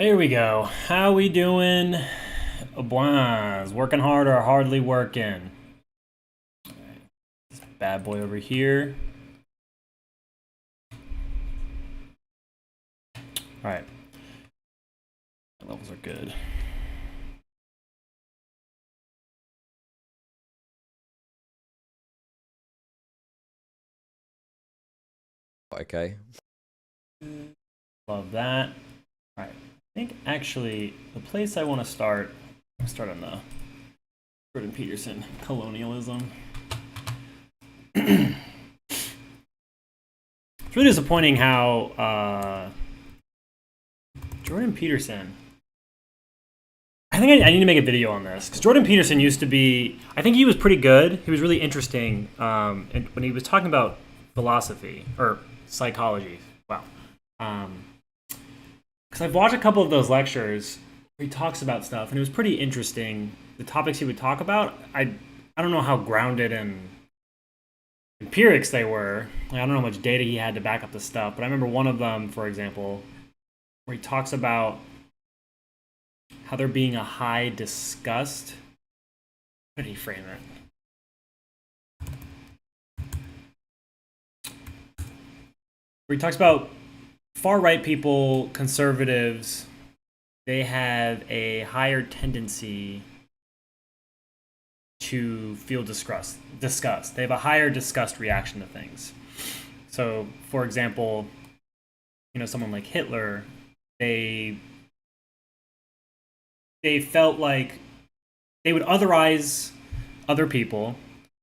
There we go. How we doing? Bwaz. Working hard or hardly working? This bad boy over here. Alright. Levels are good. Okay. Love that. Alright. I think actually the place I want to start on the Jordan Peterson colonialism. It's really disappointing how Jordan Peterson. I think I need to make a video on this because Jordan Peterson used to be. I think he was pretty good. He was really interesting when he was talking about philosophy or psychology. Wow. Because I've watched a couple of those lectures where he talks about stuff, and it was pretty interesting. The topics he would talk about, I don't know how grounded and empirics they were. Like, I don't know how much data he had to back up the stuff, but I remember one of them, for example, where he talks about how there being a high disgust. How did he frame it? Where he talks about far-right people, conservatives, they have a higher tendency to feel disgust. They have a higher disgust reaction to things. So, for example, someone like Hitler, they felt like they would otherize other people.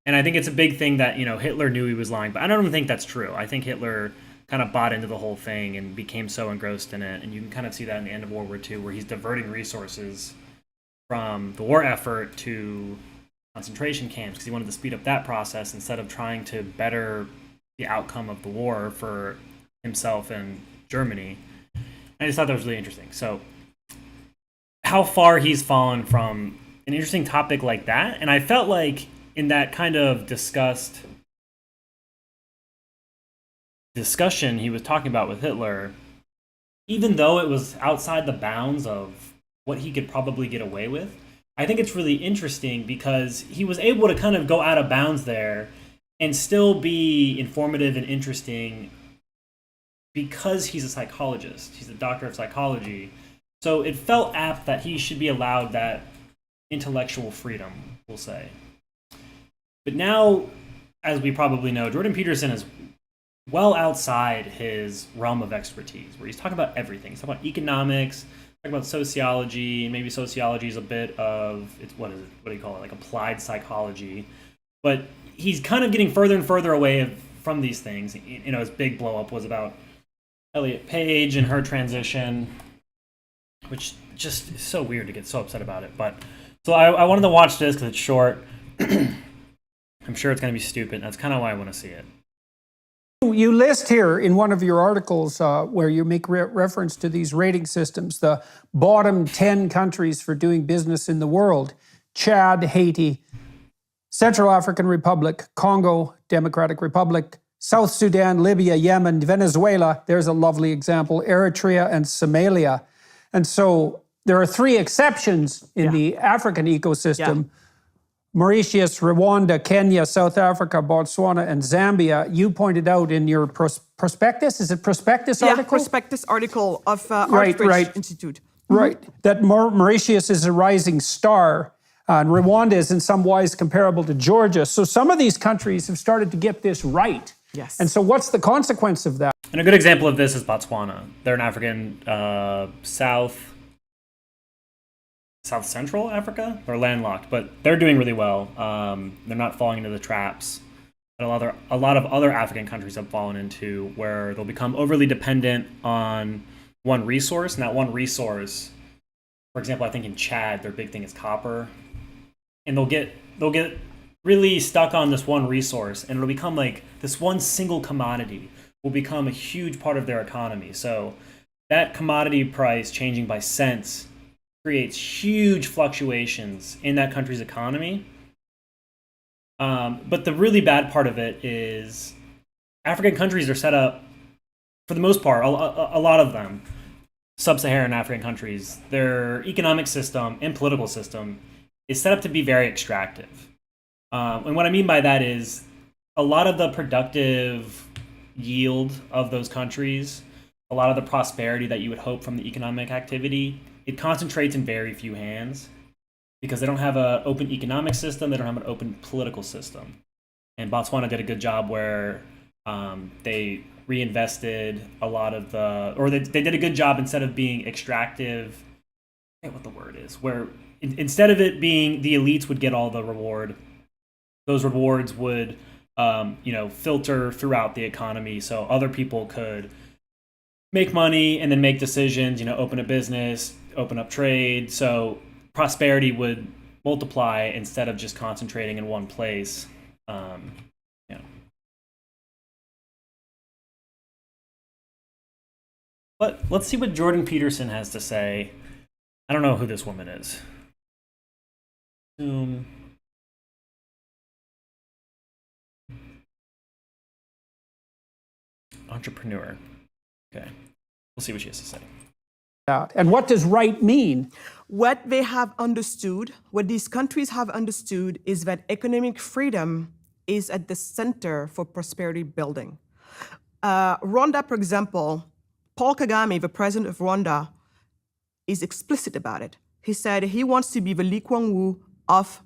And I think it's a big thing that, Hitler knew he was lying, but I don't even think that's true. I think Hitler kind of bought into the whole thing and became so engrossed in it. And you can kind of see that in the end of World War II, where he's diverting resources from the war effort to concentration camps because he wanted to speed up that process instead of trying to better the outcome of the war for himself and Germany. And I just thought that was really interesting. So how far he's fallen from an interesting topic like that. And I felt like in that kind of discussion he was talking about with Hitler, even though it was outside the bounds of what he could probably get away with, I think it's really interesting because he was able to kind of go out of bounds there and still be informative and interesting because he's a psychologist. He's a doctor of psychology. So it felt apt that he should be allowed that intellectual freedom, we'll say. But now, as we probably know, Jordan Peterson is well outside his realm of expertise, where he's talking about everything. He's talking about economics, talking about sociology, and maybe sociology is a bit of, what do you call it, like applied psychology. But he's kind of getting further and further away from these things. His big blow up was about Elliot Page and her transition, which just is so weird to get so upset about it. But so I wanted to watch this because it's short. I'm sure it's going to be stupid. That's kind of why I want to see it. You list here in one of your articles where you make reference to these rating systems, the bottom 10 countries for doing business in the world: Chad, Haiti, Central African Republic, Congo, Democratic Republic, South Sudan, Libya, Yemen, Venezuela. There's a lovely example: Eritrea and Somalia. And so there are three exceptions in the African ecosystem. Mauritius, Rwanda, Kenya, South Africa, Botswana, and Zambia. You pointed out in your prospectus, is it prospectus article? Yeah, prospectus article of Artbridge Institute. Right, that Mauritius is a rising star, and Rwanda is in some ways comparable to Georgia. So some of these countries have started to get this right. Yes. And so what's the consequence of that? And a good example of this is Botswana. They're in African South Central Africa. They're landlocked, but they're doing really well. They're not falling into the traps that a lot of other African countries have fallen into, where they'll become overly dependent on one resource, and that one resource, for example, I think in Chad, their big thing is copper, and they'll get really stuck on this one resource, and it'll become like this one single commodity will become a huge part of their economy. So that commodity price changing by cents creates huge fluctuations in that country's economy. But the really bad part of it is African countries are set up, for the most part, a lot of them, sub-Saharan African countries, their economic system and political system is set up to be very extractive. And what I mean by that is a lot of the productive yield of those countries, a lot of the prosperity that you would hope from the economic activity, it concentrates in very few hands because they don't have an open economic system, they don't have an open political system. And Botswana did a good job where they reinvested a lot of they did a good job instead of being extractive. I forget what the word is, where instead of it being the elites would get all the reward, those rewards would filter throughout the economy so other people could make money and then make decisions, open a business, open up trade. So prosperity would multiply instead of just concentrating in one place. But let's see what Jordan Peterson has to say. I don't know who this woman is. Entrepreneur. Okay. We'll see what she has to say. And what does right mean? What they have understood, what these countries have understood, is that economic freedom is at the center for prosperity building. Rwanda, for example, Paul Kagame, the president of Rwanda, is explicit about it. He said he wants to be the Lee Kuan Yew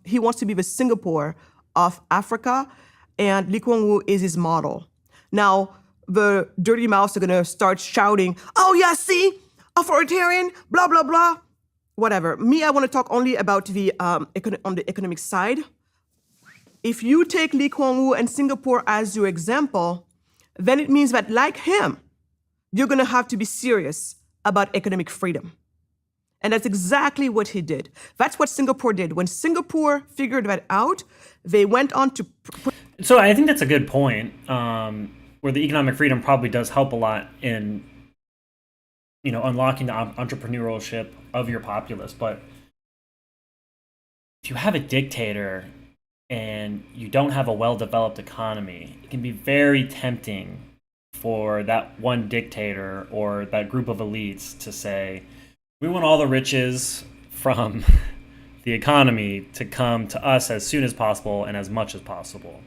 he wants to be the Singapore of Africa, and Lee Kuan Yew is his model. Now, the dirty mouths are going to start shouting, oh yeah, see, authoritarian, blah, blah, blah, whatever. Me, I want to talk only about on the economic side. If you take Lee Kuan Yew and Singapore as your example, then it means that, like him, you're going to have to be serious about economic freedom. And that's exactly what he did. That's what Singapore did. When Singapore figured that out, they went on to... So I think that's a good point, where the economic freedom probably does help a lot in, unlocking the entrepreneurship of your populace. But if you have a dictator and you don't have a well-developed economy, it can be very tempting for that one dictator or that group of elites to say, we want all the riches from the economy to come to us as soon as possible and as much as possible.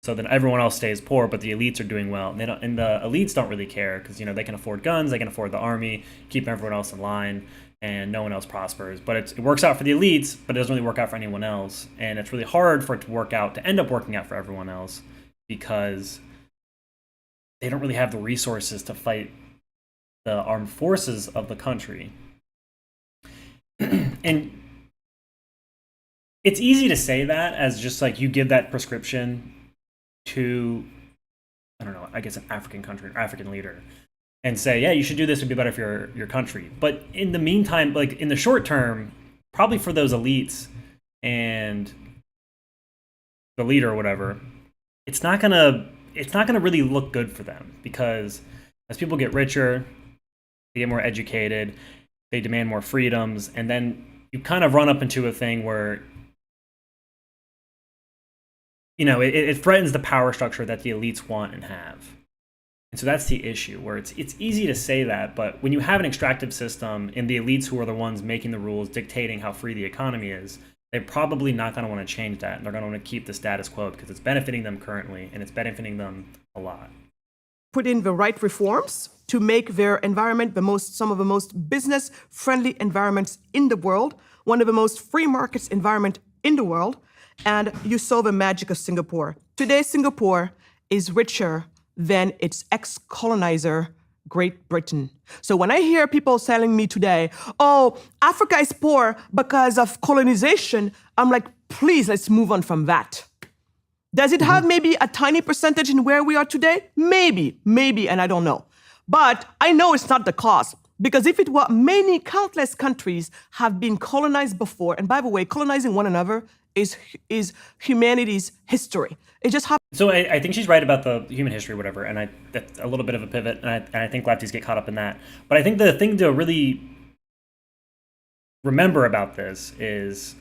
So then everyone else stays poor, but the elites are doing well. And the elites don't really care because, they can afford guns, they can afford the army, keep everyone else in line, and no one else prospers. But it works out for the elites, but it doesn't really work out for anyone else. And it's really hard for it to end up working out for everyone else because they don't really have the resources to fight the armed forces of the country. And it's easy to say that as just like you give that prescription to, I don't know, I guess an African country, or African leader, and say, yeah, you should do this, it'd be better for your country. But in the meantime, like in the short term, probably for those elites and the leader or whatever, it's not gonna really look good for them because as people get richer, they get more educated, they demand more freedoms, and then you kind of run up into a thing where it threatens the power structure that the elites want and have. And so that's the issue, where it's easy to say that, but when you have an extractive system and the elites who are the ones making the rules, dictating how free the economy is, they're probably not going to want to change that. And they're going to want to keep the status quo because it's benefiting them currently, and it's benefiting them a lot. Put in the right reforms to make their environment some of the most business-friendly environments in the world, one of the most free markets environment in the world, and you saw the magic of Singapore. Today, Singapore is richer than its ex-colonizer, Great Britain. So when I hear people telling me today, oh, Africa is poor because of colonization, I'm like, please, let's move on from that. Does it have maybe a tiny percentage in where we are today? Maybe, and I don't know. But I know it's not the cause. Because if it were, many countless countries have been colonized before. And by the way, colonizing one another is humanity's history. It just happened. So I think she's right about the human history, whatever. And that's a little bit of a pivot. And I think lefties get caught up in that. But I think the thing to really remember about this is,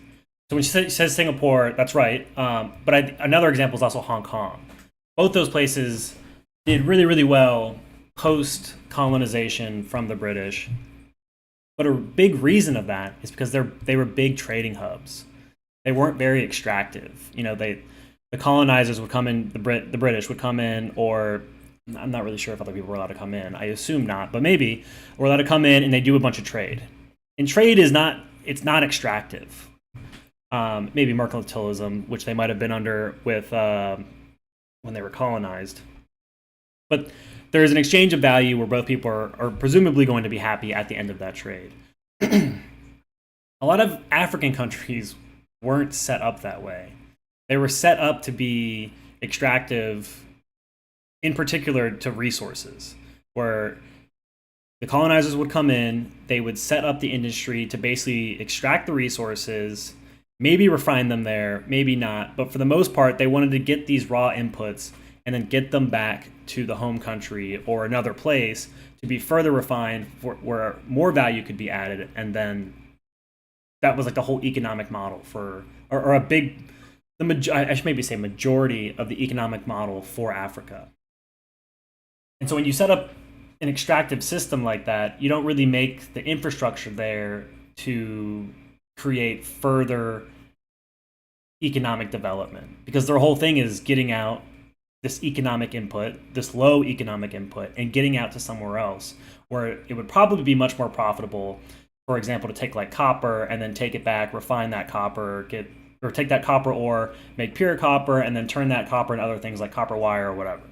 so when she says Singapore, that's right. But another example is also Hong Kong. Both those places did really, really well post-colonization from the British. But a big reason of that is because they were big trading hubs. They weren't very extractive. The colonizers would come in, the British would come in, or I'm not really sure if other people were allowed to come in. I assume not, but maybe were allowed to come in and they do a bunch of trade. And trade is not extractive. Maybe mercantilism, which they might have been under with when they were colonized. But there is an exchange of value where both people are presumably going to be happy at the end of that trade. A lot of African countries weren't set up that way. They were set up to be extractive, in particular to resources, where the colonizers would come in, they would set up the industry to basically extract the resources, maybe refine them there, maybe not, but for the most part, they wanted to get these raw inputs and then get them back to the home country or another place to be further refined where more value could be added. And then that was like the whole economic model I should maybe say majority of the economic model for Africa. And so when you set up an extractive system like that, you don't really make the infrastructure there to create further economic development, because their whole thing is getting out this economic input, this low economic input, and getting out to somewhere else where it would probably be much more profitable, for example, to take like copper and then take it back, refine that copper, take that copper ore, make pure copper, and then turn that copper into other things like copper wire or whatever.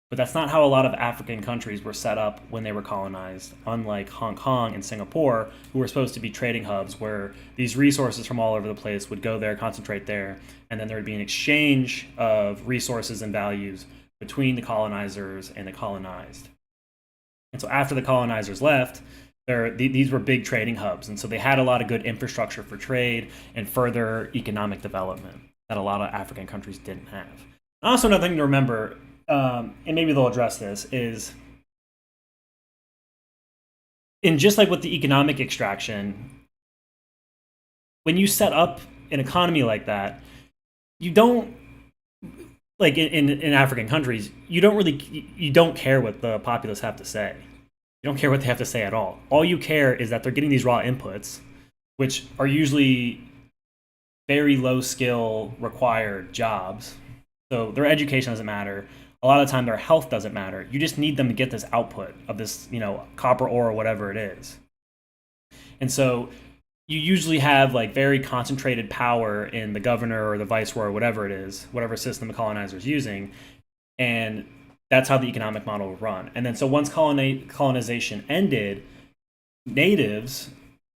But that's not how a lot of African countries were set up when they were colonized, unlike Hong Kong and Singapore, who were supposed to be trading hubs where these resources from all over the place would go there, concentrate there, and then there would be an exchange of resources and values between the colonizers and the colonized. And so after the colonizers left, these were big trading hubs, and so they had a lot of good infrastructure for trade and further economic development that a lot of African countries didn't have. Also, another thing to remember, and maybe they'll address this, is in just like with the economic extraction, when you set up an economy like that, you don't, like in African countries, you don't care what the populace have to say. You don't care what they have to say at all. All you care is that they're getting these raw inputs, which are usually very low skill required jobs. So their education doesn't matter. A lot of the time their health doesn't matter. You just need them to get this output of this, copper ore or whatever it is. And so you usually have like very concentrated power in the governor or the viceroy or whatever it is, whatever system the colonizer is using. And that's how the economic model will run. And then so once colonization ended, natives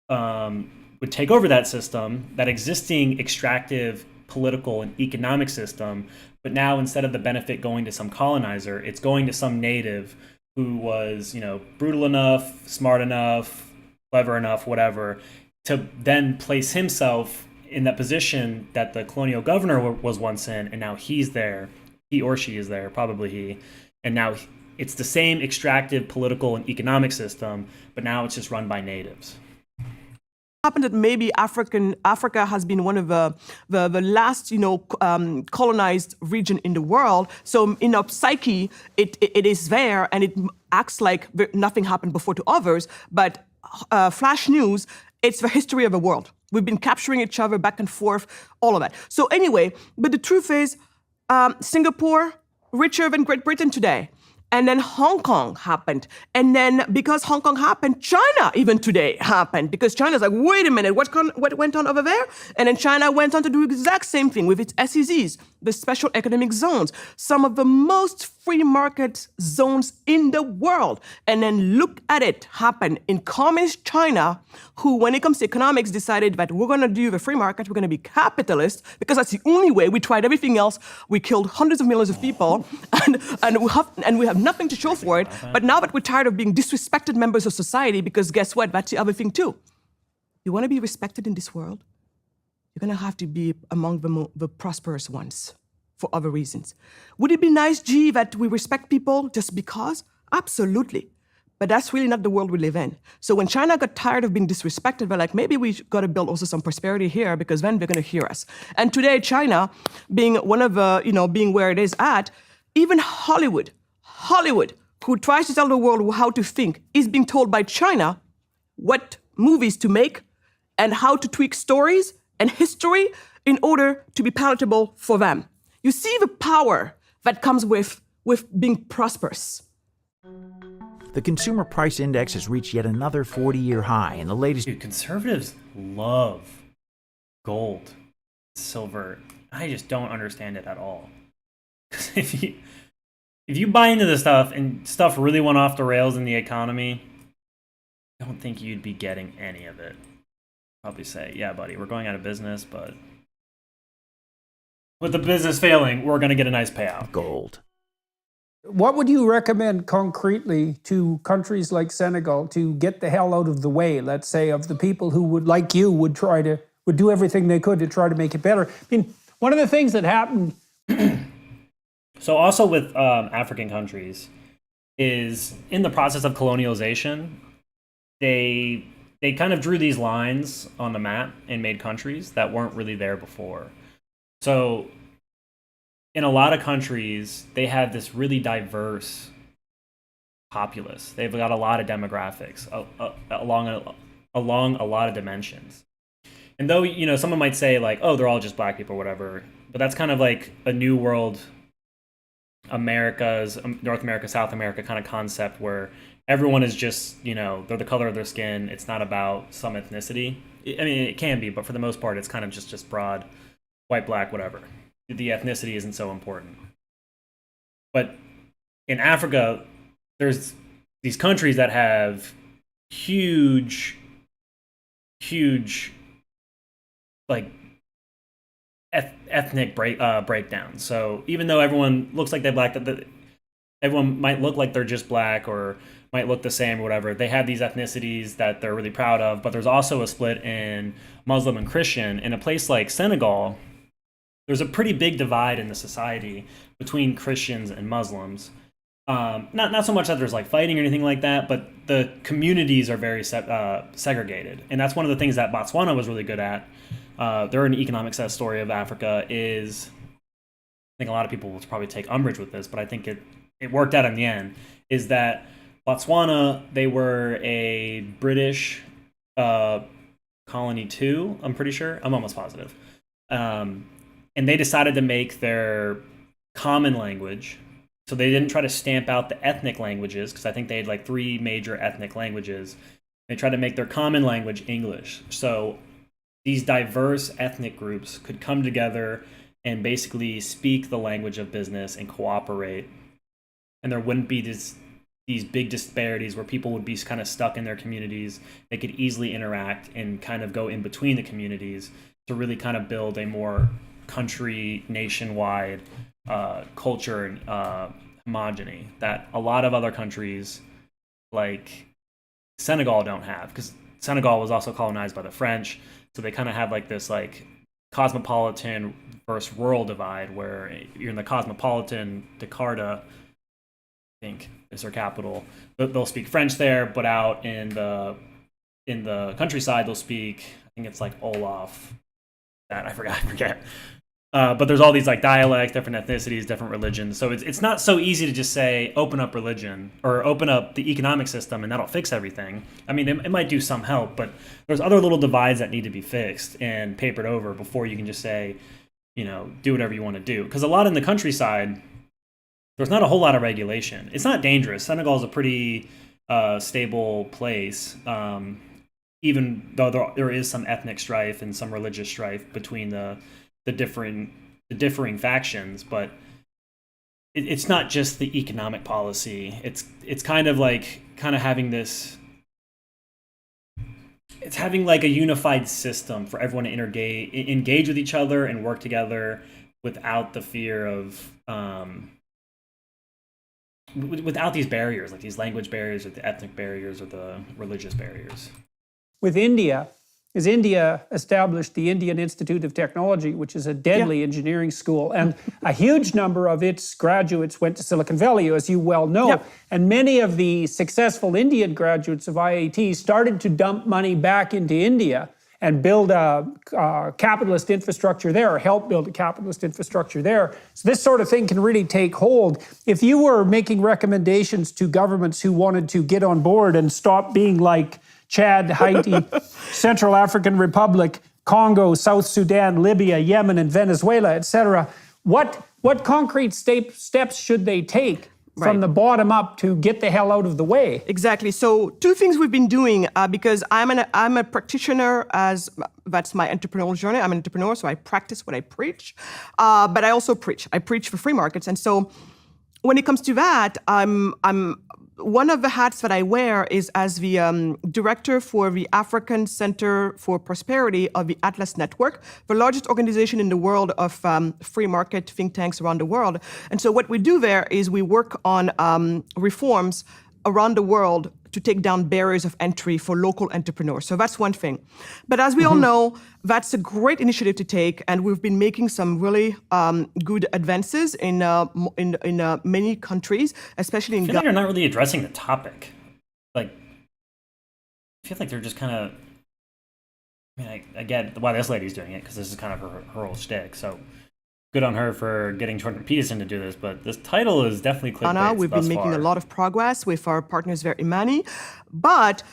would take over that system, that existing extractive political and economic system, but now instead of the benefit going to some colonizer, it's going to some native who was, brutal enough, smart enough, clever enough, whatever, to then place himself in that position that the colonial governor was once in, and now he's there. He or she is there, probably he. And now it's the same extractive political and economic system, but now it's just run by natives. Happened that maybe Africa has been one of the last colonized region in the world. So in our psyche, it is there and it acts like nothing happened before to others. But flash news, it's the history of the world. We've been capturing each other back and forth, all of that. So anyway, but the truth is, Singapore richer than Great Britain today. And then Hong Kong happened. And then because Hong Kong happened, China even today happened. Because China's like, wait a minute, what went on over there? And then China went on to do the exact same thing with its SEZs, the special economic zones, some of the most free market zones in the world. And then look at it happen in communist China, who, when it comes to economics, decided that we're going to do the free market, we're going to be capitalist, because that's the only way. We tried everything else. We killed hundreds of millions of people, and we have nothing to show for it. But now that we're tired of being disrespected members of society, because guess what? That's the other thing too. You want to be respected in this world? You're going to have to be among the prosperous ones for other reasons. Would it be nice, G, that we respect people just because? Absolutely. But that's really not the world we live in. So when China got tired of being disrespected, they're like, maybe we got to build also some prosperity here, because then they're going to hear us. And today, China, being one of the, being where it is at, even Hollywood, who tries to tell the world how to think, is being told by China what movies to make and how to tweak stories and history in order to be palatable for them. You see the power that comes with being prosperous. The Consumer Price Index has reached yet another 40-year high in the latest. Dude, conservatives love gold, silver. I just don't understand it at all. Because if you buy into this stuff and stuff really went off the rails in the economy, I don't think you'd be getting any of it. Probably say, yeah, buddy, we're going out of business, but with the business failing, we're going to get a nice payout. Gold. What would you recommend concretely to countries like Senegal to get the hell out of the way, let's say, of the people who would, like you, would do everything they could to try to make it better? I mean, one of the things that happened. So also with African countries is in the process of colonialization, they kind of drew these lines on the map and made countries that weren't really there before. So in a lot of countries, they have this really diverse populace. They've got a lot of demographics along a lot of dimensions. And though, you know, someone might say like, oh, they're all just black people or whatever, but that's kind of like a new world, North America, South America kind of concept where everyone is just, you know, they're the color of their skin. It's not about some ethnicity. I mean, it can be, but for the most part, it's kind of just broad, white, black, whatever. The ethnicity isn't so important. But in Africa, there's these countries that have huge, like, ethnic breakdowns. So even though everyone looks like they're black, everyone might look like they're just black or might look the same or whatever. They have these ethnicities that they're really proud of, but there's also a split in Muslim and Christian. In a place like Senegal, there's a pretty big divide in the society between Christians and Muslims. Not so much that there's like fighting or anything like that, but the communities are very segregated. And that's one of the things that Botswana was really good at. They're an economic success story of Africa is, I think a lot of people will probably take umbrage with this, but I think it worked out in the end, is that Botswana, they were a British colony too, I'm pretty sure. I'm almost positive. And they decided to make their common language. So they didn't try to stamp out the ethnic languages, because I think they had like 3 major ethnic languages. They tried to make their common language English. So these diverse ethnic groups could come together and basically speak the language of business and cooperate. And there wouldn't be these big disparities where people would be kind of stuck in their communities. They could easily interact and kind of go in between the communities to really kind of build a more country, nationwide culture and homogeny that a lot of other countries like Senegal don't have, because Senegal was also colonized by the French. So they kind of have like this like cosmopolitan versus rural divide where you're in the cosmopolitan, Jakarta, I think is their capital. They'll speak French there, but out in the countryside, they'll speak, I think it's like Olaf. I forget. But there's all these like dialects, different ethnicities, different religions. So it's not so easy to just say open up religion or open up the economic system and that'll fix everything. I mean, it might do some help, but there's other little divides that need to be fixed and papered over before you can just say, you know, do whatever you want to do. Because a lot in the countryside, there's not a whole lot of regulation. It's not dangerous. Senegal is a pretty stable place, even though there is some ethnic strife and some religious strife between the differing factions, but it's not just the economic policy. It's kind of having this. It's having like a unified system for everyone to engage with each other and work together without the fear of without these barriers, like these language barriers or the ethnic barriers or the religious barriers. With India, is India established the Indian Institute of Technology, which is a deadly engineering school. And a huge number of its graduates went to Silicon Valley, as you well know. Yep. And many of the successful Indian graduates of IIT started to dump money back into India and build a capitalist infrastructure there, or help build a capitalist infrastructure there. So this sort of thing can really take hold. If you were making recommendations to governments who wanted to get on board and stop being like Chad, Haiti, Central African Republic, Congo, South Sudan, Libya, Yemen, and Venezuela, etc. What concrete steps should they take from Right. the bottom up to get the hell out of the way? Exactly. So two things we've been doing because I'm a practitioner, as that's my entrepreneurial journey. I'm an entrepreneur, so I practice what I preach, but I also preach. I preach for free markets, and so when it comes to that, I'm one of the hats that I wear is as the director for the African Center for Prosperity of the Atlas Network, the largest organization in the world of free market think tanks around the world. And so what we do there is we work on reforms around the world to take down barriers of entry for local entrepreneurs. So that's one thing. But as we all know, that's a great initiative to take, and we've been making some really good advances in many countries, especially in I feel like you're not really addressing the topic. Like, I feel like they're just kind of. I mean, I get why this lady's doing it because this is kind of her whole shtick. So good on her for getting Jordan Peterson to do this. But this title is definitely clickbait. We've been making a lot of progress with our partners there, Imani, but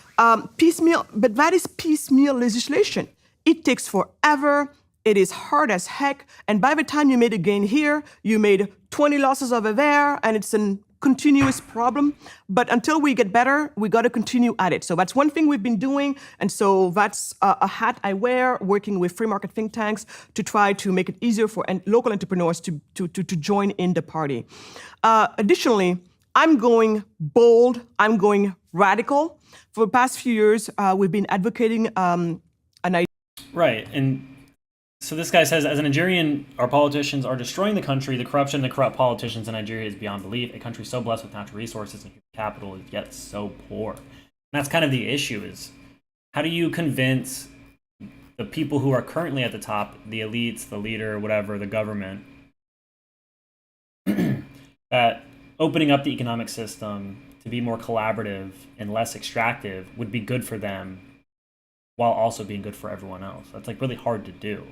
piecemeal. But that is piecemeal legislation. It takes forever. It is hard as heck. And by the time you made a gain here, you made 20 losses over there, and it's a continuous problem. But until we get better, we got to continue at it. So that's one thing we've been doing. And so that's a hat I wear, working with free market think tanks to try to make it easier for local entrepreneurs to join in the party. Additionally, I'm going bold. I'm going radical. For the past few years, we've been advocating an idea. Right. And so this guy says, as a Nigerian, our politicians are destroying the country. The corruption and the corrupt politicians in Nigeria is beyond belief. A country so blessed with natural resources and capital is yet so poor. And that's kind of the issue is, how do you convince the people who are currently at the top, the elites, the leader, whatever, the government, that opening up the economic system to be more collaborative and less extractive would be good for them while also being good for everyone else? That's like really hard to do,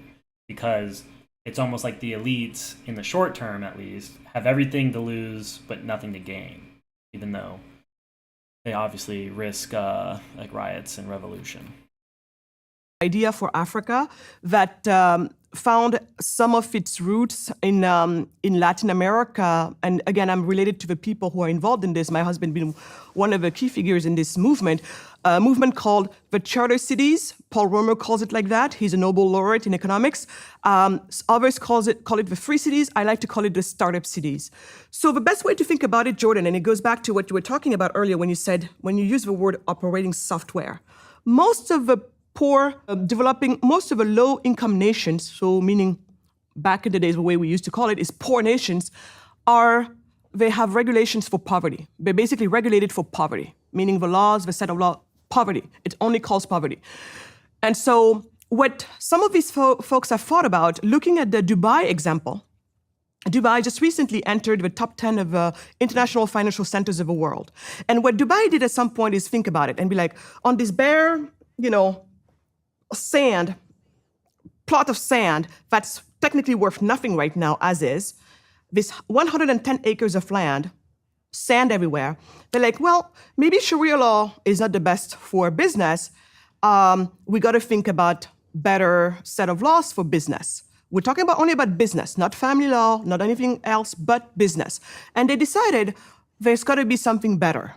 because it's almost like the elites, in the short term at least, have everything to lose but nothing to gain, even though they obviously risk like riots and revolution. Idea for Africa that found some of its roots in Latin America. And again, I'm related to the people who are involved in this. My husband being one of the key figures in this movement, a movement called the Charter Cities. Paul Romer calls it like that. He's a Nobel laureate in economics. Others call it the Free Cities. I like to call it the Startup Cities. So the best way to think about it, Jordan, and it goes back to what you were talking about earlier when you use the word operating software. Most of the poor, most of the low-income nations, so meaning back in the days, the way we used to call it is poor nations, they have regulations for poverty. They're basically regulated for poverty, meaning the laws, the set of law, poverty. It only calls poverty. And so what some of these folks have thought about, looking at the Dubai example, Dubai just recently entered the top 10 of international financial centers of the world. And what Dubai did at some point is think about it and be like, on this bare, plot of sand that's technically worth nothing right now as is, this 110 acres of land, sand everywhere. They're like, well, maybe Sharia law is not the best for business. We got to think about better set of laws for business. We're talking only about business, not family law, not anything else but business. And they decided there's got to be something better.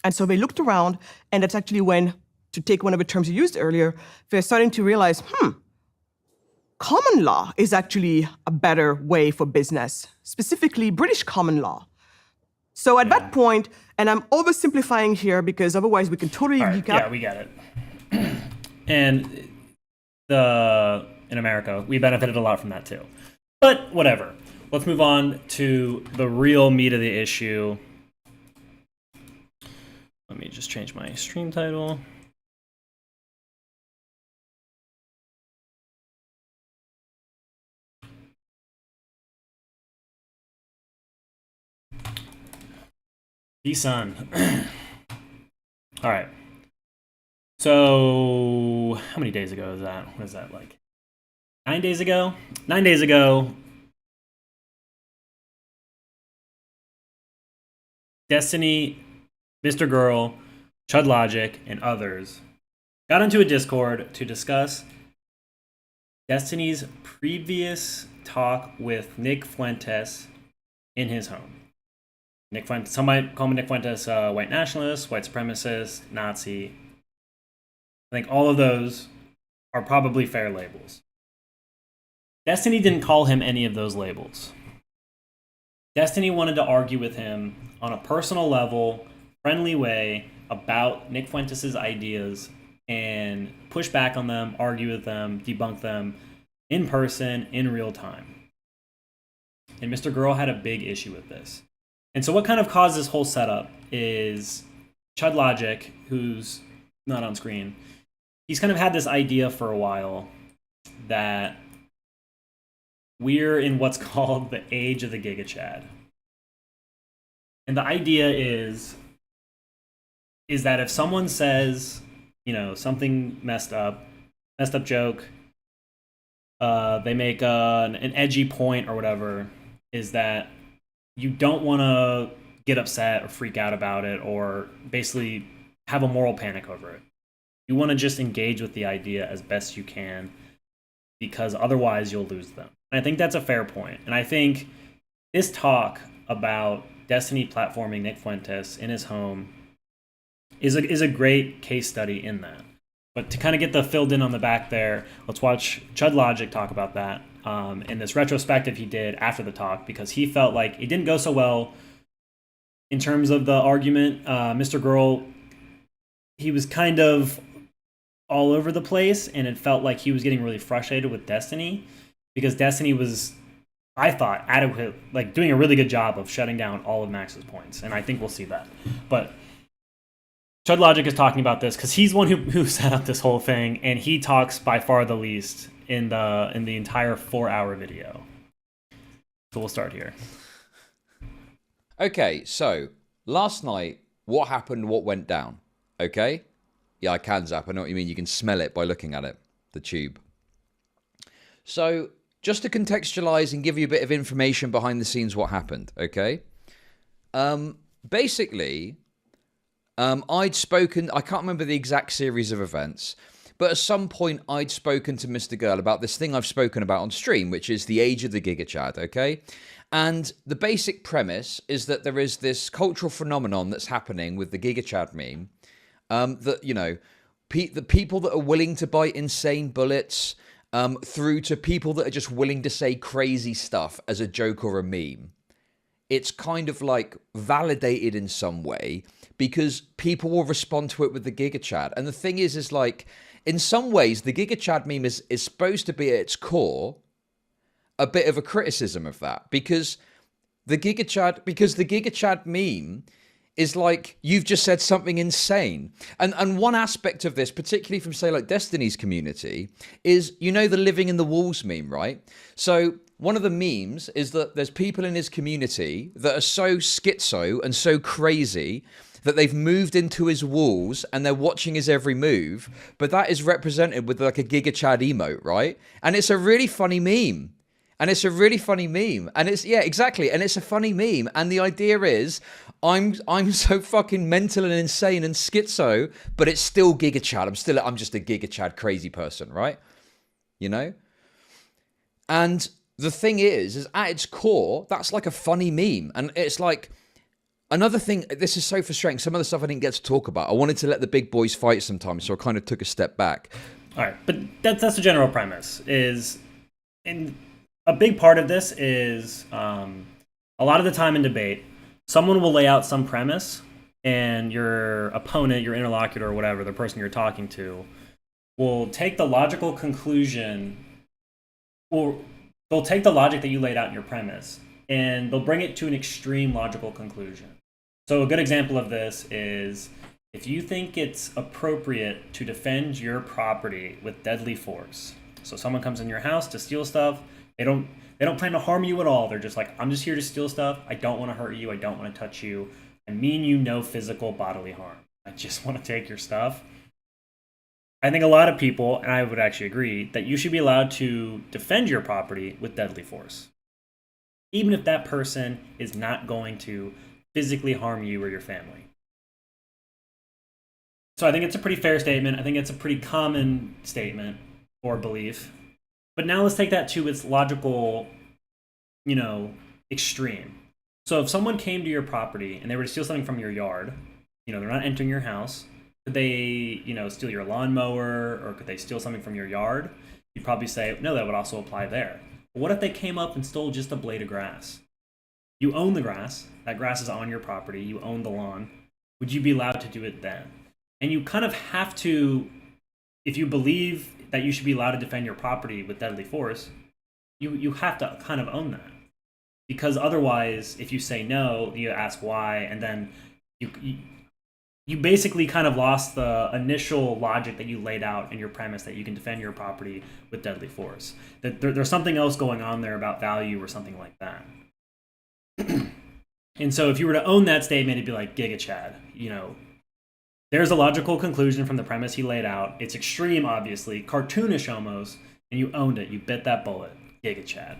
And so they looked around, and that's actually when, to take one of the terms you used earlier, they're starting to realize, common law is actually a better way for business, specifically British common law. So at that point, and I'm oversimplifying here because otherwise we can totally geek out. Yeah, we get it. And in America, we benefited a lot from that too. But whatever. Let's move on to the real meat of the issue. Let me just change my stream title. B-Sun. All right. So, how many days ago is that? What is that, like 9 days ago? 9 days ago, Destiny, MrGirl, Chudlogic, and others got into a Discord to discuss Destiny's previous talk with Nick Fuentes in his home. Nick Fuentes, some might call Nick Fuentes white nationalist, white supremacist, Nazi. I think all of those are probably fair labels. Destiny didn't call him any of those labels. Destiny wanted to argue with him on a personal level, friendly way about Nick Fuentes' ideas and push back on them, argue with them, debunk them in person, in real time. And MrGirl had a big issue with this. And so what kind of caused this whole setup is Chudlogic, who's not on screen, he's kind of had this idea for a while that we're in what's called the age of the Giga Chad. And the idea is that if someone says, something messed up joke, they make an edgy point or whatever, is that you don't want to get upset or freak out about it or basically have a moral panic over it. You want to just engage with the idea as best you can because otherwise you'll lose them. And I think that's a fair point. And I think this talk about Destiny platforming Nick Fuentes in his home is a great case study in that. But to kind of get the filled in on the back there, let's watch Chudlogic talk about that in this retrospective he did after the talk, because he felt like it didn't go so well in terms of the argument. MrGirl, he was kind of all over the place, and it felt like he was getting really frustrated with Destiny because Destiny was, I thought, adequate, like doing a really good job of shutting down all of Max's points, and I think we'll see that. But Chudlogic is talking about this because he's the one who set up this whole thing, and he talks by far the least in the entire 4-hour video. So we'll start here. Okay, so last night, what happened? What went down? Okay, yeah, I can zap. I know what you mean. You can smell it by looking at it, the tube. So just to contextualize and give you a bit of information behind the scenes, what happened? Okay, basically. I'd spoken, I can't remember the exact series of events, but at some point I'd spoken to MrGirl about this thing I've spoken about on stream, which is the age of the Giga Chad, okay? And the basic premise is that there is this cultural phenomenon that's happening with the Giga Chad meme, that, the people that are willing to bite insane bullets, through to people that are just willing to say crazy stuff as a joke or a meme. It's kind of like validated in some way because people will respond to it with the Giga Chad. And the thing is like, in some ways, the Giga Chad meme is supposed to be at its core a bit of a criticism of that, because the Giga Chad meme is like, you've just said something insane. And one aspect of this, particularly from, say, like Destiny's community, is, the living in the walls meme, right? So one of the memes is that there's people in his community that are so schizo and so crazy that they've moved into his walls and they're watching his every move, but that is represented with like a Giga Chad emote, right? And it's a really funny meme. And it's yeah, exactly. And it's a funny meme. And the idea is, I'm so fucking mental and insane and schizo, but it's still Giga Chad. I'm just a Giga Chad crazy person, right? And the thing is at its core, that's like a funny meme. And it's like, another thing, this is so frustrating. Some of the stuff I didn't get to talk about. I wanted to let the big boys fight sometimes, so I kind of took a step back. All right, but that's the general premise. And a big part of this is a lot of the time in debate, someone will lay out some premise, and your opponent, your interlocutor, or whatever, the person you're talking to, will take the logical conclusion, or they'll take the logic that you laid out in your premise, and they'll bring it to an extreme logical conclusion. So a good example of this is, if you think it's appropriate to defend your property with deadly force, so someone comes in your house to steal stuff, they don't plan to harm you at all. They're just like, I'm just here to steal stuff. I don't want to hurt you. I don't want to touch you. I mean you no physical bodily harm. I just want to take your stuff. I think a lot of people, and I would actually agree, that you should be allowed to defend your property with deadly force, even if that person is not going to physically harm you or your family. So I think it's a pretty fair statement. I think it's a pretty common statement or belief. But now let's take that to its logical, extreme. So if someone came to your property and they were to steal something from your yard, they're not entering your house. Could they, steal your lawnmower, or could they steal something from your yard? You'd probably say, no, that would also apply there. But what if they came up and stole just a blade of grass? You own the grass. That grass is on your property. You own the lawn. Would you be allowed to do it then? And you kind of have to, if you believe that you should be allowed to defend your property with deadly force, you have to kind of own that. Because otherwise, if you say no, you ask why, and then you basically kind of lost the initial logic that you laid out in your premise that you can defend your property with deadly force. That there's something else going on there about value or something like that. And so if you were to own that statement, it'd be like Giga Chad. There's a logical conclusion from the premise he laid out. It's extreme, obviously, cartoonish almost, and you owned it. You bit that bullet. Giga Chad.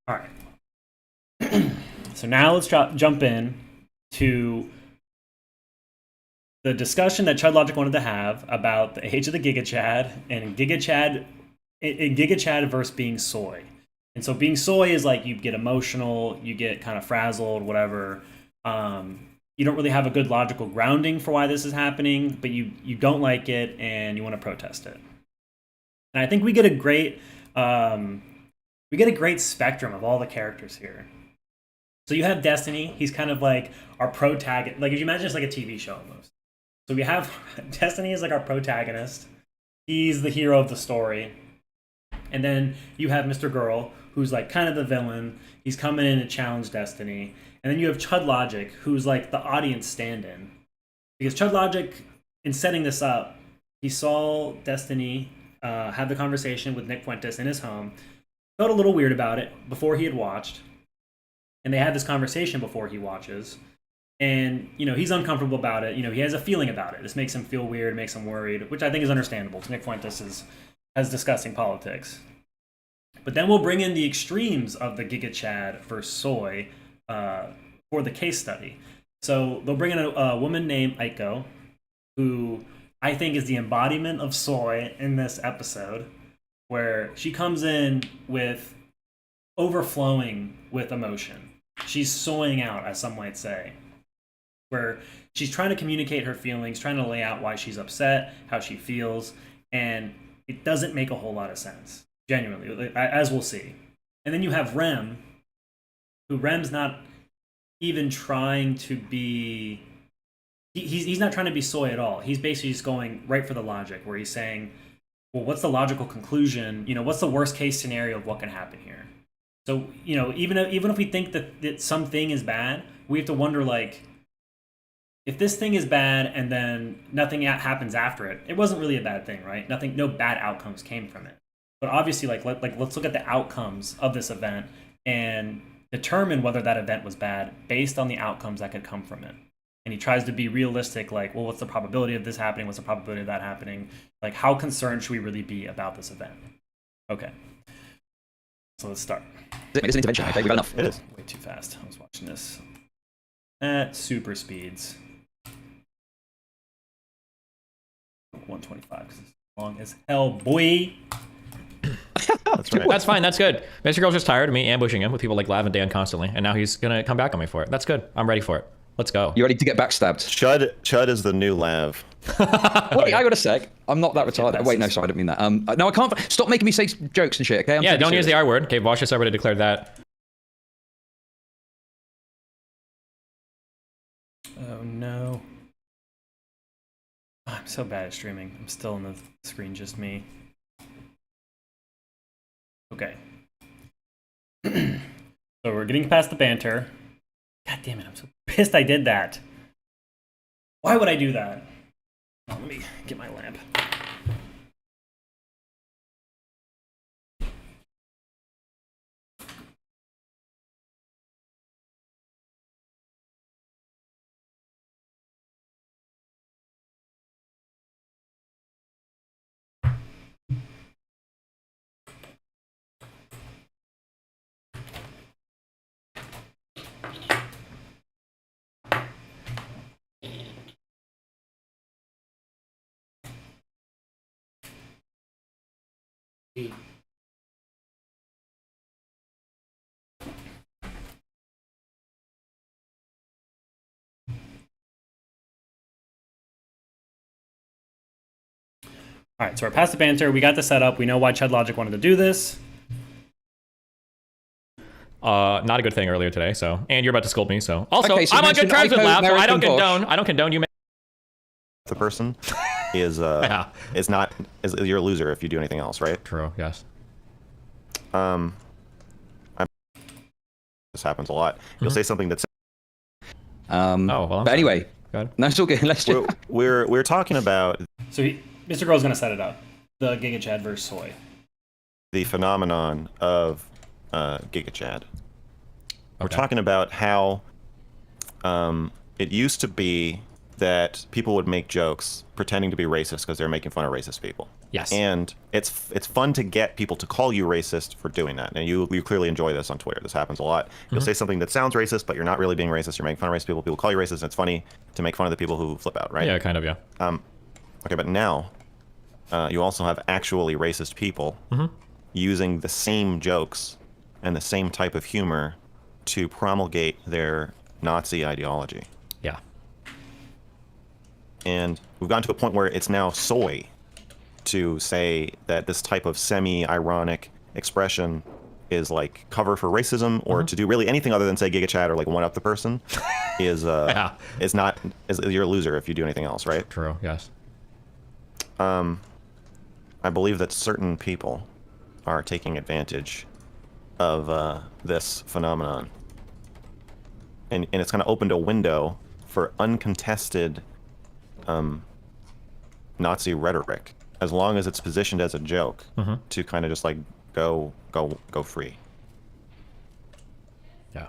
All right. So now let's jump in to the discussion that Chudlogic wanted to have about the age of the Giga Chad and Giga Chad versus being soy. And so being soy is like you get emotional, you get kind of frazzled, whatever. You don't really have a good logical grounding for why this is happening, but you don't like it and you want to protest it. And I think we get a great spectrum of all the characters here. So you have Destiny. He's kind of like our protagonist. Like if you imagine it's like a TV show almost. So we have Destiny is like our protagonist. He's the hero of the story. And then you have MrGirl, who's like kind of the villain. He's coming in to challenge Destiny. And then you have Chudlogic, who's like the audience stand-in. Because Chudlogic, in setting this up, he saw Destiny have the conversation with Nick Fuentes in his home, felt a little weird about it before he had watched. And they had this conversation before he watches. And, he's uncomfortable about it. He has a feeling about it. This makes him feel weird, makes him worried, which I think is understandable. Nick Fuentes has discussing politics. But then we'll bring in the extremes of the Giga Chad versus soy for the case study. So they'll bring in a woman named Aiko, who I think is the embodiment of soy in this episode, where she comes in with overflowing with emotion. She's soying out, as some might say, where she's trying to communicate her feelings, trying to lay out why she's upset, how she feels, and it doesn't make a whole lot of sense, genuinely, as we'll see. And then you have Rem, who Rem's not even trying to be... He's not trying to be soy at all. He's basically just going right for the logic, where he's saying, well, what's the logical conclusion? What's the worst case scenario of what can happen here? So, even if we think that something is bad, we have to wonder, like, if this thing is bad and then nothing happens after it, it wasn't really a bad thing, right? No bad outcomes came from it. But obviously, let's look at the outcomes of this event and determine whether that event was bad based on the outcomes that could come from it. And he tries to be realistic, like, well, what's the probability of this happening? What's the probability of that happening? Like, how concerned should we really be about this event? Okay. So let's start. It's an intervention, okay? We've got enough. It is. Way too fast. I was watching this at super speeds. 125 because it's long as hell, boy. That's right. That's fine. That's good. MrGirl's just tired of me ambushing him with people like Lav and Dan constantly, and now he's gonna come back on me for it. That's good. I'm ready for it. Let's go. You ready to get backstabbed? Chud is the new Lav. Wait, I got a sec. I'm not that retarded. Wait, no, sorry, I didn't mean that. No, I can't. Stop making me say jokes and shit, okay? Yeah, don't use the R word. Okay, Vosh has already declared that. Oh no. I'm so bad at streaming. I'm still on the screen, just me. Okay. So we're getting past the banter. God damn it, I'm so pissed I did that. Why would I do that? Oh, let me get my lamp. All right, so we're past the banter. We got the setup. We know why Chudlogic wanted to do this. Not a good thing earlier today. So, and you're about to scold me. So, also, Okay, so I'm on good terms with Lav. So I don't American condone. I don't condone you. The person is Yeah. is not is you're a loser if you do anything else, right? True. Yes. This happens a lot. You'll say something that's Oh well. But anyway, Go ahead. no, it's all good. Let's just... we're talking about So Mr. Girl's going to set it up. The Giga Chad versus Soy. the phenomenon of Giga Chad. We're Okay. talking about how it used to be that people would make jokes pretending to be racist because they're making fun of racist people. Yes. And it's fun to get people to call you racist for doing that. And you clearly enjoy this on Twitter. This happens a lot. You'll say something that sounds racist, but you're not really being racist. You're making fun of racist people. People call you racist, and it's funny to make fun of the people who flip out, right? Yeah, kind of. Yeah. Okay, but now you also have actually racist people using the same jokes and the same type of humor to promulgate their Nazi ideology. Yeah. And we've gotten to a point where it's now soy to say that this type of semi-ironic expression is like cover for racism, or to do really anything other than say Giga Chad or like one up the person is you're a loser if you do anything else, right? True. Yes. I believe that certain people are taking advantage of this phenomenon, and it's kind of opened a window for uncontested Nazi rhetoric, as long as it's positioned as a joke, to kind of just like go free. Yeah.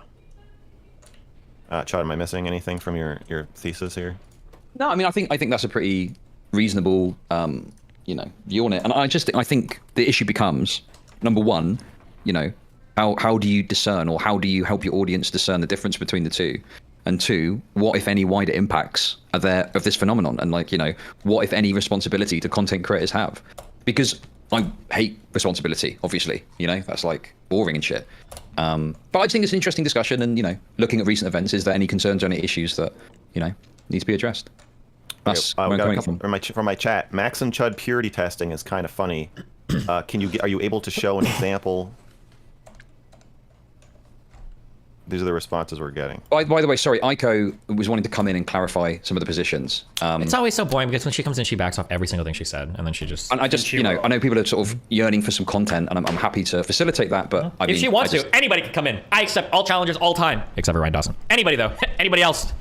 Chad, am I missing anything from your thesis here? No, I mean, I think that's a pretty reasonable, view on it. And I think the issue becomes, number one, how do you discern, or how do you help your audience discern the difference between the two? And two, what, if any, wider impacts are there of this phenomenon? And what, if any, responsibility do content creators have? Because I hate responsibility, obviously, that's like boring and shit. But I think it's an interesting discussion, and, looking at recent events, is there any concerns or any issues that, need to be addressed? That's where we I'm got a coming couple from. from my chat. Max and Chud purity testing is kind of funny. Are you able to show an example? These are the responses we're getting. By the way, sorry, Aiko was wanting to come in and clarify some of the positions. It's always so boring because when she comes in, she backs off every single thing she said, and then she just. And I just, I know people are sort of yearning for some content, and I'm happy to facilitate that. But I mean, if she wants to, anybody can come in. I accept all challengers all time, except for Ryan Dawson. Anybody though, anybody else.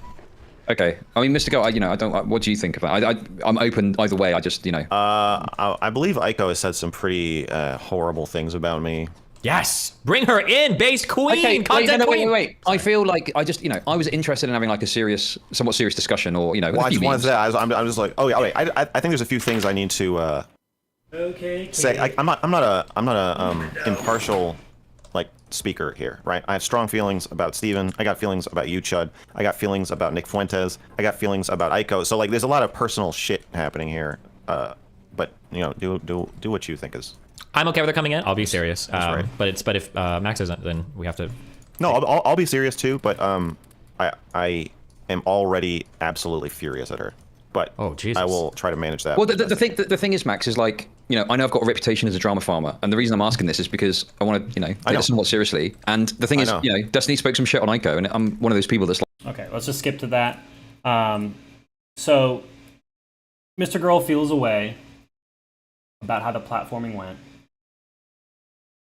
Okay, I mean, Mr. Go, I don't. What do you think of that? I'm open either way. I just, I believe Aiko has said some pretty horrible things about me. Yes, bring her in, base queen, Okay, content queen. wait. I feel like I just, I was interested in having like a somewhat serious discussion, or Well, I just wanted to say, I'm just like, oh yeah, wait. I think there's a few things I need to say. I'm not a impartial like speaker here, right? I have strong feelings about Steven. I got feelings about you, Chud. I got feelings about Nick Fuentes. I got feelings about Aiko. So like, there's a lot of personal shit happening here. But do what you think is. I'm okay with her coming in. I'll be serious. right. But if Max isn't, then we have to. No, I'll be serious too. But I am already absolutely furious at her. But Oh, Jesus. I will try to manage that. Well, the thing is, Max, is like, I know I've got a reputation as a drama farmer, and the reason I'm asking this is because I want to, take it somewhat seriously. And the thing is, know. Destiny spoke some shit on Aiko, and I'm one of those people that's like, Okay, let's just skip to that. So, Mr. Girl feels a way about how the platforming went.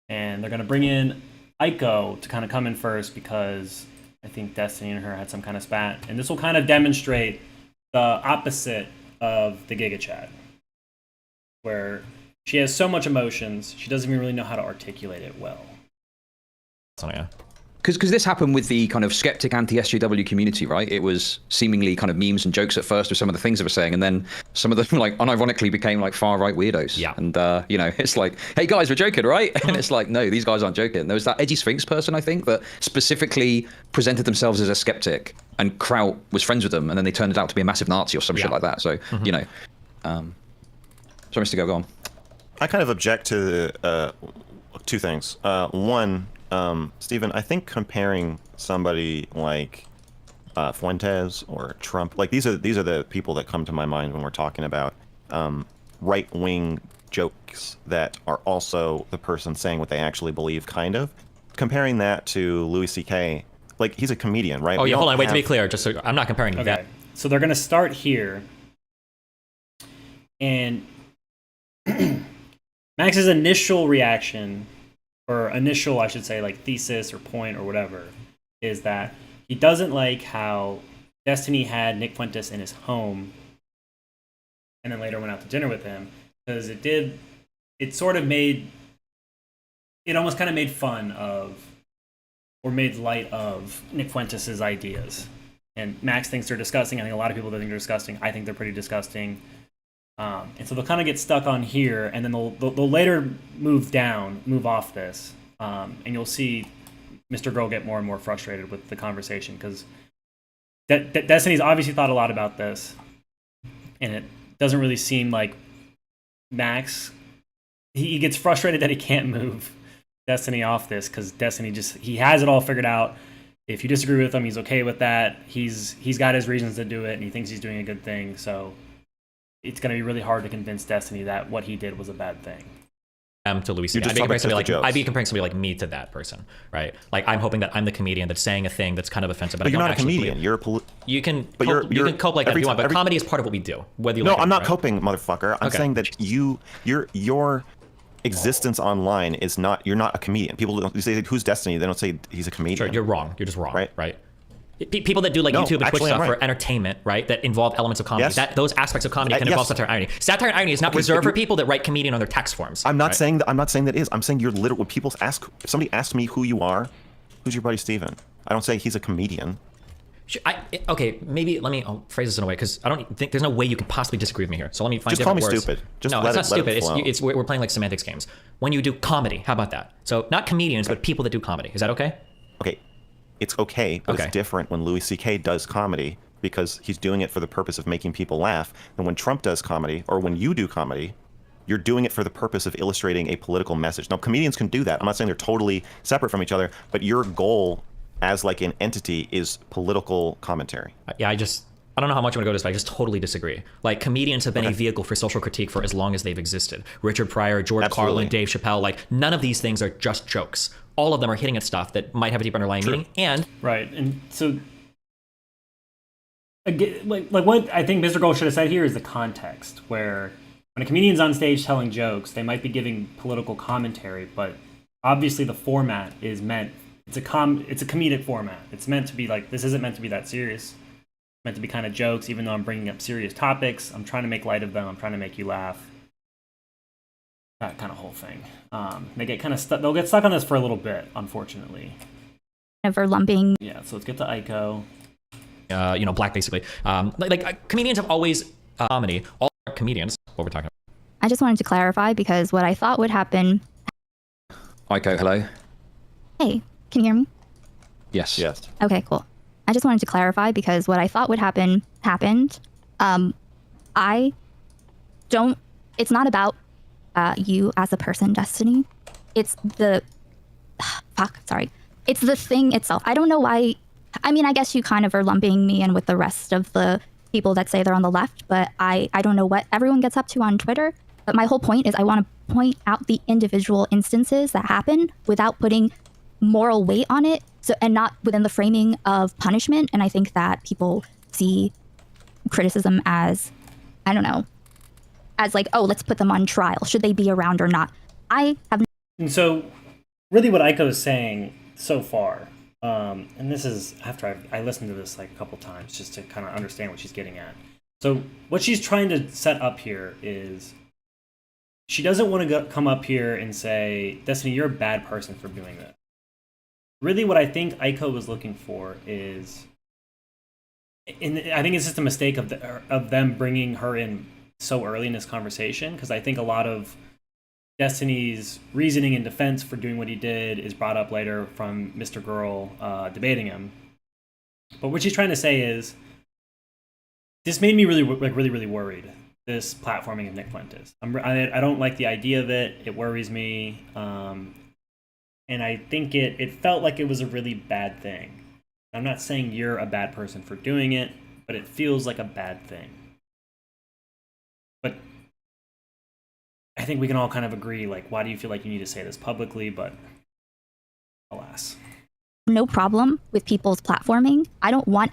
And they're going to bring in Aiko to kind of come in first because I think Destiny and her had some kind of spat. And this will kind of demonstrate the opposite of the Giga Chad, where she has so much emotions, she doesn't even really know how to articulate it well. So, yeah. because this happened with the kind of skeptic anti-SJW community, right? It was seemingly kind of memes and jokes at first with some of the things they were saying, and then some of them like unironically became like far-right weirdos. Yeah. And it's like, hey guys, we're joking, right? And it's like, no, these guys aren't joking. There was that Edgy Sphinx person, I think, that specifically presented themselves as a skeptic, and Kraut was friends with them, and then they turned it out to be a massive Nazi or some shit like that. So, sorry, Mr. Go on. I kind of object to two things. One, Stephen, I think comparing somebody like Fuentes or Trump, like these are the people that come to my mind when we're talking about right-wing jokes that are also the person saying what they actually believe, kind of. Comparing that to Louis C.K., like, he's a comedian, right? Oh, yeah, hold on. Wait, to be clear, just so I'm not comparing Okay. that. So they're going to start here. And Max's initial reaction, or initial, I should say, like thesis or point or whatever, is that he doesn't like how Destiny had Nick Fuentes in his home and then later went out to dinner with him, because it sort of made, it almost kind of made fun of, or made light of, Nick Fuentes' ideas. And Max thinks they're disgusting. I think a lot of people think they're disgusting. I think they're pretty disgusting. And so they'll kind of get stuck on here, and then they'll later move off this, and you'll see MrGirl get more and more frustrated with the conversation, because Destiny's obviously thought a lot about this, and it doesn't really seem like Max. He gets frustrated that he can't move Destiny off this, because Destiny he has it all figured out. If you disagree with him, he's okay with that. He's got his reasons to do it, and he thinks he's doing a good thing. So it's going to be really hard to convince Destiny that what he did was a bad thing. To Louis C.K. I'd be comparing somebody like me to that person, right? Like, I'm hoping that I'm the comedian that's saying a thing that's kind of offensive, but I you're don't not a comedian. believe. You're a you can you're cope like that if you want, but comedy is part of what we do. Whether you no, like I'm it, not right? coping, motherfucker. I'm saying that your existence online is not. You're not a comedian. People don't say who's Destiny. They don't say he's a comedian. Sure, you're wrong. You're just wrong, right? People that do like YouTube and Twitch actually, stuff for entertainment, right? That involve elements of comedy. Yes. Those aspects of comedy can involve satire and irony. Satire and irony is not reserved for people that write comedian on their text forms. I'm not saying that. I'm not saying that is. I'm saying you're literal. When people ask, if somebody asks me who you are, who's your buddy Steven? I don't say he's a comedian. Okay, maybe let me phrase this in a way, because I don't think there's no way you can possibly disagree with me here. So let me find different words. Just call me stupid. Just no, it's not stupid. We're playing like semantics games. When you do comedy, how about that? So not comedians, but people that do comedy. Is that okay? Okay, it's okay, but it's different when Louis C.K. does comedy, because he's doing it for the purpose of making people laugh. And when Trump does comedy, or when you do comedy, you're doing it for the purpose of illustrating a political message. Now, comedians can do that. I'm not saying they're totally separate from each other, but your goal as like an entity is political commentary. Yeah, I don't know how much I'm gonna go this, but I just totally disagree. Like, comedians have been a vehicle for social critique for as long as they've existed. Richard Pryor, George Carlin, Dave Chappelle, like, none of these things are just jokes. All of them are hitting at stuff that might have a deep underlying meaning. And right, and so again, like what I think MrGirl should have said here is the context, where when a comedian's on stage telling jokes, they might be giving political commentary, but obviously the format is meant. It's a comedic format. It's meant to be like, this isn't meant to be that serious. It's meant to be kind of jokes, even though I'm bringing up serious topics. I'm trying to make light of them. I'm trying to make you laugh. That kind of whole thing. They get kind of stuck. They'll get stuck on this for a little bit, unfortunately. Never lumping. Yeah. So let's get to Aiko. Black basically. Comedians have always comedy. All comedians. What we're talking about. I just wanted to clarify, because what I thought would happen. Aiko, hello. Hey, can you hear me? Yes. Yes. Okay, cool. I just wanted to clarify, because what I thought would happen happened. It's not about you as a person, Destiny. It's the It's the thing itself. I don't know why. I mean, I guess you kind of are lumping me in with the rest of the people that say they're on the left, but I don't know what everyone gets up to on Twitter. But my whole point is I want to point out the individual instances that happen without putting moral weight on it, and not within the framing of punishment. And I think that people see criticism as, I don't know, as like, oh, let's put them on trial. Should they be around or not? I have. And so, really, what Aiko is saying so far, and this is after I listened to this like a couple times just to kind of understand what she's getting at. So, what she's trying to set up here is she doesn't want to come up here and say, Destiny, you're a bad person for doing this. Really, what I think Aiko was looking for is, and I think it's just a mistake of them bringing her in so early in this conversation, because I think a lot of Destiny's reasoning and defense for doing what he did is brought up later from MrGirl debating him. But what she's trying to say is, this made me really worried. this platforming of Nick Fuentes. I don't like the idea of it. It worries me. And I think it felt like it was a really bad thing. I'm not saying you're a bad person for doing it, but it feels like a bad thing. But I think we can all kind of agree, like, why do you feel like you need to say this publicly? But alas. No problem with people's platforming. I don't want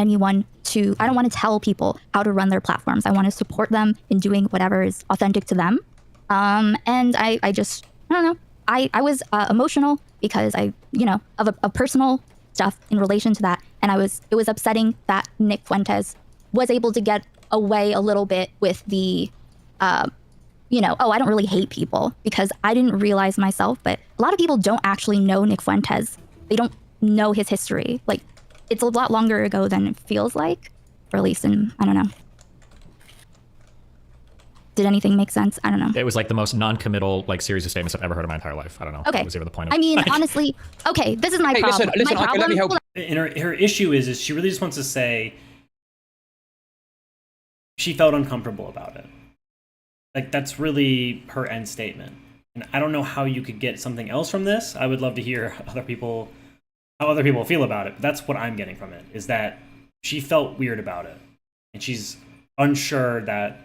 to tell people how to run their platforms. I want to support them in doing whatever is authentic to them. And I don't know. I was emotional because of personal stuff in relation to that. And it was upsetting that Nick Fuentes was able to get away a little bit with the, I don't really hate people, because I didn't realize myself, but a lot of people don't actually know Nick Fuentes. They don't know his history. Like, it's a lot longer ago than it feels like, or at least I don't know. Did anything make sense? I don't know. It was like the most non-committal like series of statements I've ever heard in my entire life. I don't know. Okay. What was even the point of I mean, honestly, okay, this is my Hey, problem. listen, my let me help. And her issue is she really just wants to say she felt uncomfortable about it. Like, that's really her end statement. And I don't know how you could get something else from this. I would love to hear how other people feel about it. But that's what I'm getting from it, is that she felt weird about it. And she's unsure that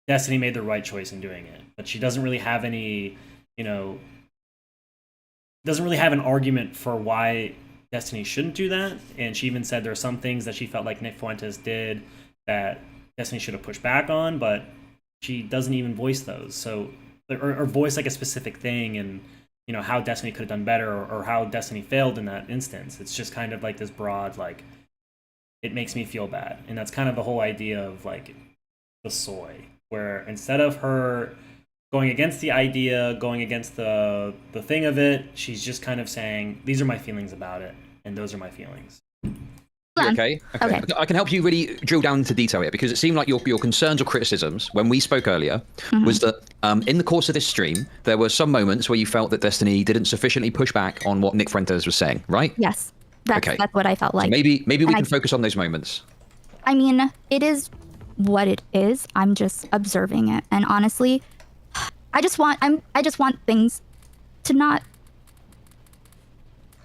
Destiny made the right choice in doing it. But she doesn't really have any, doesn't really have an argument for why Destiny shouldn't do that. And she even said there are some things that she felt like Nick Fuentes did that Destiny should have pushed back on, but she doesn't even voice those. So, or voice like a specific thing and, how Destiny could have done better, or how Destiny failed in that instance. It's just kind of like this broad, like, it makes me feel bad. And that's kind of the whole idea of like the soy, where instead of her going against the idea, going against the thing of it, she's just kind of saying, these are my feelings about it, and those are my feelings. Okay. I can help you really drill down into detail here, because it seemed like your concerns or criticisms when we spoke earlier was that in the course of this stream, there were some moments where you felt that Destiny didn't sufficiently push back on what Nick Fuentes was saying, right? Yes. That's what I felt like. So maybe we can focus on those moments. I mean, it is what it is. I'm just observing it. And honestly, I just want things to not...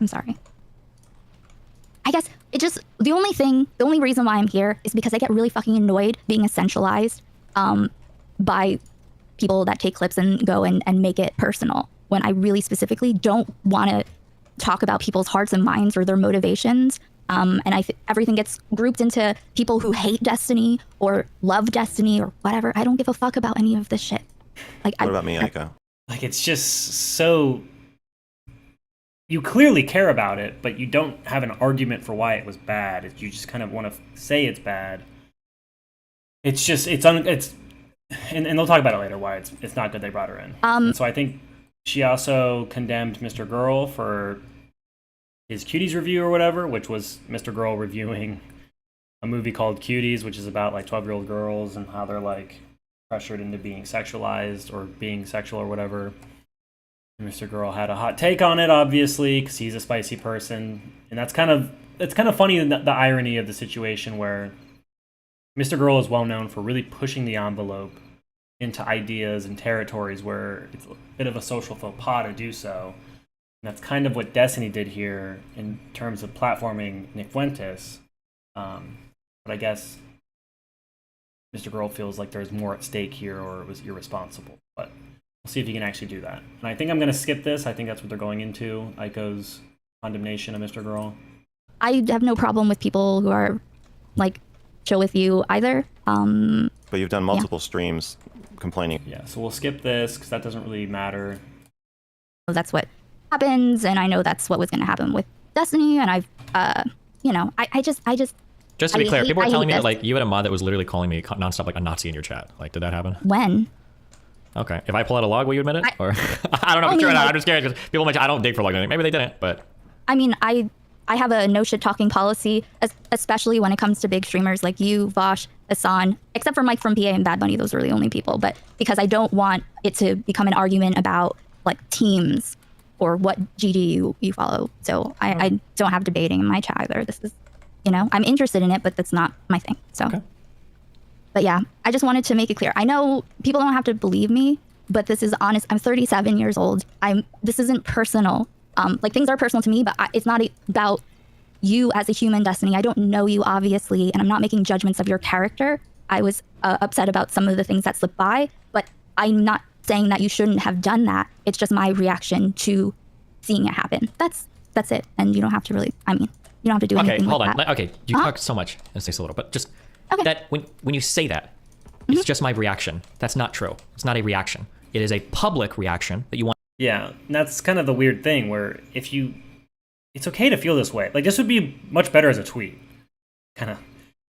I'm sorry. I guess the only reason why I'm here is because I get really fucking annoyed being essentialized by people that take clips and go and make it personal, when I really specifically don't want to talk about people's hearts and minds or their motivations. And everything gets grouped into people who hate Destiny or love Destiny or whatever. I don't give a fuck about any of this shit. Like, What about me, Aiko? Like, it's just so... You clearly care about it, but you don't have an argument for why it was bad. You just kind of want to say it's bad. It's just, and they'll talk about it later, why it's not good they brought her in. And so I think she also condemned MrGirl for his Cuties review or whatever, which was MrGirl reviewing a movie called Cuties, which is about like 12-year-old girls and how they're like pressured into being sexualized or being sexual or whatever. MrGirl had a hot take on it, obviously, because he's a spicy person, and it's kind of funny, the irony of the situation where MrGirl is well known for really pushing the envelope into ideas and territories where it's a bit of a social faux pas to do so. And that's kind of what Destiny did here in terms of platforming Nick Fuentes. But I guess MrGirl feels like there's more at stake here, or it was irresponsible. But we'll see if you can actually do that. And I think I'm going to skip this. I think that's what they're going into, Aiko's condemnation of MrGirl. I have no problem with people who are, like, chill with you either. But you've done multiple streams complaining. Yeah, so we'll skip this because that doesn't really matter. That's what happens, and I know that's what was going to happen with Destiny, and I've, I just... Just to be clear, people were telling me that, like, you had a mod that was literally calling me nonstop, like, a Nazi in your chat. Like, did that happen? When? Okay. If I pull out a log, will you admit it? Or I don't know if it's true or not. I'm just curious because people mention I don't dig for logs. Maybe they didn't, but... I mean, I have a no shit talking policy, especially when it comes to big streamers like you, Vosh, Asan, except for Mike from PA and Bad Bunny. Those are the only people. But because I don't want it to become an argument about, like, teams or what GD you follow. So I don't have debating in my chat either. This is, I'm interested in it, but that's not my thing. So. Okay. But yeah, I just wanted to make it clear. I know people don't have to believe me, but this is honest. I'm 37 years old. This isn't personal. Like, things are personal to me, but it's not about you as a human, Destiny. I don't know you, obviously, and I'm not making judgments of your character. I was upset about some of the things that slipped by, but I'm not saying that you shouldn't have done that. It's just my reaction to seeing it happen. That's it. And you don't have to really, I mean, you don't have to do anything. Okay, hold with on. that. Okay, you talk so much and say so little, but just that when you say that, it's just my reaction. That's not true. It's not a reaction. It is a public reaction that you want. Yeah, and that's kind of the weird thing where it's okay to feel this way. Like, this would be much better as a tweet. Kind of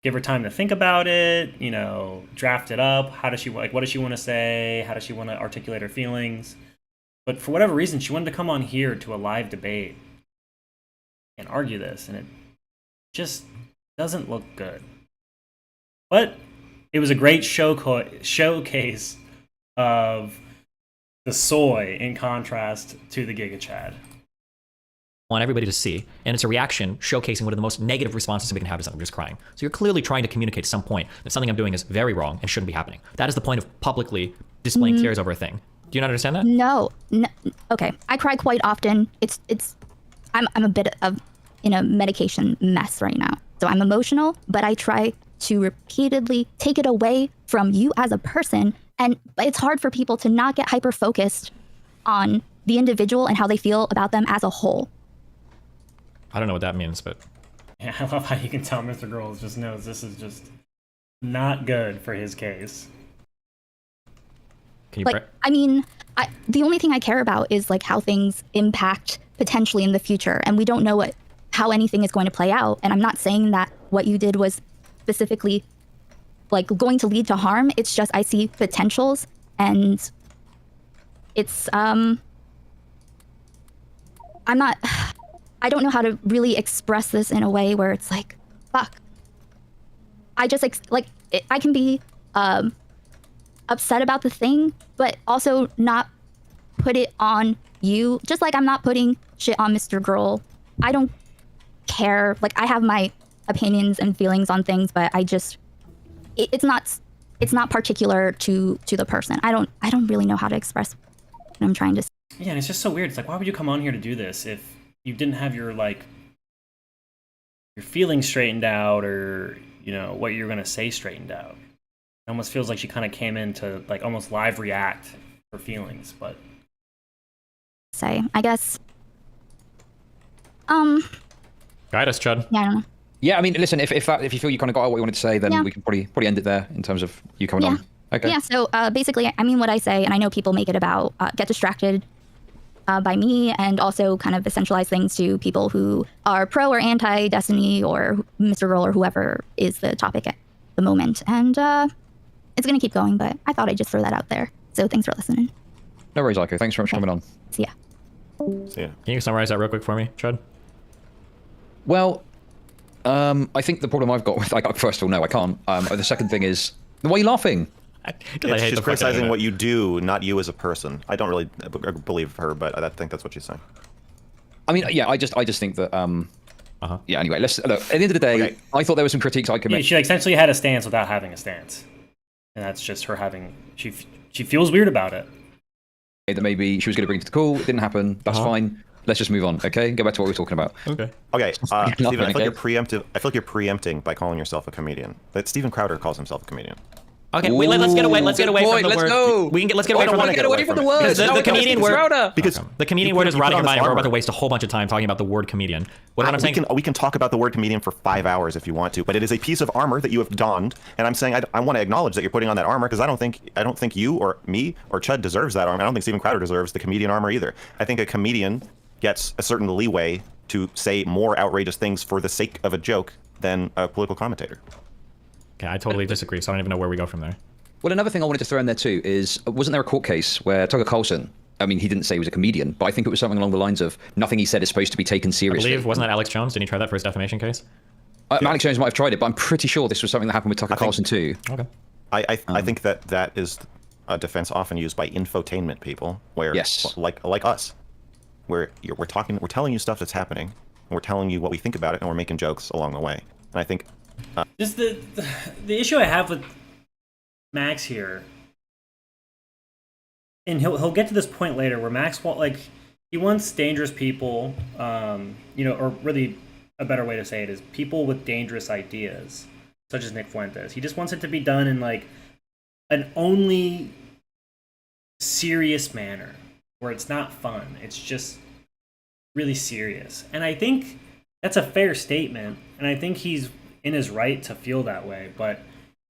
give her time to think about it, you know, draft it up. What does she want to say? How does she want to articulate her feelings? But for whatever reason, she wanted to come on here to a live debate and argue this, and it just doesn't look good. But it was a great showcase of the soy in contrast to the Giga Chad. Want everybody to see, and it's a reaction showcasing one of the most negative responses we can have to something, just crying. So you're clearly trying to communicate at some point that something I'm doing is very wrong and shouldn't be happening. That is the point of publicly displaying tears over a thing. Do you not understand that? No. Okay, I cry quite often. I'm a bit of in a medication mess right now, so I'm emotional, but I try to repeatedly take it away from you as a person, and it's hard for people to not get hyper focused on the individual and how they feel about them as a whole. I don't know what that means, but Yeah, I love how you can tell MrGirl just knows this is just not good for his case. can you? Like, I mean, the only thing I care about is like how things impact potentially in the future, and we don't know how anything is going to play out. And I'm not saying that what you did was specifically like going to lead to harm. It's just I see potentials, and it's I don't know how to really express this in a way where it's like, fuck. I just I can be upset about the thing, but also not put it on you. Just like I'm not putting shit on MrGirl. I don't care. Like, I have my opinions and feelings on things, but I just it's not particular to the person. I don't really know how to express what I'm trying to say. Yeah, and it's just so weird. It's like, why would you come on here to do this if you didn't have your feelings straightened out, or, you know, what you're gonna say straightened out? It almost feels like she kind of came in to like almost live react her feelings, but Say, I guess. Guide us, Chud. Yeah, I don't know. Yeah, I mean, listen, if you feel you kind of got out what you wanted to say, then we can probably end it there in terms of you coming on. Okay. Yeah, so basically, I mean what I say, and I know people make it about get distracted by me, and also kind of essentialize things to people who are pro or anti Destiny or MrGirl or whoever is the topic at the moment. And it's going to keep going, but I thought I'd just throw that out there. So thanks for listening. No worries, Aiko. Thanks very much for coming on. See ya. So, yeah. Can you summarize that real quick for me, Chud? Well, I think the problem I've got with, first of all, no, I can't. The second thing is, why are you laughing? She's criticizing what you do, not you as a person. I don't really believe her, but I think that's what she's saying. I mean, yeah, I just think that. Yeah. Anyway, let's look. At the end of the day, Okay. I thought there were some critiques I could yeah, make. she essentially had a stance without having a stance, and that's just her having. She feels weird about it. That maybe she was going to bring it to the call. It didn't happen. That's fine. Let's just move on. Okay, go back to what we were talking about. Okay. Okay, Stephen, I feel like okay? you're preemptive. I feel like you're preempting by calling yourself a comedian. But Steven Crowder calls himself a comedian. Okay, wait, let's get away. Let's get away from the Let's word. go. Let's get away from wanna the get away from the it. words. The comedian word. Because The comedian you word put- is you put rotting on in my this mind. We're armor. about to waste a whole bunch of time talking about the word comedian. What I'm saying? We can talk about the word comedian for 5 hours if you want to, but it is a piece of armor that you have donned, and I'm saying I want to acknowledge that you're putting on that armor, because I don't think you or me or Chud deserves that armor. I don't think Steven Crowder deserves the comedian armor either. I think a comedian gets a certain leeway to say more outrageous things for the sake of a joke than a political commentator. Okay, I totally disagree. So I don't even know where we go from there. Well, another thing I wanted to throw in there too is, wasn't there a court case where Tucker Carlson, I mean, he didn't say he was a comedian, but I think it was something along the lines of nothing he said is supposed to be taken I seriously. believe, wasn't that Alex Jones? Didn't he try that for his defamation case? Alex Jones might have tried it, but I'm pretty sure this was something that happened with Tucker Carlson too. Okay. I think that is a defense often used by infotainment people, where like us, where we're telling you stuff that's happening, and we're telling you what we think about it, and we're making jokes along the way. And I think Just the issue I have with Max here, and he'll get to this point later where Max he wants dangerous people, or really a better way to say it is people with dangerous ideas, such as Nick Fuentes. He just wants it to be done in like an only serious manner where it's not fun. It's just really serious. And I think that's a fair statement, and I think he's in his right to feel that way, but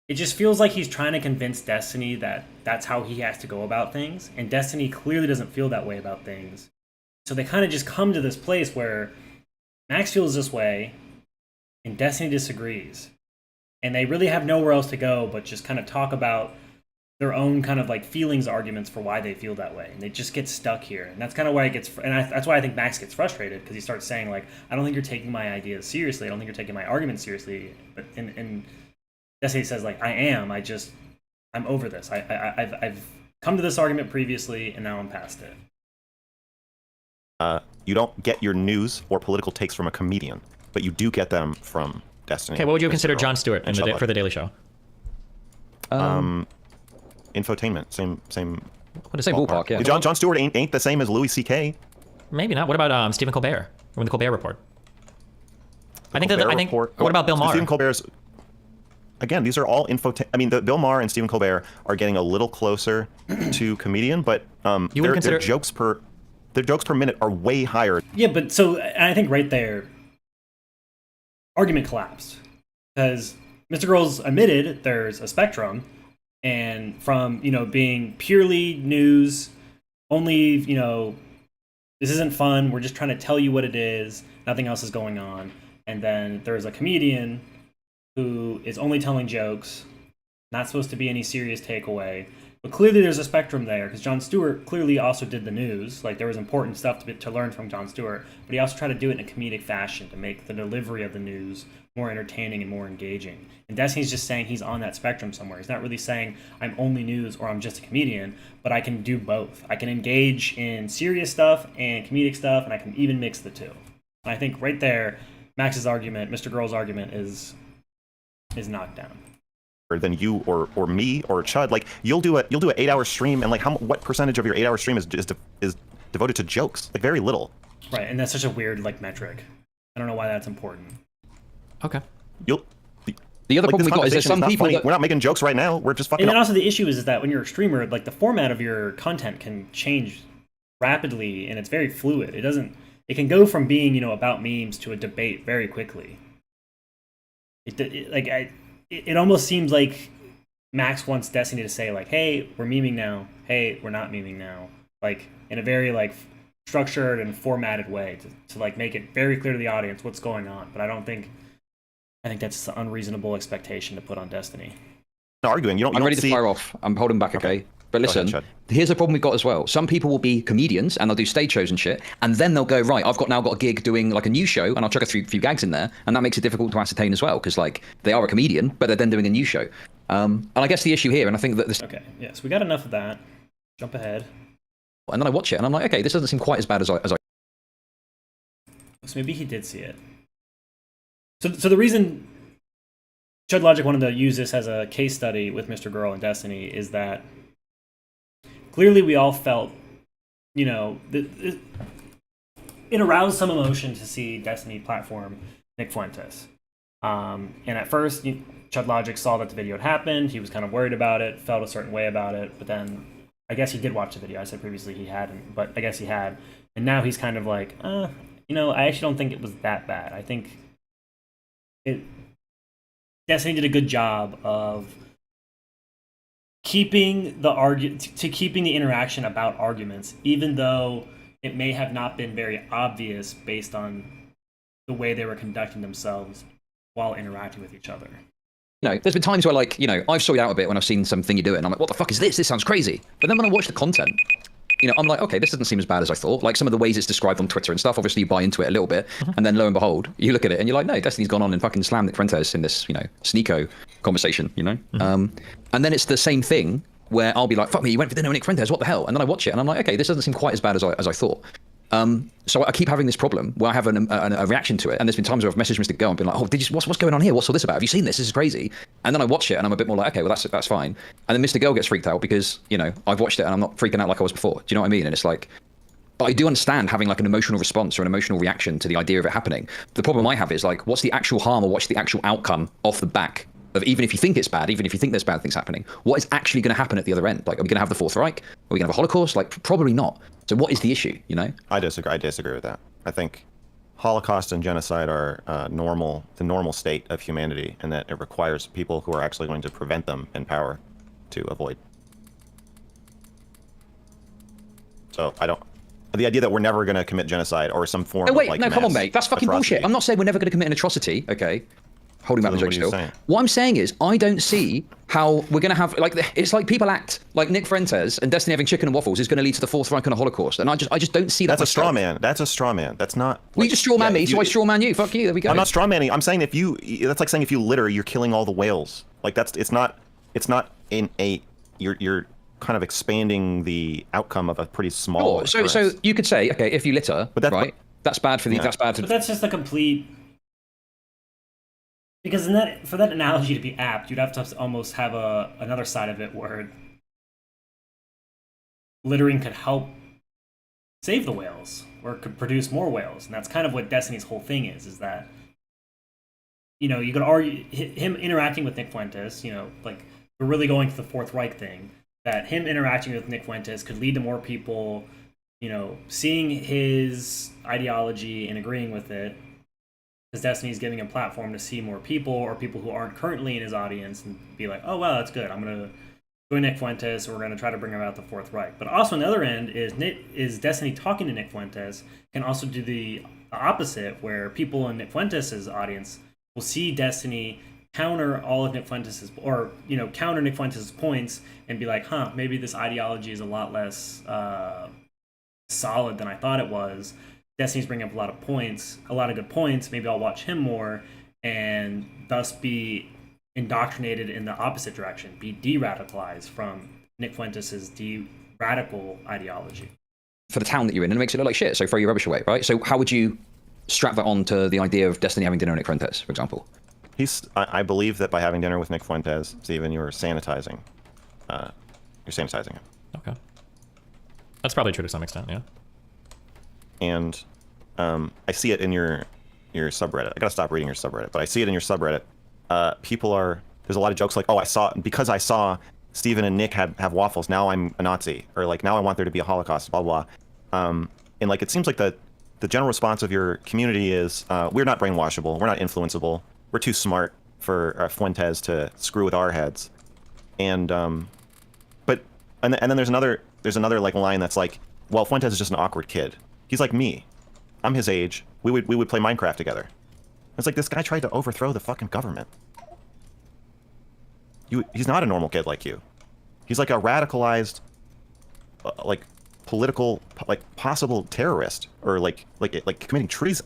it just feels like he's trying to convince Destiny that that's how he has to go about things, and Destiny clearly doesn't feel that way about things. So they kind of just come to this place where Max feels this way, and Destiny disagrees. And they really have nowhere else to go but just kind of talk about their own kind of like feelings arguments for why they feel that way, and they just get stuck here. And that's kind of why it gets, that's why I think Max gets frustrated, because he starts saying like, I don't think you're taking my ideas seriously, I don't think you're taking my arguments seriously. But and Destiny says like, I am, I'm over this. I've come to this argument previously, and now I'm past it. You don't get your news or political takes from a comedian, but you do get them from Destiny. Okay, what would you consider MrGirl, Jon Stewart for the Daily Show? Infotainment, same. What the same ballpark, yeah. Jon Stewart ain't the same as Louis C.K. Maybe not. What about Stephen Colbert from the Colbert Report? What about Bill Maher? Stephen Colbert's. Again, these are all Bill Maher and Stephen Colbert are getting a little closer to comedian, but their jokes per minute are way higher. Yeah, but so I think right there, argument collapsed, because MrGirl's admitted there's a spectrum, and from being purely news, only this isn't fun, we're just trying to tell you what it is, nothing else is going on, and then there's a comedian who is only telling jokes, not supposed to be any serious takeaway. But clearly there's a spectrum there, because Jon Stewart clearly also did the news. Like, there was important stuff to learn from Jon Stewart, but he also tried to do it in a comedic fashion to make the delivery of the news more entertaining and more engaging. And Destiny's just saying he's on that spectrum somewhere. He's not really saying I'm only news or I'm just a comedian, but I can do both. I can engage in serious stuff and comedic stuff, and I can even mix the two. And I think right there, Max's argument, MrGirl's argument is knocked down. Than you or me or Chud, like you'll do an 8-hour stream, and like what percentage of your 8-hour stream is devoted to jokes? Like very little. Right, and that's such a weird like metric. I don't know why that's important. Okay. The other problem we got is there's some people that... We're not making jokes right now. We're just fucking. And then also the issue is that when you're a streamer, like the format of your content can change rapidly, and it's very fluid. It can go from being about memes to a debate very quickly. It almost seems like Max wants Destiny to say like, hey, we're memeing now. Hey, we're not memeing now. Like in a very like structured and formatted way to like make it very clear to the audience what's going on. But I think that's an unreasonable expectation to put on Destiny. Arguing, I'm ready to fire off. I'm holding back, okay? But listen, here's the problem we've got as well. Some people will be comedians and they'll do stage shows and shit, and then they'll go, right, I've now got a gig doing like a news show, and I'll chuck a few gags in there, and that makes it difficult to ascertain as well, because like they are a comedian, but they're then doing a news show. And I guess the issue here, and I think that this... Okay, yeah, so we got enough of that. Jump ahead. And then I watch it, and I'm like, okay, this doesn't seem quite as bad as I... So maybe he did see it. So the reason Chudlogic wanted to use this as a case study with MrGirl and Destiny is that clearly we all felt, it aroused some emotion to see Destiny platform Nick Fuentes. And at first, Chudlogic saw that the video had happened. He was kind of worried about it, felt a certain way about it. But then I guess he did watch the video. I said previously he hadn't, but I guess he had. And now he's kind of like, I actually don't think it was that bad. I think Destiny did a good job of keeping the interaction about arguments, even though it may have not been very obvious based on the way they were conducting themselves while interacting with each other. There's been times where like, I've sorted out a bit when I've seen something you do it, and I'm like, what the fuck is this? This sounds crazy. But then when I watch the content, I'm like, okay, this doesn't seem as bad as I thought. Like some of the ways it's described on Twitter and stuff, obviously you buy into it a little bit, and then lo and behold, you look at it and you're like, no, Destiny's gone on and fucking slammed Nick Fuentes in this, Sneeko conversation, And then it's the same thing where I'll be like, fuck me, you went for dinner with Nick Fuentes, what the hell? And then I watch it and I'm like, okay, this doesn't seem quite as bad as I thought. So I keep having this problem where I have a reaction to it, and there's been times where I've messaged Mr. Girl and been like, "Oh, what's going on here? What's all this about? Have you seen this? This is crazy." And then I watch it, and I'm a bit more like, "Okay, well that's fine." And then Mr. Girl gets freaked out because I've watched it and I'm not freaking out like I was before. Do you know what I mean? And it's like, but I do understand having like an emotional response or an emotional reaction to the idea of it happening. The problem I have is like, what's the actual harm or what's the actual outcome off the back of, even if you think it's bad, even if you think there's bad things happening, what is actually going to happen at the other end? Like, are we going to have the Fourth Reich? Are we going to have a Holocaust? Like, probably not. So what is the issue, I disagree with that. I think Holocaust and genocide are the normal state of humanity, and that it requires people who are actually going to prevent them in power to avoid. So the idea that we're never going to commit genocide or some form Oh, wait, of, like, no, come on, mass mate. That's fucking atrocity. bullshit. I'm not saying we're never going to commit an atrocity, okay? Holding back So the then joke what are you still. saying? What I'm saying is, I don't see how we're going to have, like, it's like people act like Nick Fuentes and Destiny having chicken and waffles is going to lead to the Fourth Reich and a Holocaust. And I just don't see that. That's a straw man. That's a straw man. That's not. Well, you just straw man me, so I straw man you. Fuck you. There we go. I'm not straw manning. I'm saying that's like saying if you litter, you're killing all the whales. Like it's not in a, you're kind of expanding the outcome of a pretty small. Sure. So you could say, okay, if you litter, But that's right, that's bad for the, Yeah. that's bad to. But that's just a complete. Because for that analogy to be apt, you'd have to almost have another side of it where littering could help save the whales or could produce more whales, and that's kind of what Destiny's whole thing is that you could argue him interacting with Nick Fuentes, like we're really going to the Fourth Reich thing, that him interacting with Nick Fuentes could lead to more people seeing his ideology and agreeing with it. Because Destiny's giving him a platform to see more people or people who aren't currently in his audience and be like, oh, wow, that's good. I'm going to join Nick Fuentes, or we're going to try to bring about the Fourth Reich. But also on the other end is Destiny talking to Nick Fuentes can also do the opposite, where people in Nick Fuentes' audience will see Destiny counter all of Nick Fuentes' or counter Nick Fuentes' points and be like, maybe this ideology is a lot less solid than I thought it was. Destiny's bringing up a lot of good points. Maybe I'll watch him more and thus be indoctrinated in the opposite direction, be de-radicalized from Nick Fuentes' de-radical ideology. For the town that you're in, and it makes it look like shit, so throw your rubbish away, right? So how would you strap that on to the idea of Destiny having dinner with Nick Fuentes, for example? I believe that by having dinner with Nick Fuentes, Steven, you're sanitizing. You're sanitizing him. Okay. That's probably true to some extent, yeah. And I see it in your subreddit. I gotta stop reading your subreddit, but I see it in your subreddit. There's a lot of jokes like, oh, I saw Steven and Nick have waffles, now I'm a Nazi, or like, now I want there to be a Holocaust, blah blah. And like, it seems like the general response of your community is, we're not brainwashable, we're not influenceable, we're too smart for Fuentes to screw with our heads. And then there's another like line that's like, well, Fuentes is just an awkward kid. He's like me. I'm his age. We would play Minecraft together. It's like, this guy tried to overthrow the fucking government. He's not a normal kid like you. He's like a radicalized, like political, like possible terrorist, or like committing treason.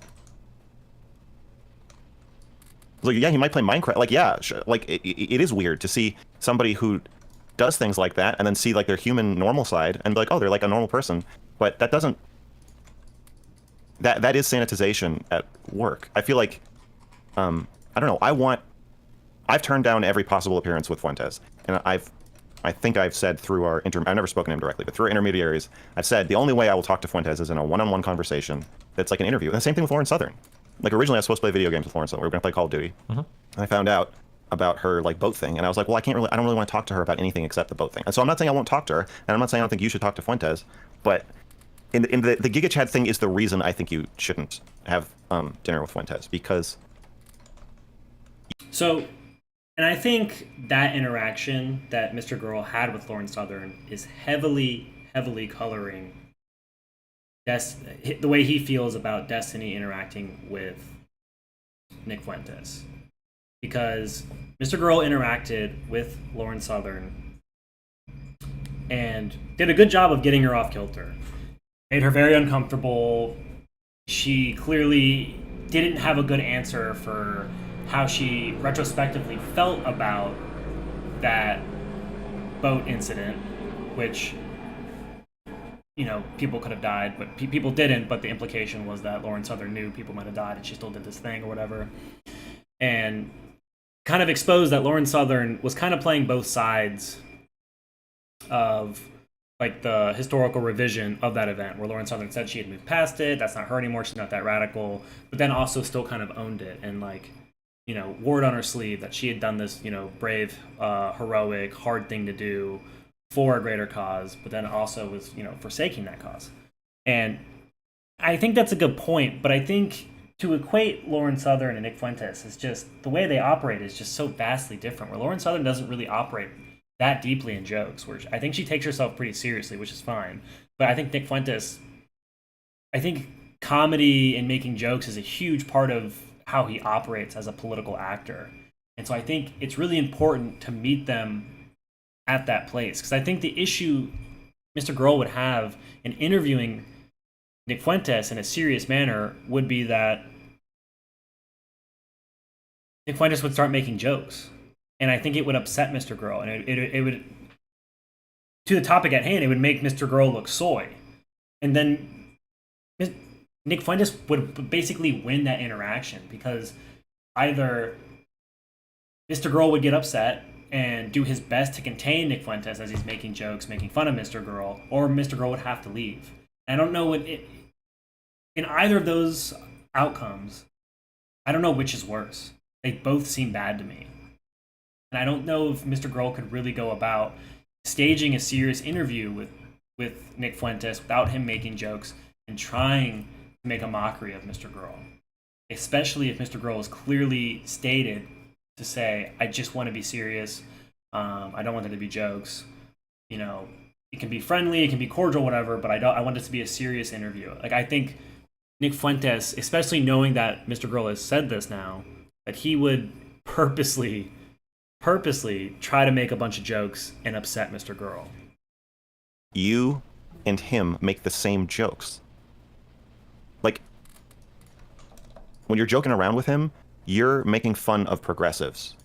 Like, yeah, he might play Minecraft. Like, yeah, sure. Like it is weird to see somebody who does things like that and then see like their human normal side and be like, oh, they're like a normal person. But that doesn't. That is sanitization at work. I feel like, I don't know. I've turned down every possible appearance with Fuentes, and I think I've said through our I've never spoken to him directly, but through our intermediaries, I've said the only way I will talk to Fuentes is in a one-on-one conversation that's like an interview. And the same thing with Lauren Southern. Like, originally I was supposed to play video games with Lauren Southern. We were going to play Call of Duty. Mm-hmm. And I found out about her like boat thing, and I was like, well, I don't really want to talk to her about anything except the boat thing. And so I'm not saying I won't talk to her, and I'm not saying I don't think you should talk to Fuentes, but in the Giga Chad thing is the reason I think you shouldn't have dinner with Fuentes, because. So, and I think that interaction that MrGirl had with Lauren Southern is heavily coloring the way he feels about Destiny interacting with Nick Fuentes. Because MrGirl interacted with Lauren Southern and did a good job of getting her off kilter. Made her very uncomfortable. She clearly didn't have a good answer for how she retrospectively felt about that boat incident, which people could have died, but people didn't. But the implication was that Lauren Southern knew people might have died, and she still did this thing or whatever, and kind of exposed that Lauren Southern was kind of playing both sides of like the historical revision of that event, where Lauren Southern said she had moved past it, that's not her anymore, she's not that radical, but then also still kind of owned it and like, wore it on her sleeve that she had done this, brave, heroic, hard thing to do for a greater cause, but then also was, forsaking that cause. And I think that's a good point, but I think to equate Lauren Southern and Nick Fuentes is just, the way they operate is just so vastly different, where Lauren Southern doesn't really operate that deeply in jokes, where I think she takes herself pretty seriously, which is fine. But I think Nick Fuentes, I think comedy and making jokes is a huge part of how he operates as a political actor. And so I think it's really important to meet them at that place. Because I think the issue MrGirl would have in interviewing Nick Fuentes in a serious manner would be that Nick Fuentes would start making jokes. And I think it would upset MrGirl. And it would, to the topic at hand, it would make MrGirl look soy. And then Nick Fuentes would basically win that interaction, because either MrGirl would get upset and do his best to contain Nick Fuentes as he's making jokes, making fun of MrGirl, or MrGirl would have to leave. And I don't know in either of those outcomes, I don't know which is worse. They both seem bad to me. And I don't know if MrGirl could really go about staging a serious interview with Nick Fuentes without him making jokes and trying to make a mockery of MrGirl. Especially if MrGirl is clearly stated to say, I just want to be serious. I don't want there to be jokes. It can be friendly, it can be cordial, whatever, but I want it to be a serious interview. Like, I think Nick Fuentes, especially knowing that MrGirl has said this now, that he would purposely try to make a bunch of jokes and upset MrGirl. You and him make the same jokes. Like, when you're joking around with him, you're making fun of progressives.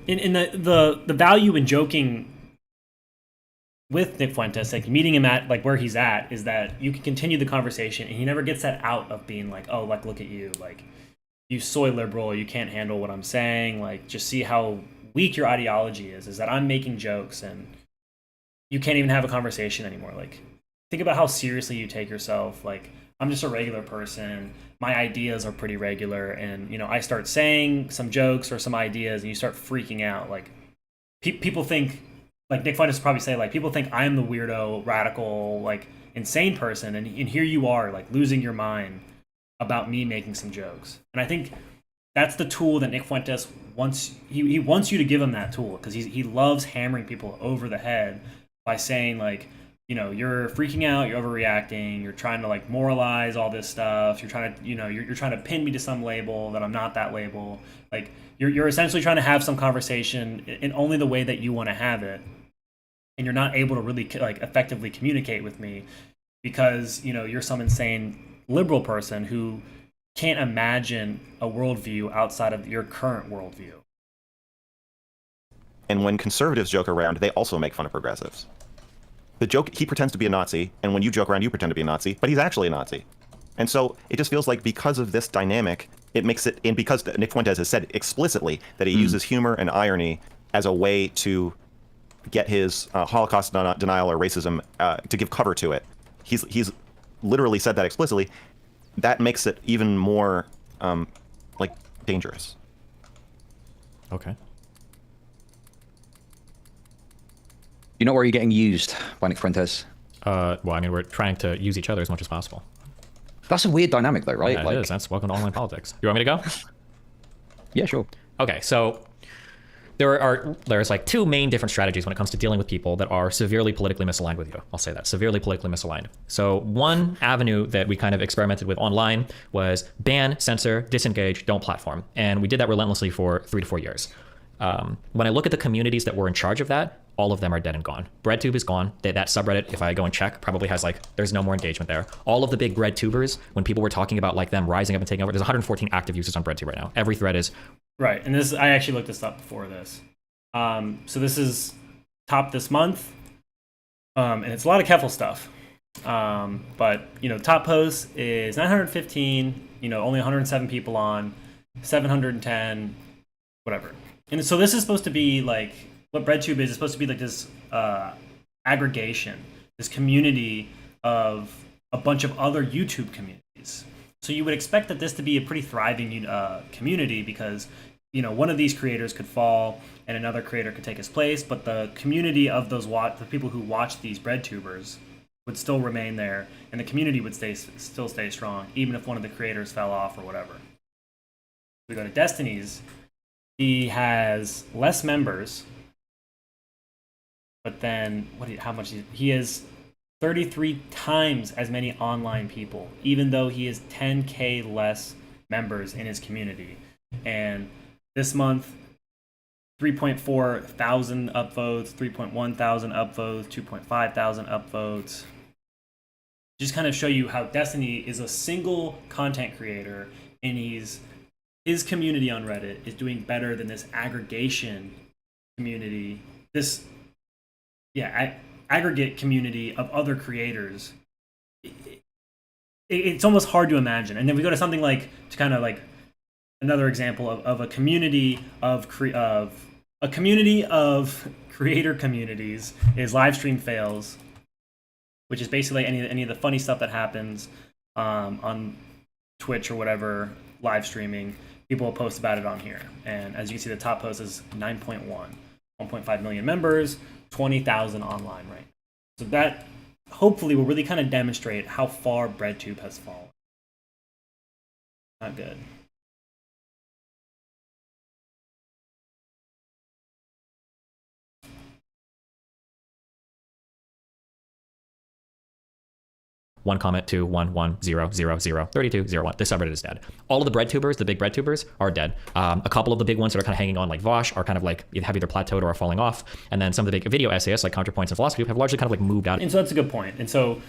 In the value in joking with Nick Fuentes, like meeting him at like where he's at, is that you can continue the conversation and he never gets that out of being like, oh, like, look at you, like, you soy liberal, you can't handle what I'm saying, like, just see how weak your ideology is that I'm making jokes and you can't even have a conversation anymore. Like, think about how seriously you take yourself. Like, I'm just a regular person, my ideas are pretty regular, and I start saying some jokes or some ideas and you start freaking out. Like, people think, like Nick Fuentes probably say, like, people think I'm the weirdo, radical, like, insane person, and here you are, like, losing your mind about me making some jokes. And I think that's the tool that Nick Fuentes wants. He wants you to give him that tool, because he loves hammering people over the head by saying, like, you're freaking out, you're overreacting, you're trying to like moralize all this stuff, you're trying to you're trying to pin me to some label that I'm not that label. Like, you're essentially trying to have some conversation in only the way that you want to have it, and you're not able to really like effectively communicate with me because you're some insane liberal person who can't imagine a worldview outside of your current worldview. And when conservatives joke around, they also make fun of progressives. The joke, he pretends to be a Nazi, and when you joke around, you pretend to be a Nazi, but he's actually a Nazi. And so it just feels like because of this dynamic, it makes it, and because Nick Fuentes has said explicitly that he uses humor and irony as a way to get his Holocaust denial or racism, to give cover to it. He's literally said that explicitly. That makes it even more, like, dangerous. Okay. You know where you're getting used by Nick Fuentes? Well, I mean, we're trying to use each other as much as possible. That's a weird dynamic, though, right? Yeah, it is. That's welcome to online politics. You want me to go? Yeah, sure. Okay, so there's like two main different strategies when it comes to dealing with people that are severely politically misaligned with you. I'll say that, severely politically misaligned. So one avenue that we kind of experimented with online was ban, censor, disengage, don't platform. And we did that relentlessly for 3 to 4 years. When I look at the communities that were in charge of that, all of them are dead and gone. BreadTube is gone. That subreddit, if I go and check, probably has like, there's no more engagement there. All of the big BreadTubers, when people were talking about like them rising up and taking over, there's 114 active users on BreadTube right now. Every thread is... Right, and this, I actually looked this up before this. So this is top this month, and it's a lot of Keffel stuff. But top post is 915. Only 107 people on, 710, whatever. And so this is supposed to be like what BreadTube is. It's supposed to be like this aggregation, this community of a bunch of other YouTube communities. So you would expect that this to be a pretty thriving community because one of these creators could fall and another creator could take his place, but the community of the people who watch these BreadTubers would still remain there, and the community would still stay strong, even if one of the creators fell off or whatever. We go to Destiny's. He has less members, but then he has 33 times as many online people, even though he has 10K less members in his community. And this month, 3.4 thousand upvotes, 3.1 thousand upvotes, 2.5 thousand upvotes. Just kind of show you how Destiny is a single content creator, and his community on Reddit is doing better than this aggregation community. Aggregate community of other creators. It's almost hard to imagine. And then we go to something like, to kind of like another example of a community of creator communities is Livestream Fails, which is basically any of the funny stuff that happens on Twitch or whatever, live streaming. People will post about it on here. And as you can see, the top post is 9.1, 1.5 million members, 20,000 online right now. So that hopefully will really kind of demonstrate how far BreadTube has fallen. Not good. One comment to 110003201. This subreddit is dead. All of the BreadTubers, the big BreadTubers, are dead. A couple of the big ones that are kind of hanging on, like Vosh, are kind of like have either plateaued or are falling off. And then some of the big video essayists, like Counterpoints and Philosophy, have largely kind of like moved out. And so that's a good point. And so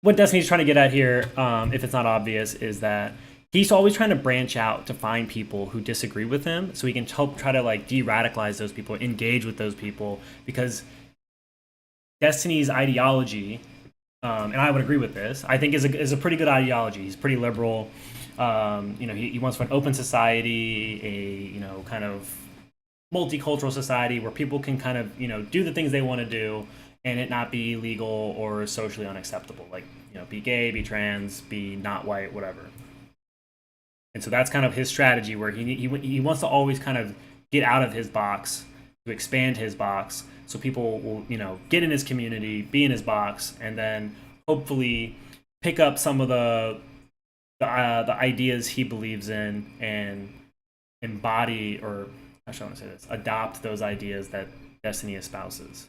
what Destiny's trying to get at here, if it's not obvious, is that he's always trying to branch out to find people who disagree with him, so he can try to like de-radicalize those people, engage with those people, because Destiny's ideology. And I would agree with this, I think is a pretty good ideology. He's pretty liberal. He wants for an open society, a kind of multicultural society where people can kind of do the things they want to do and it not be illegal or socially unacceptable. Like be gay, be trans, be not white, whatever. And so that's kind of his strategy, where he wants to always kind of get out of his box, to expand his box, so people will get in his community, be in his box, and then hopefully pick up some of the ideas he believes in and embody, or how should I want to say this, adopt those ideas that Destiny espouses.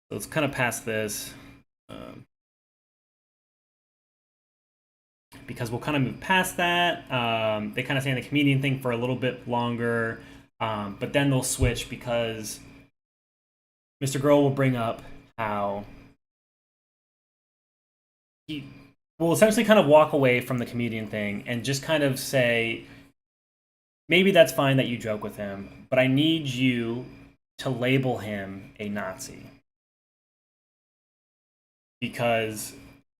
So let's kind of pass this, because we'll kind of move past that. They kind of stay in the comedian thing for a little bit longer, but then they'll switch because MrGirl will bring up how he will essentially kind of walk away from the comedian thing and just kind of say, maybe that's fine that you joke with him, but I need you to label him a Nazi. Because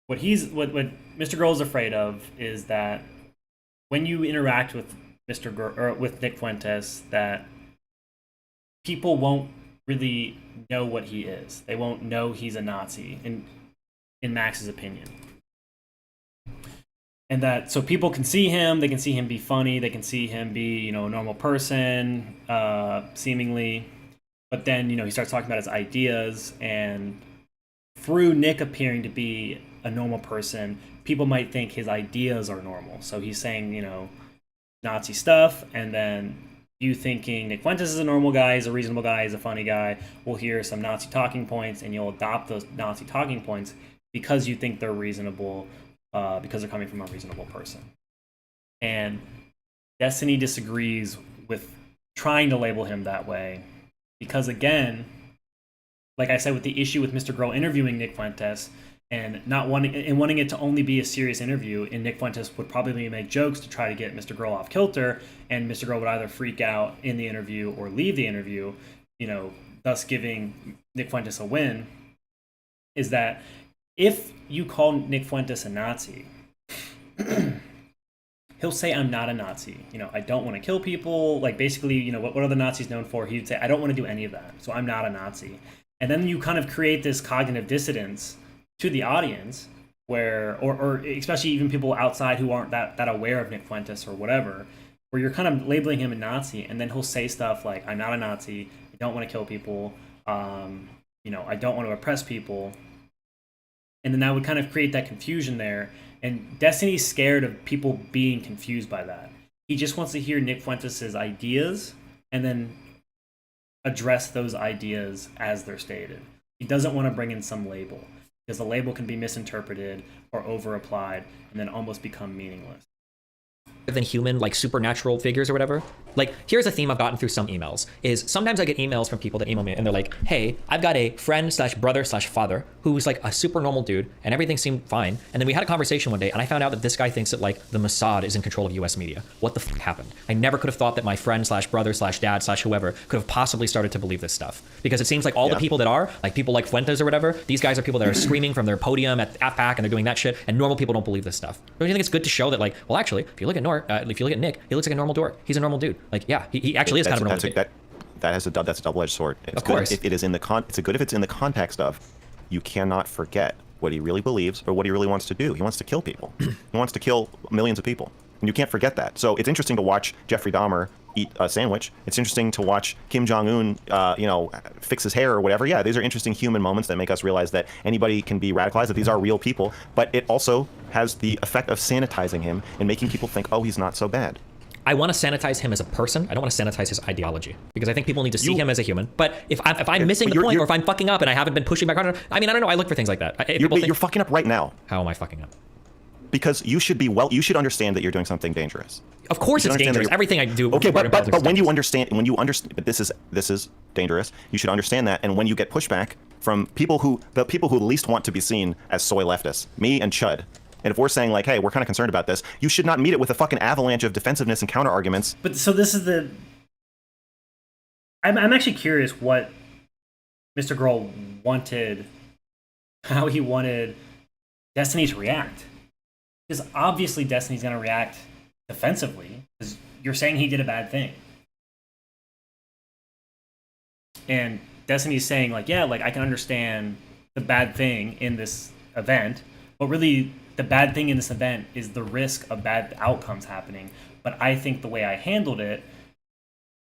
what MrGirl is afraid of is that when you interact with MrGirl or with Nick Fuentes, that people won't really know what he is. They won't know he's a Nazi, in Max's opinion. And that so people can see him, they can see him be funny, they can see him be, a normal person, seemingly. But then, he starts talking about his ideas, and through Nick appearing to be a normal person, people might think his ideas are normal. So he's saying, Nazi stuff, and then you thinking Nick Fuentes is a normal guy, he's a reasonable guy, he's a funny guy, will hear some Nazi talking points, and you'll adopt those Nazi talking points because you think they're reasonable, because they're coming from a reasonable person. And Destiny disagrees with trying to label him that way, because again, like I said, with the issue with MrGirl interviewing Nick Fuentes and wanting it to only be a serious interview, and Nick Fuentes would probably make jokes to try to get MrGirl off kilter, and MrGirl would either freak out in the interview or leave the thus giving Nick Fuentes a win, is that if you call Nick Fuentes a Nazi, he'll say, I'm not a Nazi. You know, I don't want to kill people. Like, basically, you know, what are the Nazis known for? He'd say, I don't want to do any of that, so I'm not a Nazi. And then you kind of create this cognitive dissonance to the audience where, or especially even people outside who aren't that aware of Nick Fuentes or whatever, where you're kind of labeling him a Nazi, and then he'll say stuff like, I'm not a Nazi, I don't want to kill people, you know, I don't want to oppress people. And then that would kind of create that confusion there. And Destiny's scared of people being confused by that. He just wants to hear Nick Fuentes' ideas and then address those ideas as they're stated. He doesn't want to bring in some label, because the label can be misinterpreted or over-applied and then almost become meaningless. Than human, like supernatural figures or whatever. Like, here's a theme I've gotten through some emails, is sometimes I get emails from people that email me and they're like, hey, I've got a friend slash brother slash father who's like a super normal dude and everything seemed fine. And then we had a conversation one day and I found out that this guy thinks that like the Mossad is in control of US media. What the happened? I never could have thought that my friend slash brother slash dad slash whoever could have possibly started to believe this stuff. Because it seems like all the people that are, like people like Fuentes or whatever, these guys are people that are screaming from their podium at AFAC and they're doing that shit, and normal people don't believe this stuff. Don't you think it's good to show that, like, well, actually, if you look at Nick, he looks like a normal dork. He's a normal dude. Like, yeah, he actually is kind of a normal dude. That's a double-edged sword. It's of course. If it is in the it's good if it's in the context of, you cannot forget what he really believes or what he really wants to do. He wants to kill people. He wants to kill millions of people. And you can't forget that. So it's interesting to watch Jeffrey Dahmer eat a sandwich. It's interesting to watch Kim Jong-un, you know, fix his hair or whatever. Yeah, these are interesting human moments that make us realize that anybody can be radicalized, that these are real people. But it also has the effect of sanitizing him and making people think, oh, he's not so bad. I want to sanitize him as a person. I don't want to sanitize his ideology, because I think people need to see him as a human. But if I'm missing the point, or if I'm fucking up and I haven't been pushing back on, I mean, I don't know. I look for things like that. You're fucking up right now. How am I fucking up? Because you should be you should understand that you're doing something dangerous. Of course it's dangerous. Everything I do. Okay, but when you understand, but this is dangerous. You should understand that. And when you get pushback from the people who least want to be seen as soy leftists, me and Chud, and if we're saying like, hey, we're kind of concerned about this, you should not meet it with a fucking avalanche of defensiveness and counter arguments. But so this is I'm actually curious what MrGirl wanted, how he wanted Destiny to react. Because obviously Destiny's going to react defensively, because you're saying he did a bad thing. And Destiny's saying, like, yeah, like, I can understand the bad thing in this event, but really the bad thing in this event is the risk of bad outcomes happening. But I think the way I handled it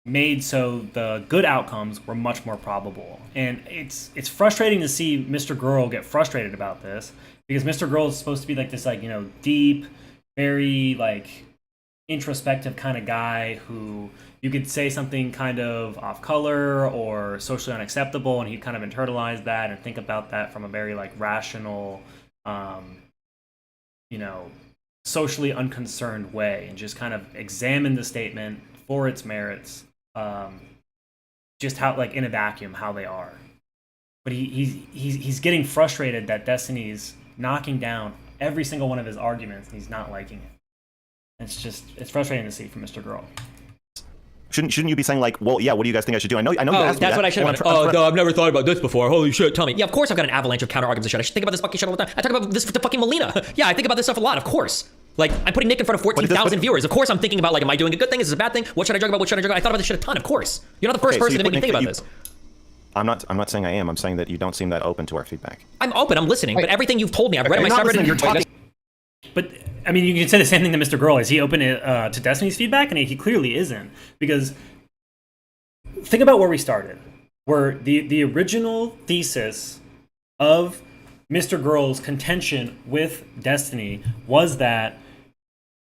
made so the good outcomes were much more probable. And it's frustrating to see MrGirl get frustrated about this, because MrGirl is supposed to be like this, like, you know, deep, very like introspective kind of guy who you could say something kind of off color or socially unacceptable, and he'd kind of internalize that and think about that from a very like rational, you know, socially unconcerned way, and just kind of examine the statement for its merits, just how, like, in a vacuum, how they are. But he's getting frustrated that Destiny's knocking down every single one of his arguments, and he's not liking it. It's frustrating to see from MrGirl. Shouldn't you be saying like, well, yeah, what do you guys think I should do? I know. You asked me that's that. what I should have done. Oh, no, I've never thought about this before. Holy shit, tell me. Yeah, of course I've got an avalanche of counter arguments and shit. I should think about this fucking shit all the time. I talk about this to fucking Melina. Yeah, I think about this stuff a lot, of course. Like, I'm putting Nick in front of 14,000 viewers. Of course I'm thinking about, like, am I doing a good thing? Is this a bad thing? What should I joke about? What should I joke about? I thought about this shit a ton, of course. You're not the first person to make me think about this. I'm not saying I am. I'm saying that you don't seem that open to our feedback. I'm open. I'm listening. But everything you've told me, I've read in my subreddit. You're talking. But I mean, you can say the same thing to MrGirl. Is he open to Destiny's feedback? And he clearly isn't, because think about where we started. Where the original thesis of MrGirl's contention with Destiny was that,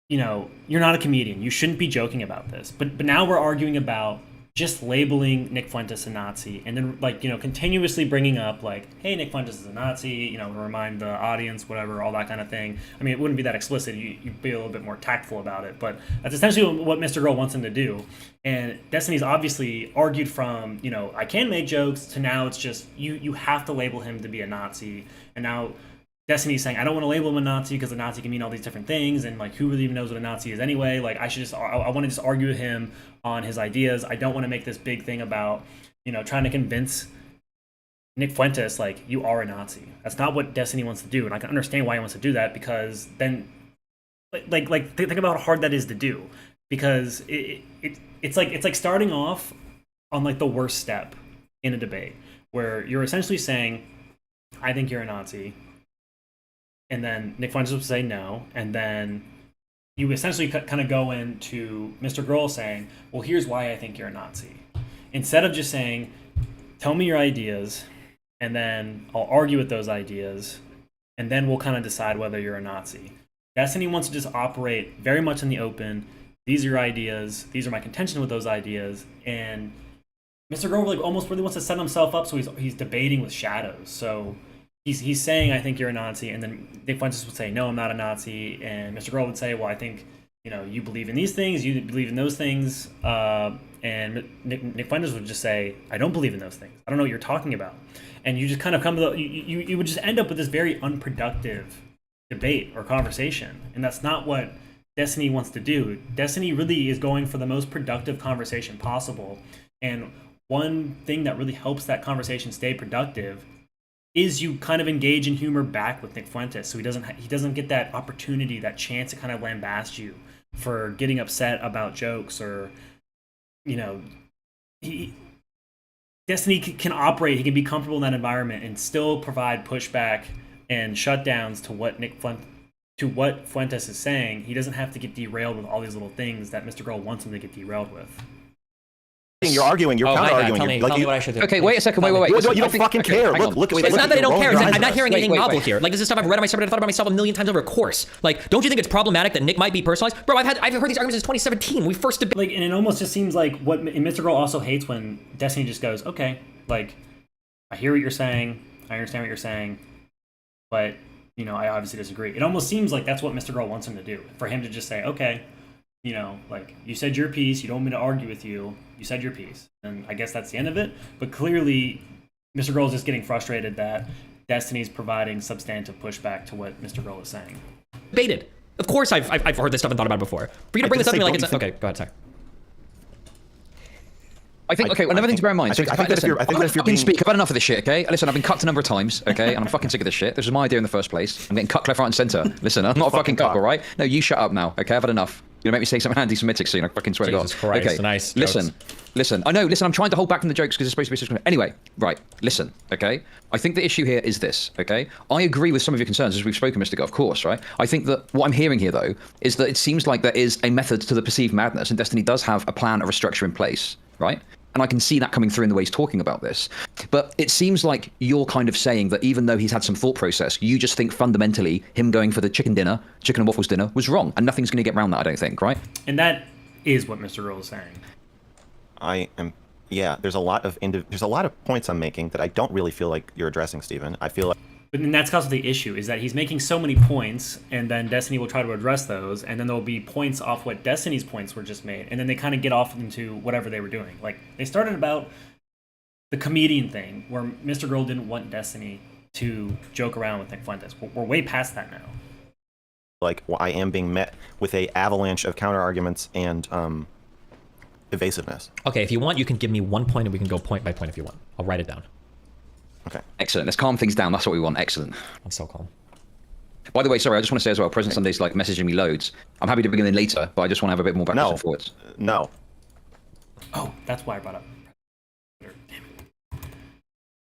you know, you're not a comedian. You shouldn't be joking about this. But now we're arguing about just labeling Nick Fuentes a Nazi, and then, like, you know, continuously bringing up, like, hey, Nick Fuentes is a Nazi, you know, remind the audience, whatever, all that kind of thing. I mean, it wouldn't be that explicit. You'd be a little bit more tactful about it, but that's essentially what MrGirl wants him to do. And Destiny's obviously argued from, you know, I can make jokes, to now it's just, you have to label him to be a Nazi. And now Destiny's saying, I don't want to label him a Nazi because a Nazi can mean all these different things, and, like, who really even knows what a Nazi is anyway? Like, I want to just argue with him on his ideas. I don't want to make this big thing about, you know, trying to convince Nick Fuentes, like, you are a Nazi. That's not what Destiny wants to do, and I can understand why he wants to do that, because then, think about how hard that is to do, because it's like starting off on like the worst step in a debate, where you're essentially saying, I think you're a Nazi, and then Nick Fuentes would say no, and then you essentially kind of go into MrGirl saying, well, here's why I think you're a Nazi. Instead of just saying, tell me your ideas, and then I'll argue with those ideas, and then we'll kind of decide whether you're a Nazi. Destiny wants to just operate very much in the open. These are your ideas. These are my contention with those ideas. And MrGirl like almost really wants to set himself up so he's debating with shadows. So he's saying, I think you're a Nazi, and then Nick Fuentes would say, no, I'm not a Nazi, and MrGirl would say, well, I think, you know, you believe in these things, you believe in those things, and Nick Fuentes would just say, I don't believe in those things. I don't know what you're talking about. And you just kind of come to you would just end up with this very unproductive debate or conversation, and that's not what Destiny wants to do. Destiny really is going for the most productive conversation possible, and one thing that really helps that conversation stay productive is you kind of engage in humor back with Nick Fuentes, so he doesn't get that opportunity, that chance to kind of lambast you for getting upset about jokes, or, you know, Destiny can operate, he can be comfortable in that environment and still provide pushback and shutdowns to what Fuentes is saying. He doesn't have to get derailed with all these little things that MrGirl wants him to get derailed with. You're arguing. You're counter-arguing. Tell me what I should do. Okay, wait a second. Wait. You don't fucking care. Look. It's not that I don't care. I'm not hearing anything novel wait. here. Like, this is stuff I've read on my subreddit, I thought about myself a million times over a course. Like, don't you think it's problematic that Nick might be personalized? Bro, I've heard these arguments since 2017. We first debated. Like, and it almost just seems like what MrGirl also hates when Destiny just goes, okay, like, I hear what you're saying, I understand what you're saying, but, you know, I obviously disagree. It almost seems like that's what MrGirl wants him to do. For him to just say, okay, you know, like, you said your piece, you don't want me to argue with you, you said your piece. And I guess that's the end of it. But clearly, MrGirl is just getting frustrated that Destiny's providing substantive pushback to what MrGirl is saying. Debated. Of course I've heard this stuff and thought about it before. For you to bring this up to me like it's... Okay, go ahead, sorry. I think, okay, another thing to bear in mind. I think that if you're being... I've had enough of this shit, okay? Listen, I've been cucked a number of times, okay? And I'm fucking sick of this shit. This was my idea in the first place. I'm getting cucked left, right, and centre. Listen, I'm not a fucking cuck, all right? No, you shut up now, okay? I've had enough. You're gonna make me say something anti-Semitic soon. I fucking swear to God. Jesus Christ, okay, nice listen. jokes. Listen. I know, listen, I'm trying to hold back from the jokes because it's supposed to be... Anyway, right, listen, okay? I think the issue here is this, okay? I agree with some of your concerns, as we've spoken, Mr. Of course, right? I think that what I'm hearing here, though, is that it seems like there is a method to the perceived madness, and Destiny does have a plan or a structure in place, right? And I can see that coming through in the way he's talking about this. But it seems like you're kind of saying that even though he's had some thought process, you just think fundamentally him going for the chicken and waffles dinner was wrong. And nothing's going to get around that, I don't think, right? And that is what MrGirl is saying. Yeah, there's a lot of points I'm making that I don't really feel like you're addressing, Stephen. I feel like... But then that's also the issue, is that he's making so many points, and then Destiny will try to address those, and then there'll be points off what Destiny's points were just made, and then they kind of get off into whatever they were doing. Like, they started about the comedian thing, where MrGirl didn't want Destiny to joke around with Nick Fuentes. We're way past that now. Like, I am being met with a avalanche of counter-arguments and evasiveness. Okay, if you want, you can give me 1 point and we can go point by point if you want. I'll write it down. Okay. Excellent. Let's calm things down. That's what we want. Excellent. I'm so calm. By the way, sorry, I just want to say as well, President Sunday's like messaging me loads. I'm happy to bring him in later, but I just want to have a bit more backwards and forwards. No. Oh, that's why I brought up. Damn it.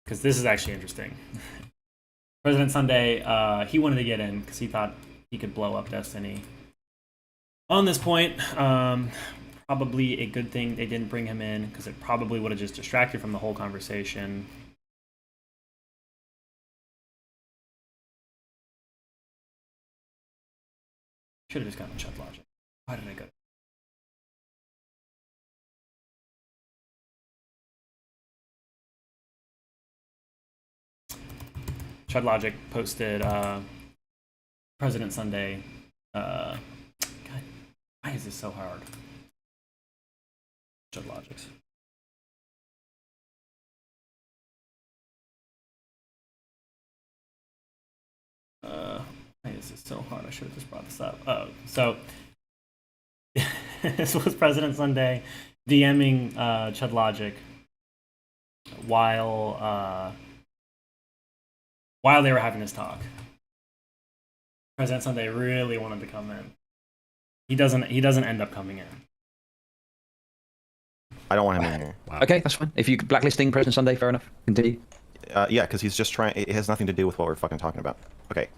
Because this is actually interesting. President Sunday, he wanted to get in because he thought he could blow up Destiny. On this point, probably a good thing they didn't bring him in, because it probably would have just distracted from the whole conversation. Should have just gotten Chudlogic. Why did I go? Chudlogic posted President Sunday. God, why is this so hard? Chudlogic. Why is this so hard? I should have just brought this up. Oh, so this was President Sunday DMing Chudlogic while while they were having this talk. President Sunday really wanted to come in. He doesn't end up coming in. I don't want him in here. Wow. Okay, that's fine. If you blacklisting President Sunday, fair enough. Continue. Yeah, because he's just trying. It has nothing to do with what we're fucking talking about. Okay,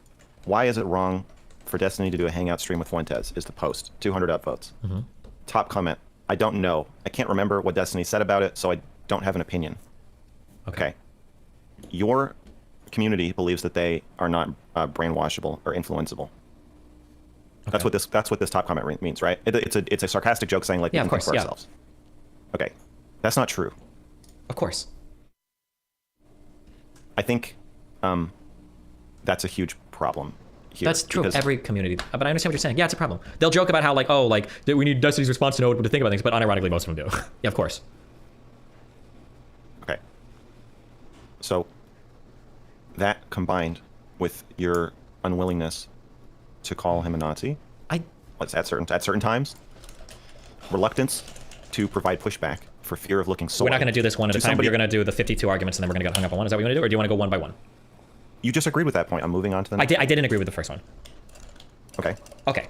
why is it wrong for Destiny to do a hangout stream with Fuentes? Is the post 200 upvotes? Top comment. I don't know. I can't remember what Destiny said about it, so I don't have an opinion. Okay. Your community believes that they are not brainwashable or influenceable. That's what this top comment means, right? It's a sarcastic joke saying like we Yeah, can of course, think for yeah. ourselves. Okay, that's not true. Of course. I think that's a huge problem here. That's true of because- every community. But I understand what you're saying. Yeah, it's a problem. They'll joke about how, like, oh, like, we need Destiny's response to know what to think about things, but unironically, most of them do. Yeah, of course. Okay. So that combined with your unwillingness to call him a Nazi, at certain times, reluctance to provide pushback for fear of looking so. We're not going to do this one at a time, but you're going to do the 52 arguments, and then we're going to get hung up on one. Is that what you want to do, or do you want to go one by one? You just agreed with that point. I'm moving on to the next. I didn't agree with the first one. Okay. Okay.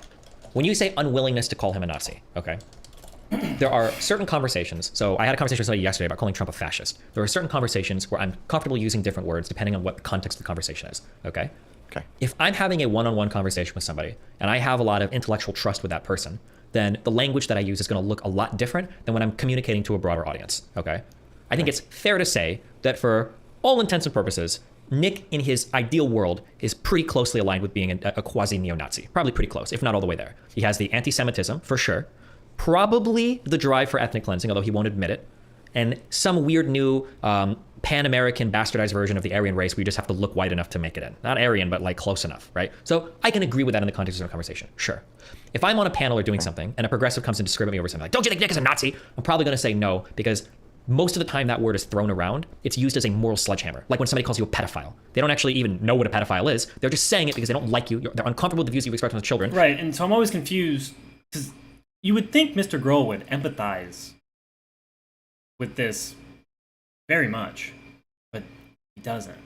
When you say unwillingness to call him a Nazi, okay, there are certain conversations. So I had a conversation with somebody yesterday about calling Trump a fascist. There are certain conversations where I'm comfortable using different words depending on what the context of the conversation is, okay? Okay. If I'm having a one-on-one conversation with somebody and I have a lot of intellectual trust with that person, then the language that I use is going to look a lot different than when I'm communicating to a broader audience, okay? I think it's fair to say that for all intents and purposes, Nick, in his ideal world, is pretty closely aligned with being a quasi-neo-Nazi. Probably pretty close, if not all the way there. He has the anti-Semitism, for sure. Probably the drive for ethnic cleansing, although he won't admit it. And some weird new Pan-American bastardized version of the Aryan race where you just have to look white enough to make it in. Not Aryan, but like close enough, right? So I can agree with that in the context of a conversation, sure. If I'm on a panel or doing something and a progressive comes in to scream at me over something like, don't you think Nick is a Nazi? I'm probably going to say no, because most of the time that word is thrown around, it's used as a moral sledgehammer. Like when somebody calls you a pedophile. They don't actually even know what a pedophile is. They're just saying it because they don't like you. They're uncomfortable with the views you've expressed on children. Right, and so I'm always confused, because you would think MrGirl would empathize with this very much, but he doesn't.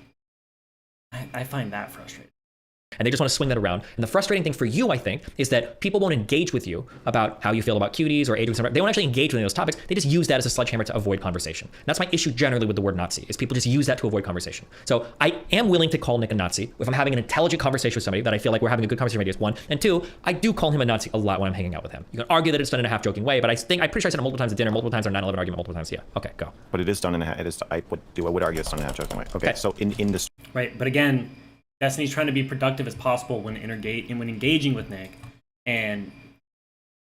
I find that frustrating. And they just want to swing that around. And the frustrating thing for you, I think, is that people won't engage with you about how you feel about cuties or age. They won't actually engage with any of those topics. They just use that as a sledgehammer to avoid conversation. And that's my issue generally with the word Nazi, is people just use that to avoid conversation. So I am willing to call Nick a Nazi if I'm having an intelligent conversation with somebody that I feel like we're having a good conversation with, one. And two, I do call him a Nazi a lot when I'm hanging out with him. You can argue that it's done in a half-joking way, but I'm pretty sure I said it multiple times at dinner, multiple times in our 9/11 argument, multiple times. Yeah, okay, go. But it is done in a. It is. I would argue it's done in a half-joking way. Okay. So in this. Right, but again, Destiny's trying to be productive as possible when engaging with Nick, and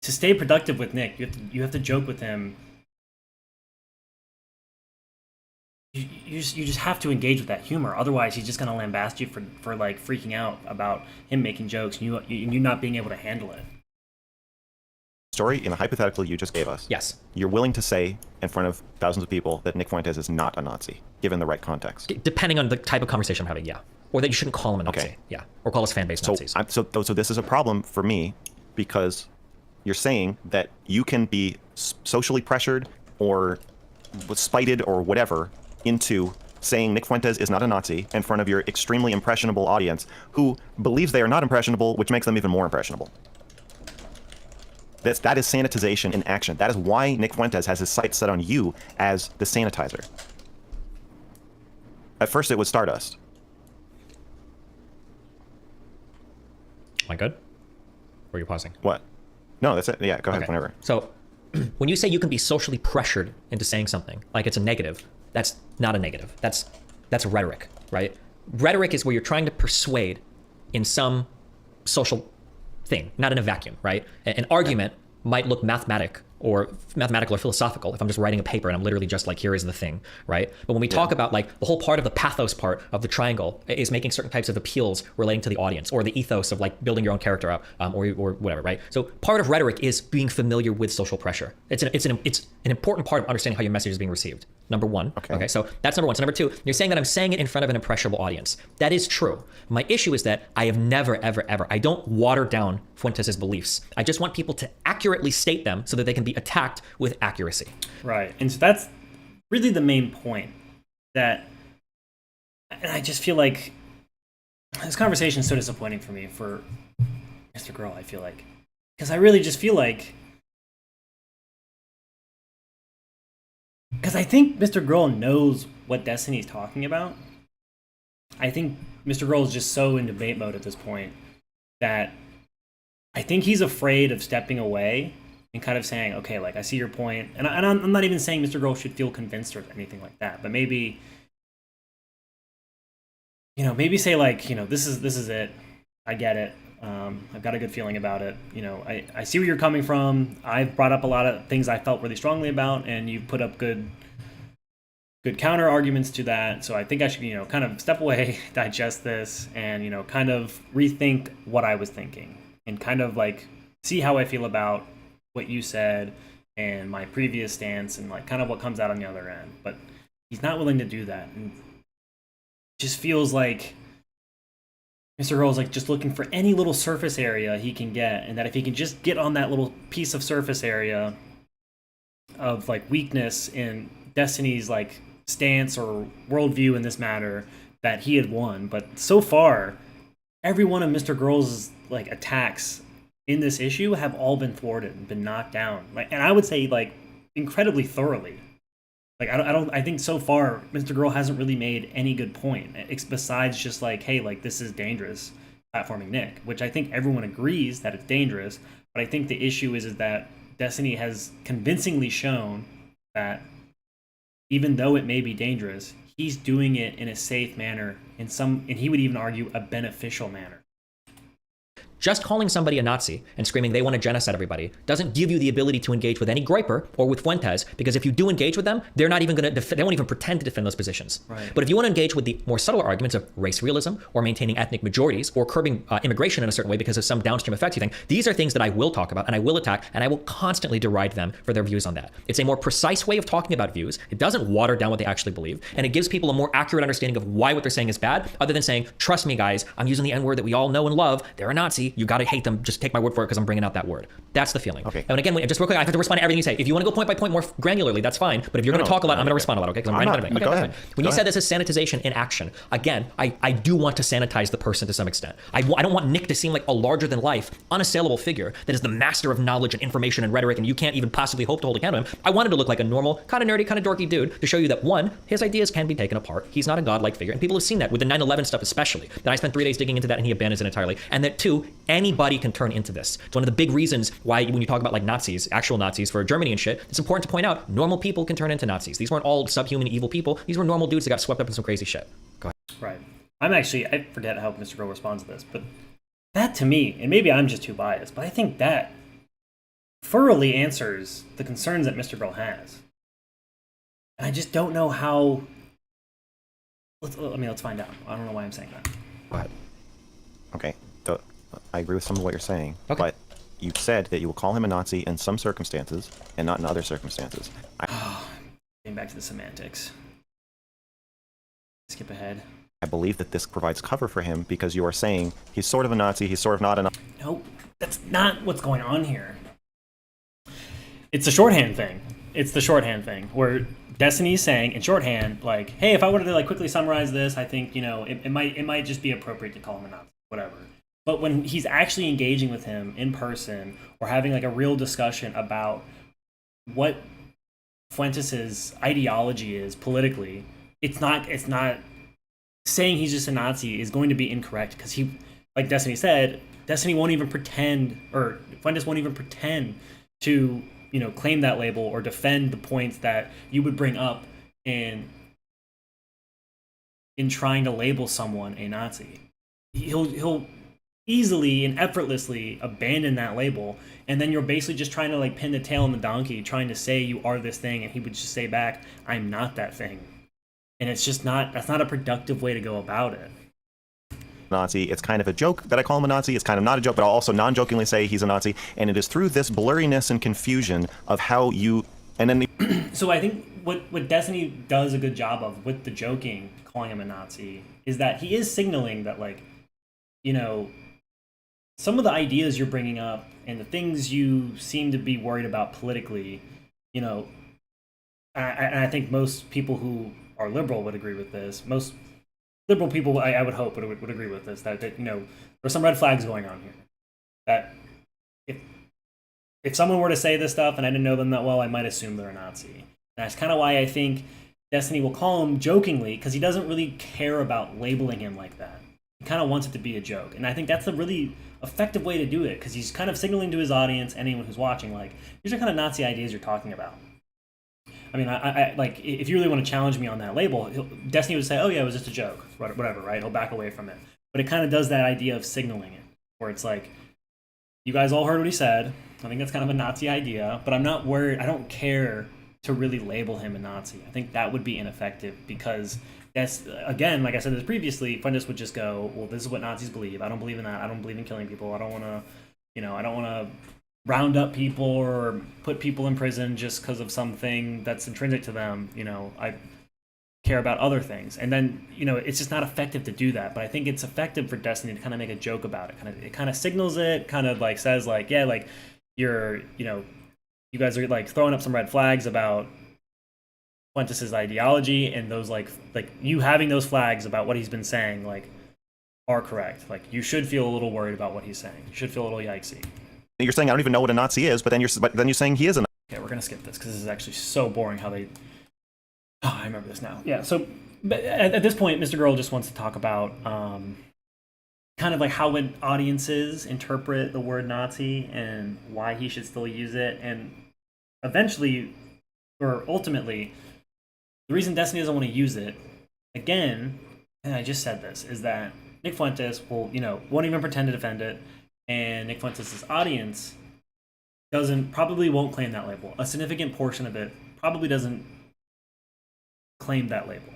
to stay productive with Nick, you have to joke with him. You just have to engage with that humor. Otherwise, he's just gonna lambast you for like freaking out about him making jokes and you not being able to handle it. Story in the hypothetical you just gave us. Yes. You're willing to say in front of thousands of people that Nick Fuentes is not a Nazi, given the right context. Depending on the type of conversation I'm having, yeah. Or that you shouldn't call him a Nazi. Okay. Yeah. Or call his fan base Nazis. So this is a problem for me, because you're saying that you can be socially pressured or spited or whatever into saying Nick Fuentes is not a Nazi in front of your extremely impressionable audience who believes they are not impressionable, which makes them even more impressionable. That is sanitization in action. That is why Nick Fuentes has his sights set on you as the sanitizer. At first it was Stardust. Am I good? Or are you pausing? What? No, that's it. Yeah, go ahead, Okay. whenever. So when you say you can be socially pressured into saying something like it's a negative, that's not a negative. That's rhetoric, right? Rhetoric is where you're trying to persuade in some social thing, not in a vacuum, right? An argument might look mathematical or philosophical if I'm just writing a paper and I'm literally just like, here is the thing, right? But when we talk about like the whole part of the pathos part of the triangle is making certain types of appeals relating to the audience, or the ethos of like building your own character up, or whatever, right? So part of rhetoric is being familiar with social pressure. It's an important part of understanding how your message is being received. Number one. Okay. So that's number one. So number two, you're saying that I'm saying it in front of an impressionable audience. That is true. My issue is that I have never, ever, ever, I don't water down Fuentes' beliefs. I just want people to accurately state them so that they can be attacked with accuracy. Right. And so that's really the main point. And I just feel like this conversation is so disappointing for me for MrGirl, I feel like. Because I really just feel like... Because I think MrGirl knows what Destiny's talking about. I think MrGirl is just so in debate mode at this point that I think he's afraid of stepping away and kind of saying, okay, like, I see your point. And I'm not even saying MrGirl should feel convinced or anything like that, but maybe, you know, maybe say like, you know, this is it. I get it. I've got a good feeling about it. You know, I see where you're coming from. I've brought up a lot of things I felt really strongly about, and you've put up good counter arguments to that. So I think I should, you know, kind of step away, digest this, and, you know, kind of rethink what I was thinking, and kind of like see how I feel about what you said and my previous stance, and like kind of what comes out on the other end. But he's not willing to do that, and it just feels like MrGirl is like just looking for any little surface area he can get, and that if he can just get on that little piece of surface area of like weakness in Destiny's like stance or worldview in this matter, that he had won. But so far, every one of MrGirl's like attacks in this issue have all been thwarted and been knocked down. Like, and I would say like incredibly thoroughly. Like I think so far MrGirl hasn't really made any good point besides just like, hey, like this is dangerous platforming Nick, which I think everyone agrees that it's dangerous. But I think the issue is that Destiny has convincingly shown that even though it may be dangerous, he's doing it in a safe manner, and he would even argue a beneficial manner. Just calling somebody a Nazi and screaming they want to genocide everybody doesn't give you the ability to engage with any Groyper or with Fuentes, because if you do engage with them, they're not even going to they won't even pretend to defend those positions. Right. But if you want to engage with the more subtle arguments of race realism or maintaining ethnic majorities or curbing immigration in a certain way because of some downstream effects you think, these are things that I will talk about and I will attack, and I will constantly deride them for their views on that. It's a more precise way of talking about views. It doesn't water down what they actually believe, and it gives people a more accurate understanding of why what they're saying is bad, other than saying, trust me guys, I'm using the N-word that we all know and love. They're a Nazi. You got to hate them. Just take my word for it because I'm bringing out that word. That's the feeling. Okay. And again, just real quick, I have to respond to everything you say. If you want to go point by point more granularly, that's fine. But if you're going to talk a lot, I'm going to respond a lot, okay? Because I'm writing everything. Okay, go that's ahead. fine. When you said this is sanitization in action, again, I do want to sanitize the person to some extent. I don't want Nick to seem like a larger than life, unassailable figure that is the master of knowledge and information and rhetoric, and you can't even possibly hope to hold a candle to him. I wanted to look like a normal, kind of nerdy, kind of dorky dude to show you that, one, his ideas can be taken apart. He's not a godlike figure, and people have seen that with the 9/11 stuff especially, that I spent 3 days digging into that and he abandons it entirely. And that, two, anybody can turn into this. It's one of the big reasons why when you talk about like Nazis, actual Nazis for Germany and shit, it's important to point out normal people can turn into Nazis. These weren't all subhuman evil people. These were normal dudes that got swept up in some crazy shit. Go ahead. Right. I forget how MrGirl responds to this, but that to me, and maybe I'm just too biased, but I think that thoroughly answers the concerns that MrGirl has. And I just don't know how. Let's find out. I don't know why I'm saying that. Go ahead. Okay, I agree with some of what you're saying, Okay. but you've said that you will call him a Nazi in some circumstances and not in other circumstances. Getting back to the semantics. Skip ahead. I believe that this provides cover for him because you are saying he's sort of a Nazi, he's sort of not a Nazi. No, that's not what's going on here. It's the shorthand thing. It's the shorthand thing where Destiny's saying in shorthand, like, hey, if I wanted to like quickly summarize this, I think, you know, it might just be appropriate to call him a Nazi, whatever. But when he's actually engaging with him in person or having like a real discussion about what Fuentes' ideology is politically, it's not saying he's just a Nazi is going to be incorrect, because he, like Destiny said, Destiny won't even pretend, or Fuentes won't even pretend to, you know, claim that label or defend the points that you would bring up in trying to label someone a Nazi. He'll easily and effortlessly abandon that label, and then you're basically just trying to like pin the tail on the donkey, trying to say you are this thing, and he would just say back, I'm not that thing. And it's just that's not a productive way to go about it. Nazi. It's kind of a joke that I call him a Nazi. It's kind of not a joke, but I'll also non-jokingly say he's a Nazi. And it is through this blurriness and confusion of how you... And then So I think what Destiny does a good job of with the joking, calling him a Nazi, is that he is signaling that, like, you know, some of the ideas you're bringing up and the things you seem to be worried about politically, you know, and I think most people who are liberal would agree with this. Most liberal people, I would hope, would agree with this, that you know, there's some red flags going on here. That if someone were to say this stuff and I didn't know them that well, I might assume they're a Nazi. And that's kind of why I think Destiny will call him jokingly, because he doesn't really care about labeling him like that. He kind of wants it to be a joke. And I think that's a really effective way to do it, because he's kind of signaling to his audience, anyone who's watching, like, these are kind of Nazi ideas you're talking about. I mean, I like, if you really want to challenge me on that label, Destiny would say, oh yeah, it was just a joke, whatever, right? He'll back away from it. But it kind of does that idea of signaling it, where it's like, you guys all heard what he said. I think that's kind of a Nazi idea, but I'm not worried. I don't care to really label him a Nazi. I think that would be ineffective, because that's, again, like I said this previously, Fuentes would just go, well, this is what Nazis believe. I don't believe in that. I don't believe in killing people. I don't want to, you know, I don't want to round up people or put people in prison just because of something that's intrinsic to them. You know, I care about other things. And then, you know, it's just not effective to do that. But I think it's effective for Destiny to kind of make a joke about it. It kind of signals it, kind of like says like, yeah, like you're, you know, you guys are like throwing up some red flags about Fuentes' ideology, and those like you having those flags about what he's been saying like are correct. Like you should feel a little worried about what he's saying. You should feel a little yikesy. You're saying I don't even know what a Nazi is, but then you're saying he is a Nazi. Okay, we're gonna skip this because this is actually so boring how they. Oh, I remember this now. Yeah. So, but at this point, MrGirl just wants to talk about kind of like how would audiences interpret the word Nazi and why he should still use it, and eventually, or ultimately, the reason Destiny doesn't want to use it again, and I just said this, is that Nick Fuentes won't even pretend to defend it, and Nick Fuentes' audience probably won't claim that label. A significant portion of it probably doesn't claim that label.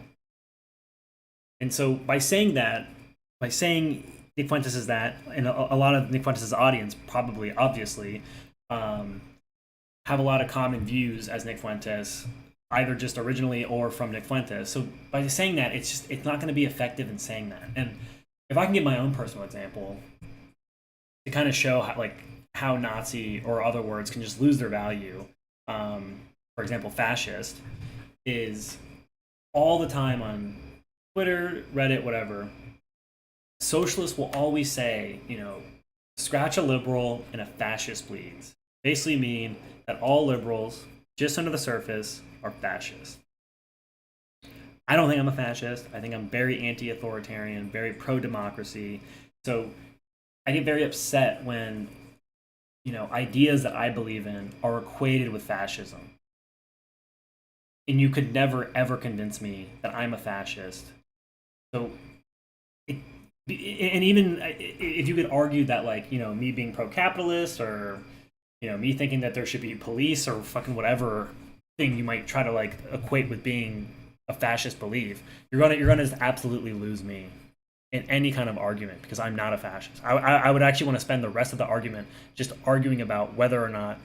And so by saying Nick Fuentes is that, and a lot of Nick Fuentes' audience probably, obviously, have a lot of common views as Nick Fuentes, either just originally or from Nick Fuentes. So by saying that, it's not going to be effective in saying that. And if I can give my own personal example to kind of show how Nazi or other words can just lose their value, for example, fascist, is all the time on Twitter, Reddit, whatever, socialists will always say, you know, scratch a liberal and a fascist bleeds. Basically mean that all liberals, just under the surface, are fascist. I don't think I'm a fascist. I think I'm very anti-authoritarian, very pro-democracy. So I get very upset when, you know, ideas that I believe in are equated with fascism. And you could never, ever convince me that I'm a fascist. So, and even if you could argue that, like, you know, me being pro-capitalist, or, you know, me thinking that there should be police or fucking whatever thing you might try to like equate with being a fascist belief, you're gonna just absolutely lose me in any kind of argument, because I'm not a fascist. I would actually want to spend the rest of the argument just arguing about whether or not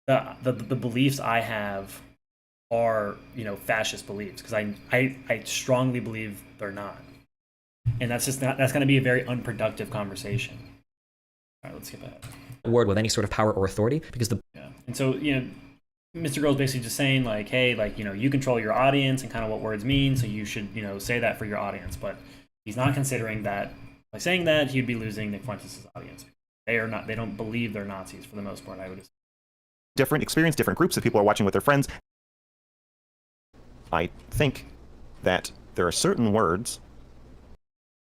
the beliefs I have are, you know, fascist beliefs, because I strongly believe they're not. And that's going to be a very unproductive conversation. All right, let's skip ahead. Word with any sort of power or authority, because and so, you know, MrGirl is basically just saying like, hey, like, you know, you control your audience and kind of what words mean, so you should, you know, say that for your audience. But he's not considering that by saying that he'd be losing Nick Fuentes' audience. They don't believe they're Nazis for the most part, I would assume. Different experience, different groups of people are watching with their friends. I think that there are certain words.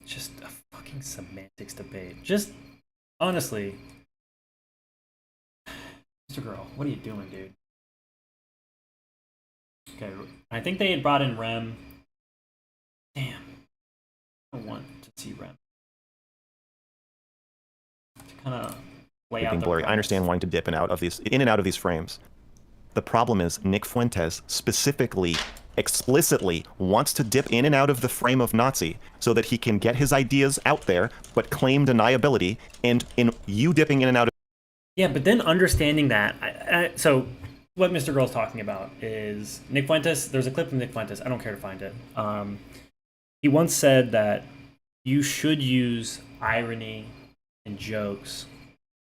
Just a fucking semantics debate. Just honestly, MrGirl, what are you doing, dude? Okay, I think they had brought in Rem. Damn, I want to see Rem to kind of lay out. Blurry. I understand wanting to dip in and out of these frames. The problem is Nick Fuentes specifically, explicitly wants to dip in and out of the frame of Nazi so that he can get his ideas out there, but claim deniability. And in you dipping in and out of. Yeah, but then understanding that, so what MrGirl's talking about is Nick Fuentes. There's a clip from Nick Fuentes. I don't care to find it. He once said that you should use irony and jokes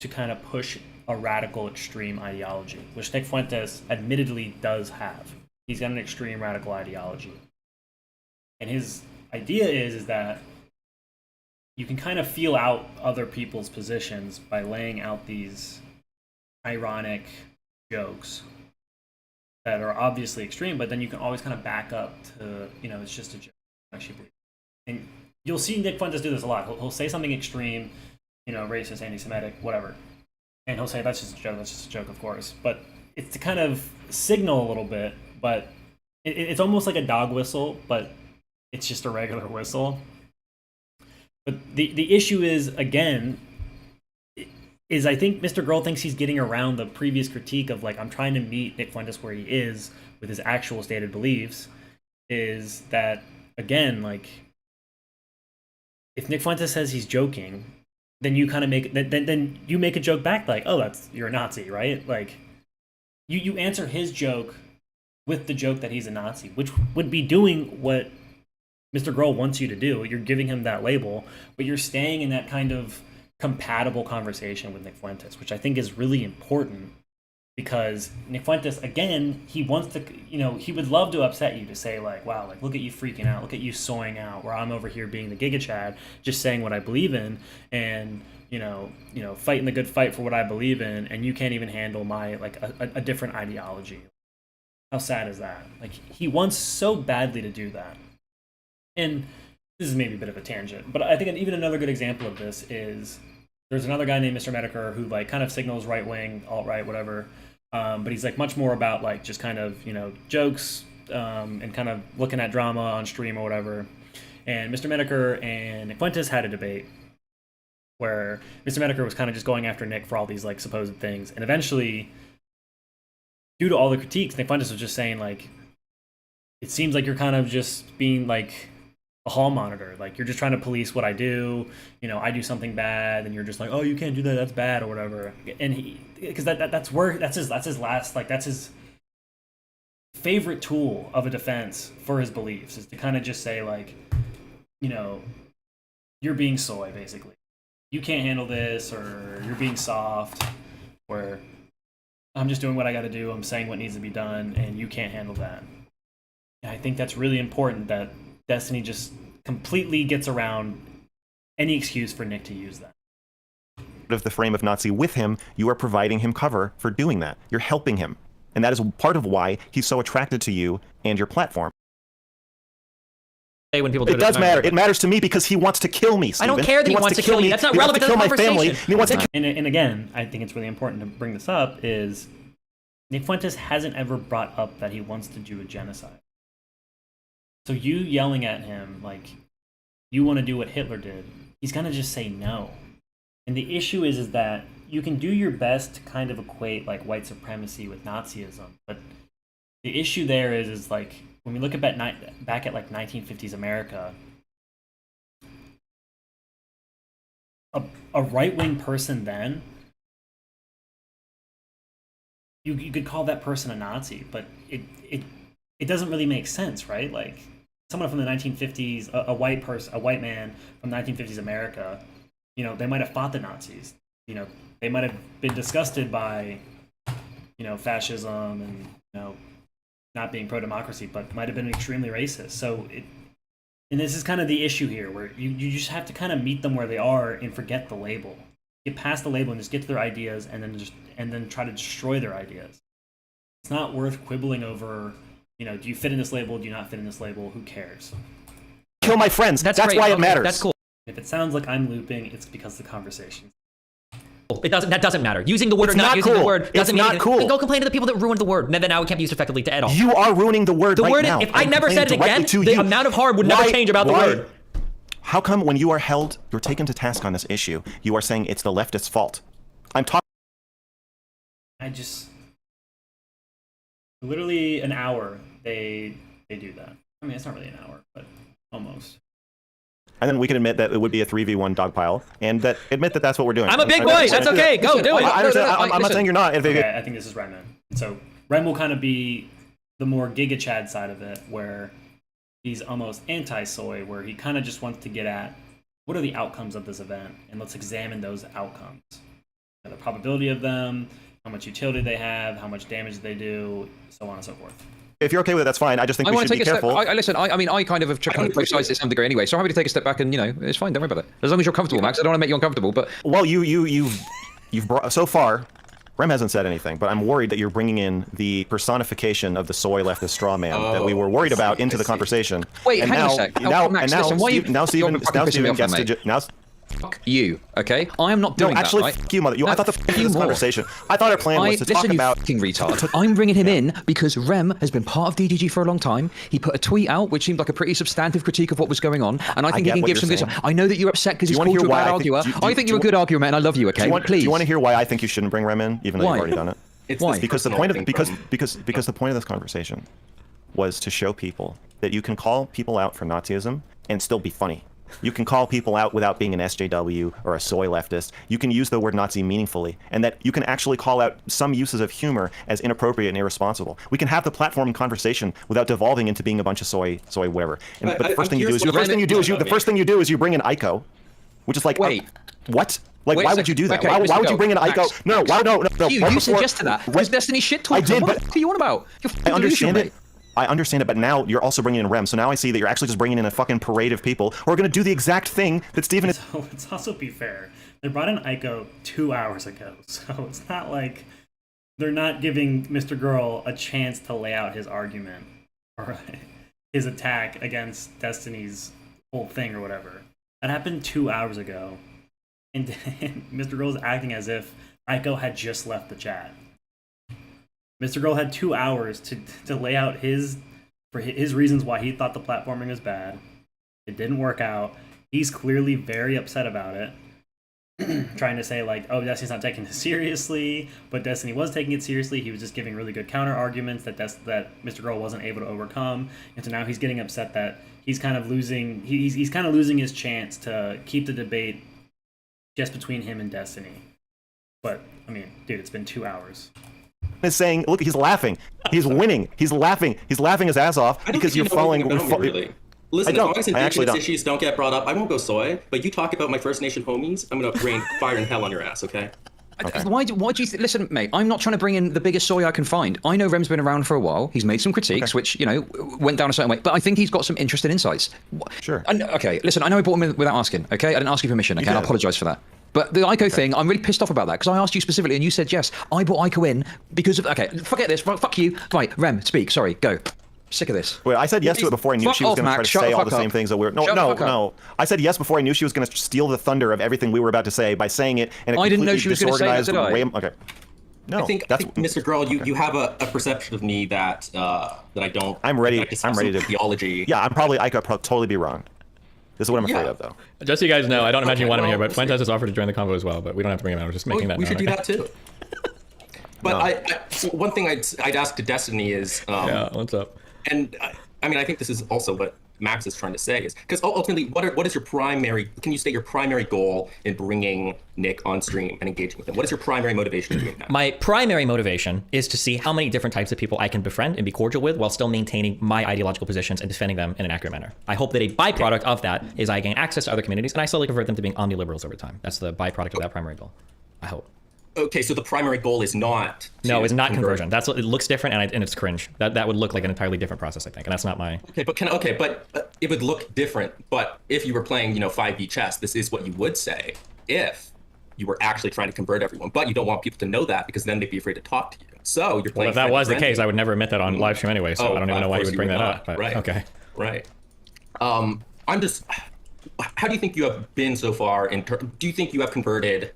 to kind of push a radical extreme ideology, which Nick Fuentes admittedly does have. He's got an extreme radical ideology. And his idea is that you can kind of feel out other people's positions by laying out these ironic jokes that are obviously extreme, but then you can always kind of back up to, it's just a joke. Actually, and you'll see Nick Fuentes do this a lot. He'll say something extreme, racist, anti-Semitic, whatever, and he'll say that's just a joke. That's just a joke, of course. But it's to kind of signal a little bit, but it's almost like a dog whistle, but it's just a regular whistle. But the issue is, again, I think MrGirl thinks he's getting around the previous critique of, like, I'm trying to meet Nick Fuentes where he is with his actual stated beliefs, is that, again, like, if Nick Fuentes says he's joking, then you kind of then you make a joke back, like, oh, you're a Nazi, right? Like, you answer his joke with the joke that he's a Nazi, which would be doing what MrGirl wants you to do. You're giving him that label, but you're staying in that kind of compatible conversation with Nick Fuentes, which I think is really important, because Nick Fuentes, again, he wants to, he would love to upset you, to say, like, wow, like, look at you freaking out, look at you soying out, where I'm over here being the Giga Chad, just saying what I believe in, and fighting the good fight for what I believe in, and you can't even handle my, like, a different ideology. How sad is that? Like, he wants so badly to do that. And this is maybe a bit of a tangent, but I think even another good example of this is there's another guy named Mr. Medicare who, like, kind of signals right wing, alt right, whatever. But he's, like, much more about, like, just kind of, jokes and kind of looking at drama on stream or whatever. And Mr. Medicare and Nick Fuentes had a debate where Mr. Medicare was kind of just going after Nick for all these, like, supposed things. And eventually, due to all the critiques, Nick Fuentes was just saying, like, it seems like you're kind of just being, like, a hall monitor, like, you're just trying to police what I do. I do something bad, and you're just like, oh, you can't do that, that's bad, or whatever. And because that's his last, like, that's his favorite tool of a defense for his beliefs, is to kind of just say, like, you're being soy, basically. You can't handle this, or you're being soft, or I'm just doing what I got to do. I'm saying what needs to be done, and you can't handle that. And I think that's really important, that Destiny just completely gets around any excuse for Nick to use that. Of the frame of Nazi with him, you are providing him cover for doing that. You're helping him. And that is part of why he's so attracted to you and your platform. When people do it does matter. It matters to me because he wants to kill me, Steven. I don't care that he wants to kill you. That's not relevant to the conversation. Family. He wants to kill and again, I think it's really important to bring this up, is Nick Fuentes hasn't ever brought up that he wants to do a genocide. So you yelling at him, like, you want to do what Hitler did, he's going to just say no. And the issue is that you can do your best to kind of equate, like, white supremacy with Nazism. But the issue there is like, when we look at back at, like, 1950s America, a right-wing person then, you could call that person a Nazi, but it doesn't really make sense, right? Like, someone from the 1950s, a white man from 1950s America, they might have fought the Nazis. They might have been disgusted by, fascism and, not being pro-democracy, but might have been extremely racist. So and this is kind of the issue here, where you just have to kind of meet them where they are and forget the label. Get past the label and just get to their ideas, and then try to destroy their ideas. It's not worth quibbling over, do you fit in this label? Do you not fit in this label? Who cares? Kill my friends. That's why it matters. That's cool. If it sounds like I'm looping, it's because the conversation. That doesn't matter. Using the word or not using the word doesn't mean anything. Cool. Then go complain to the people that ruined the word. And then now it can't be used effectively at all. You are ruining the word right now. If I never said it again, the amount of harm would never change about the word. How come when you are held, you're taken to task on this issue, you are saying it's the leftist's fault? I'm talking. Literally an hour they do that. I mean, it's not really an hour, but almost. And then we can admit that it would be a 3v1 dogpile, and admit that that's what we're doing. I'm a big boy. That's okay. Go do it. I'm not saying you're not. Okay, I think this is Ren. So Ren will kind of be the more Giga Chad side of it, where he's almost anti-soy, where he kind of just wants to get at what are the outcomes of this event, and let's examine those outcomes. The probability of them, how much utility they have, how much damage they do, so on and so forth. if you're okay with it, that's fine. I just think we want should to be take a careful. step. Listen, I mean, I kind of have kind of both sides to some degree anyway. So I'm happy to take a step back, and it's fine. Don't worry about it. As long as you're comfortable, Max. I don't want to make you uncomfortable, but Well, you've brought so far. Rem hasn't said anything, but I'm worried that you're bringing in the personification of the soy leftist straw man that we were worried about into the conversation. Wait, and hang on now, a sec. Now, Max, and now, listen, why Steve, you now Steven, fucking now pissing me Steven off, gets mate? to now. fuck you, okay? I am not doing No, actually, that, right? fuck you, mother. I thought the you this more. conversation. I thought our plan was to talk listen, about. you fucking retard. I'm bringing him in because Rem has been part of DGG for a long time. He put a tweet out which seemed like a pretty substantive critique of what was going on, and I think he get can what give you're some good saying. stuff. I know that you're upset because he's wanna called you hear a bad why I arguer. think- I think you're a good arguer, man. I love you, okay? Do Please. you want to hear why I think you shouldn't bring Rem in, even though Why? you've already done it? Why? Because the point of because the point of this conversation was to show people that you can call people out for Nazism and still be funny. You can call people out without being an SJW or a soy leftist. You can use the word Nazi meaningfully, and that you can actually call out some uses of humor as inappropriate and irresponsible. We can have the platform and conversation without devolving into being a bunch of soy whatever. But the first thing you do is you bring in Ico, which is like Wait. What? Like, Wait a why second. would you do that? Okay, why Mr. would you Go. bring in Ico? Max. No. You Right before- suggested that. It was Destiny shit talk. I did, What but the fuck are you on about? You're I fucking understand delusional, it. I understand it, but now you're also bringing in Rem. So now I see that you're actually just bringing in a fucking parade of people who are going to do the exact thing that Steven is. So let's also be fair. They brought in Ico 2 hours ago, so it's not like they're not giving MrGirl a chance to lay out his argument or his attack against Destiny's whole thing or whatever. That happened 2 hours ago, and MrGirl is acting as if Ico had just left the chat. MrGirl had 2 hours to lay out his reasons why he thought the platforming was bad. It didn't work out. He's clearly very upset about it. Trying to say like, oh, Destiny's not taking this seriously, but Destiny was taking it seriously. He was just giving really good counter arguments that MrGirl wasn't able to overcome, and so now he's getting upset that he's kind of losing. He's kind of losing his chance to keep the debate just between him and Destiny. But I mean, dude, it's been 2 hours. Is saying, look, he's laughing. He's winning. He's laughing. He's laughing his ass off because you're falling. Listen, as long as I actually indigenous don't. issues don't get brought up, I won't go soy. But you talk about my First Nation homies, I'm gonna rain fire and hell on your ass, okay? Why do you listen, mate? I'm not trying to bring in the biggest soy I can find. I know Rem's been around for a while. He's made some critiques, which went down a certain way. But I think he's got some interesting insights. Sure. Okay, listen. I know I brought him in without asking. Okay, I didn't ask you permission. Okay, I apologise for that. But the Ico thing, I'm really pissed off about that because I asked you specifically and you said yes. I brought Ico in because of. Okay, forget this. Fuck you. Right, Rem, speak. Sorry, go. Sick of this. Wait, I said yes to it before I knew she was going to try to say all the same things that we were. No. I said yes before I knew she was going to steal the thunder of everything we were about to say by saying it in a I didn't know completely she was going to say that, disorganized did I? way. Okay. No, I think Mr. Girl, you have a perception of me that I don't. I'm ready. I'm ready to theology. Yeah, I could totally be wrong. This is what I'm afraid of, though. Just so you guys know, I don't imagine you want him here, but Fuentes has offered to join the convo as well, but we don't have to bring him out. We're just making that We should do known, that too. But one thing I'd ask to Destiny is. Yeah, what's up? And I mean, I think this is also what Max is trying to say is because ultimately, what is your primary? Can you state your primary goal in bringing Nick on stream and engaging with him? What is your primary motivation in doing that? My primary motivation is to see how many different types of people I can befriend and be cordial with while still maintaining my ideological positions and defending them in an accurate manner. I hope that a byproduct of that is I gain access to other communities and I slowly convert them to being omniliberals over time. That's the byproduct of that primary goal. I hope. Okay, so the primary goal is not. No, it's not conversion. That's what it looks different, and it's cringe. That would look like an entirely different process, I think, and that's not my. Okay, but it would look different. But if you were playing, 5e chess, this is what you would say if you were actually trying to convert everyone. But you don't want people to know that because then they'd be afraid to talk to you. So you're playing. Well, if that was the case, I would never admit that on live stream anyway. So I don't even know why you would bring that up. But right. Okay. Right. I'm just. How do you think you have been so far? Do you think you have converted?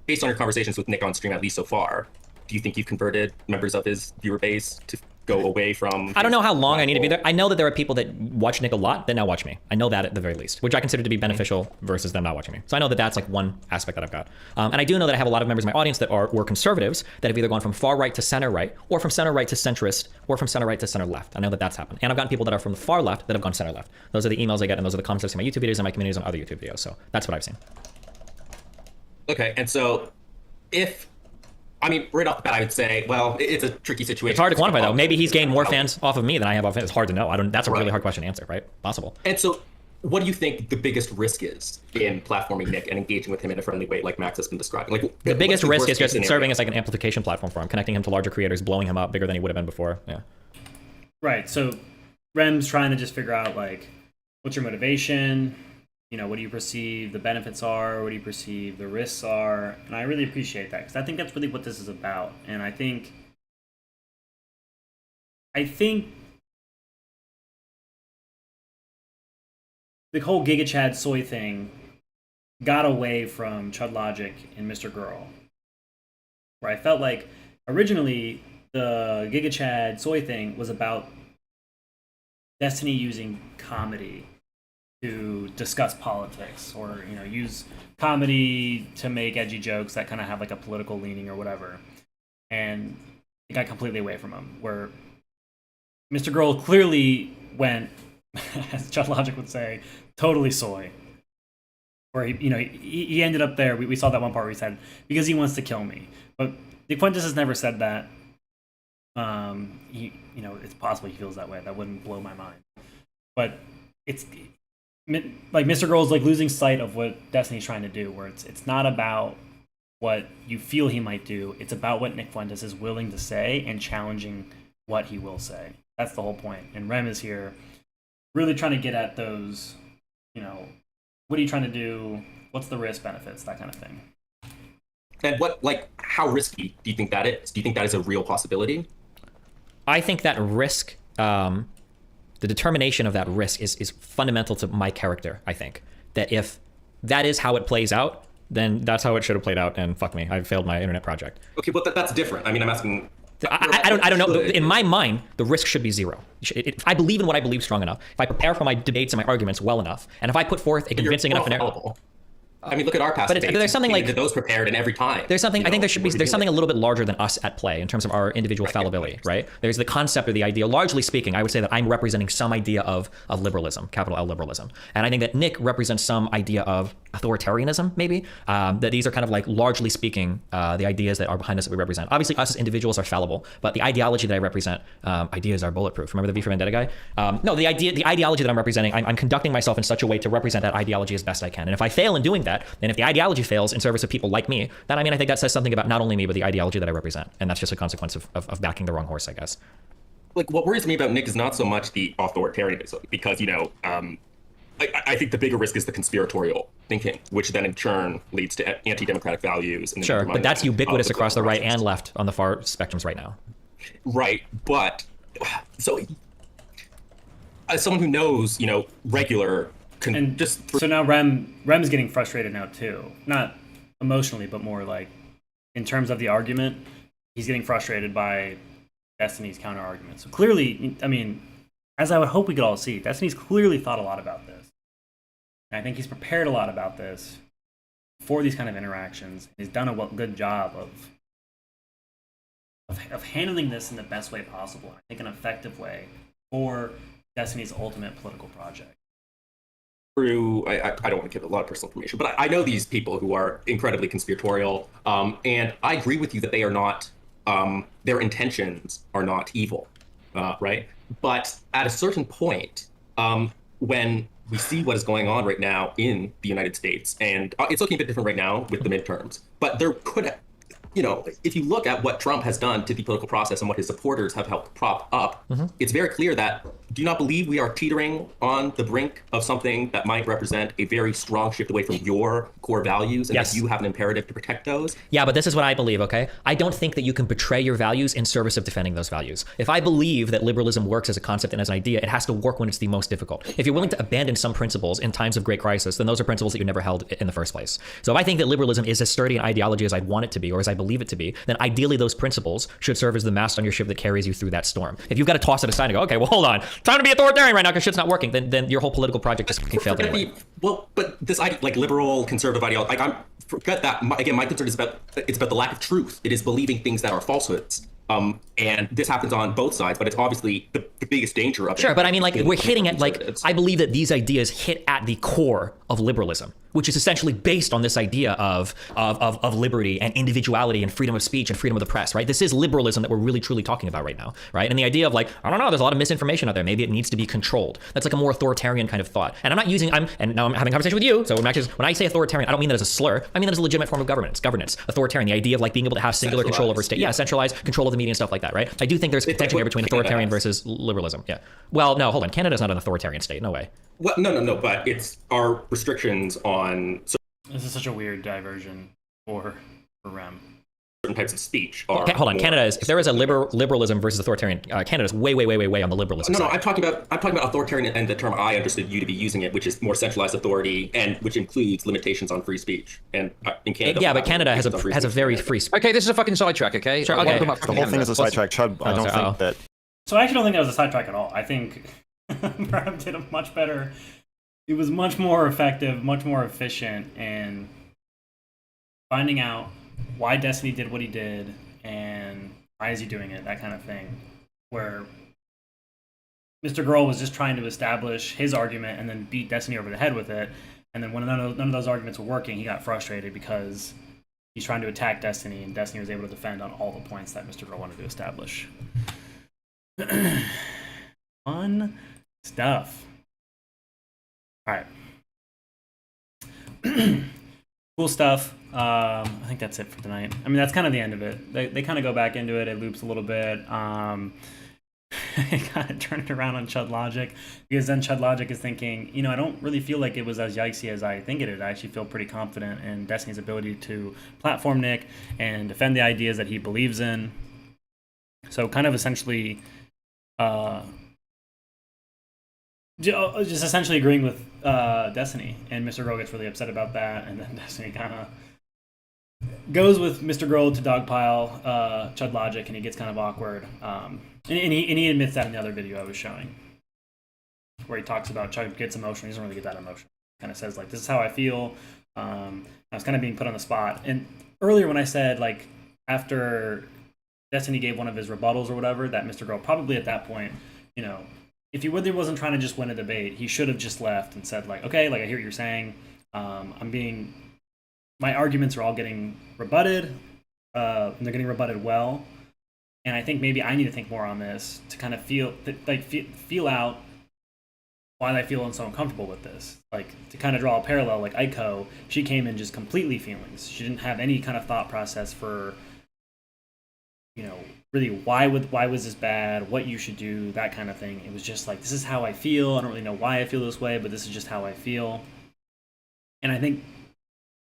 Based on your conversations with Nick on stream, at least so far, do you think you've converted members of his viewer base to go away from? I don't know how long I need to be there. I know that there are people that watch Nick a lot that now watch me. I know that at the very least, which I consider to be beneficial versus them not watching me. So I know that that's like one aspect that I've got. And I do know that I have a lot of members of my audience that were conservatives that have either gone from far right to center right, or from center right to centrist, or from center right to center left. I know that that's happened. And I've gotten people that are from the far left that have gone center left. Those are the emails I get, and those are the comments I see in my YouTube videos and my communities on other YouTube videos. So that's what I've seen. Okay, and so right off the bat, I would say, well, it's a tricky situation. It's hard to quantify, though. Maybe he's gained more fans off of me than I have off him. It's hard to know. That's a really hard question to answer, right? Possible. And so, what do you think the biggest risk is in platforming Nick and engaging with him in a friendly way, like Max has been describing? Like, the biggest risk is just serving as like an amplification platform for him, connecting him to larger creators, blowing him up bigger than he would have been before. Yeah. Right. So Rem's trying to just figure out like what's your motivation, you know, what do you perceive the benefits are, what do you perceive the risks are, and I really appreciate that because I think that's really what this is about. And I think the whole Giga Chad soy thing got away from Chudlogic and MrGirl, where I felt like originally the Giga Chad soy thing was about Destiny using comedy to discuss politics, or you know, use comedy to make edgy jokes that kind of have like a political leaning or whatever. And it got completely away from him. Where MrGirl clearly went, as Chudlogic would say, totally soy. Where he ended up there. We saw that one part where he said, because he wants to kill me. But DeQuentis has never said that. It's possible he feels that way. That wouldn't blow my mind. But it's like MrGirl's like losing sight of what Destiny's trying to do, where it's not about what you feel he might do. It's about what Nick Fuentes is willing to say and challenging what he will say. That's the whole point. And Rem is here really trying to get at those, what are you trying to do? What's the risk benefits, that kind of thing. And how risky do you think that is? Do you think that is a real possibility? I think that risk, the determination of that risk is fundamental to my character, I think. That if that is how it plays out, then that's how it should have played out, and fuck me, I failed my internet project. Okay, but that's different. I mean, I'm asking... I don't know. In my mind, the risk should be zero. If I believe in what I believe strong enough, if I prepare for my debates and my arguments well enough, and if I put forth a convincing enough narrative... I mean, look at our past debates. But there's something like those prepared, and every time. There's something. I think there's something a little bit larger than us at play in terms of our individual fallibility, right? There's the concept or the idea. Largely speaking, I would say that I'm representing some idea of liberalism, capital L liberalism, and I think that Nick represents some idea of authoritarianism, maybe. That these are kind of like, largely speaking, the ideas that are behind us that we represent. Obviously, us as individuals are fallible, but the ideology that I represent, ideas are bulletproof. Remember the V for Vendetta guy? No, the ideology that I'm representing, I'm conducting myself in such a way to represent that ideology as best I can. And if I fail in doing that, then if the ideology fails in service of people like me, then I think that says something about not only me, but the ideology that I represent. And that's just a consequence of backing the wrong horse, I guess. Like, what worries me about Nick is not so much the authoritarianism, because, I think the bigger risk is the conspiratorial thinking, which then in turn leads to anti-democratic values. And sure, but that's ubiquitous across the right and left on the far spectrums right now. Right, but so as someone who knows, regular... So now Rem's getting frustrated now too. Not emotionally, but more like in terms of the argument. He's getting frustrated by Destiny's counter argument. So clearly, I mean, as I would hope we could all see, Destiny's clearly thought a lot about this. And I think he's prepared a lot about this for these kind of interactions. He's done a good job of handling this in the best way possible. I think an effective way for Destiny's ultimate political project. Through, I don't want to give a lot of personal information, but I know these people who are incredibly conspiratorial, and I agree with you that they are not, their intentions are not evil, right? But at a certain point, when we see what is going on right now in the United States, and it's looking a bit different right now with the midterms, but there could, if you look at what Trump has done to the political process and what his supporters have helped prop up, it's very clear that, do you not believe we are teetering on the brink of something that might represent a very strong shift away from your core values, and that you have an imperative to protect those? Yeah, but this is what I believe, okay? I don't think that you can betray your values in service of defending those values. If I believe that liberalism works as a concept and as an idea, it has to work when it's the most difficult. If you're willing to abandon some principles in times of great crisis, then those are principles that you never held in the first place. So if I think that liberalism is as sturdy an ideology as I'd want it to be, or as I believe it to be, then ideally those principles should serve as the mast on your ship that carries you through that storm. If you've got to toss it aside and go, okay, well, hold on, time to be authoritarian right now because shit's not working, then your whole political project just fucking failed anyway. But this liberal conservative ideology, forget that. Again, my concern is about the lack of truth. It is believing things that are falsehoods. And this happens on both sides, but it's obviously the biggest danger of it. Sure, but I mean, we're hitting at, I believe that these ideas hit at the core of liberalism, which is essentially based on this idea of liberty and individuality and freedom of speech and freedom of the press, right? This is liberalism that we're really truly talking about right now, right? And the idea of I don't know, there's a lot of misinformation out there. Maybe it needs to be controlled. That's like a more authoritarian kind of thought. And and now I'm having a conversation with you. So when I say authoritarian, I don't mean that as a slur. I mean that as a legitimate form of governance. Authoritarian, the idea of being able to have singular control over state. Yeah, centralized control of the media and stuff like that, right? I do think there's tension here between authoritarian versus liberalism. Yeah. Well, no, hold on. Canada's not an authoritarian state. No way. Well, no. But it's our restrictions on This is such a weird diversion for REM. certain types of speech are. Okay, hold on. more- Canada is, if there is a liberalism versus authoritarian, Canada's way on the liberalism No, side. I'm talking about authoritarian and the term I understood you to be using it, which is more centralized authority and which includes limitations on free speech. And in Canada, Yeah, but Canada has a very free speech. Okay, this is a fucking sidetrack, okay? Sure, okay. The whole thing is a sidetrack. Chud, I don't think that. So I actually don't think that was a sidetrack at all. I think REM did a much better. It was much more effective, much more efficient in finding out why Destiny did what he did and why is he doing it, that kind of thing. Where MrGirl was just trying to establish his argument and then beat Destiny over the head with it. And then when none of those arguments were working, he got frustrated because he's trying to attack Destiny, and Destiny was able to defend on all the points that MrGirl wanted to establish. Fun stuff. All right. Cool stuff. I think that's it for tonight. I mean, that's kind of the end of it. They kind of go back into it. It loops a little bit. It kind of turned it around on Chudlogic, because then Chudlogic is thinking, I don't really feel like it was as yikesy as I think it is. I actually feel pretty confident in Destiny's ability to platform Nick and defend the ideas that he believes in. So kind of essentially just essentially agreeing with Destiny, and MrGirl gets really upset about that, and then Destiny kind of goes with MrGirl to dogpile Chudlogic, and he gets kind of awkward. And he admits that in the other video I was showing, where he talks about Chud gets emotional. He doesn't really get that emotion. Kind of says, like, this is how I feel. I was kind of being put on the spot. And earlier when I said, like, after Destiny gave one of his rebuttals or whatever, that MrGirl probably at that point, if he really wasn't trying to just win a debate, he should have just left and said, like, okay, like, I hear what you're saying. My arguments are all getting rebutted, and they're getting rebutted well. And I think maybe I need to think more on this to kind of feel out why I feel so uncomfortable with this. Like, to kind of draw a parallel, like Aiko, she came in just completely feelings. She didn't have any kind of thought process for, really why was this bad, what you should do, that kind of thing. It was just like, this is how I feel. I don't really know why I feel this way, but this is just how I feel. And I think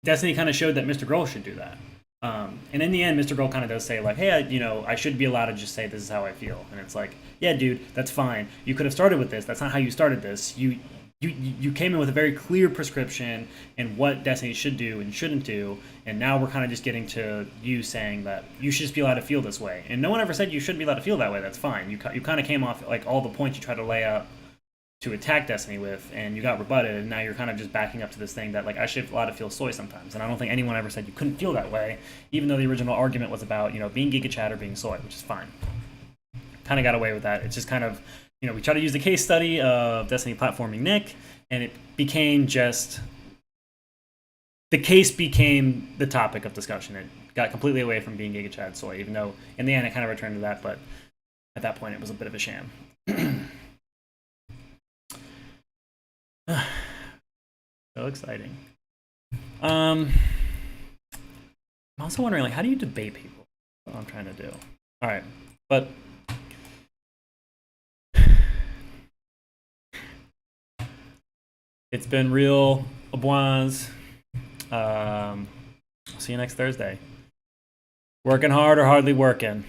Destiny kind of showed that MrGirl should do that. And in the end, MrGirl kind of does say, like, hey, I should be allowed to just say this is how I feel. And it's like, yeah, dude, that's fine. You could have started with this. That's not how you started this. You came in with a very clear prescription in what Destiny should do and shouldn't do, and now we're kind of just getting to you saying that you should just be allowed to feel this way. And no one ever said you shouldn't be allowed to feel that way. That's fine. You kind of came off, like, all the points you tried to lay out to attack Destiny with, and you got rebutted, and now you're kind of just backing up to this thing that, like, I should be allowed to feel soy sometimes. And I don't think anyone ever said you couldn't feel that way, even though the original argument was about, being Giga Chad or being soy, which is fine. Kind of got away with that. It's just kind of, we try to use the case study of Destiny platforming Nick, and it became just, the case became the topic of discussion. It got completely away from being Giga Chad soy, even though in the end it kind of returned to that, but at that point it was a bit of a sham. So exciting. I'm also wondering, like, how do you debate people? That's what I'm trying to do. All right, but it's been real Aboise. See you next Thursday. Working hard or hardly working?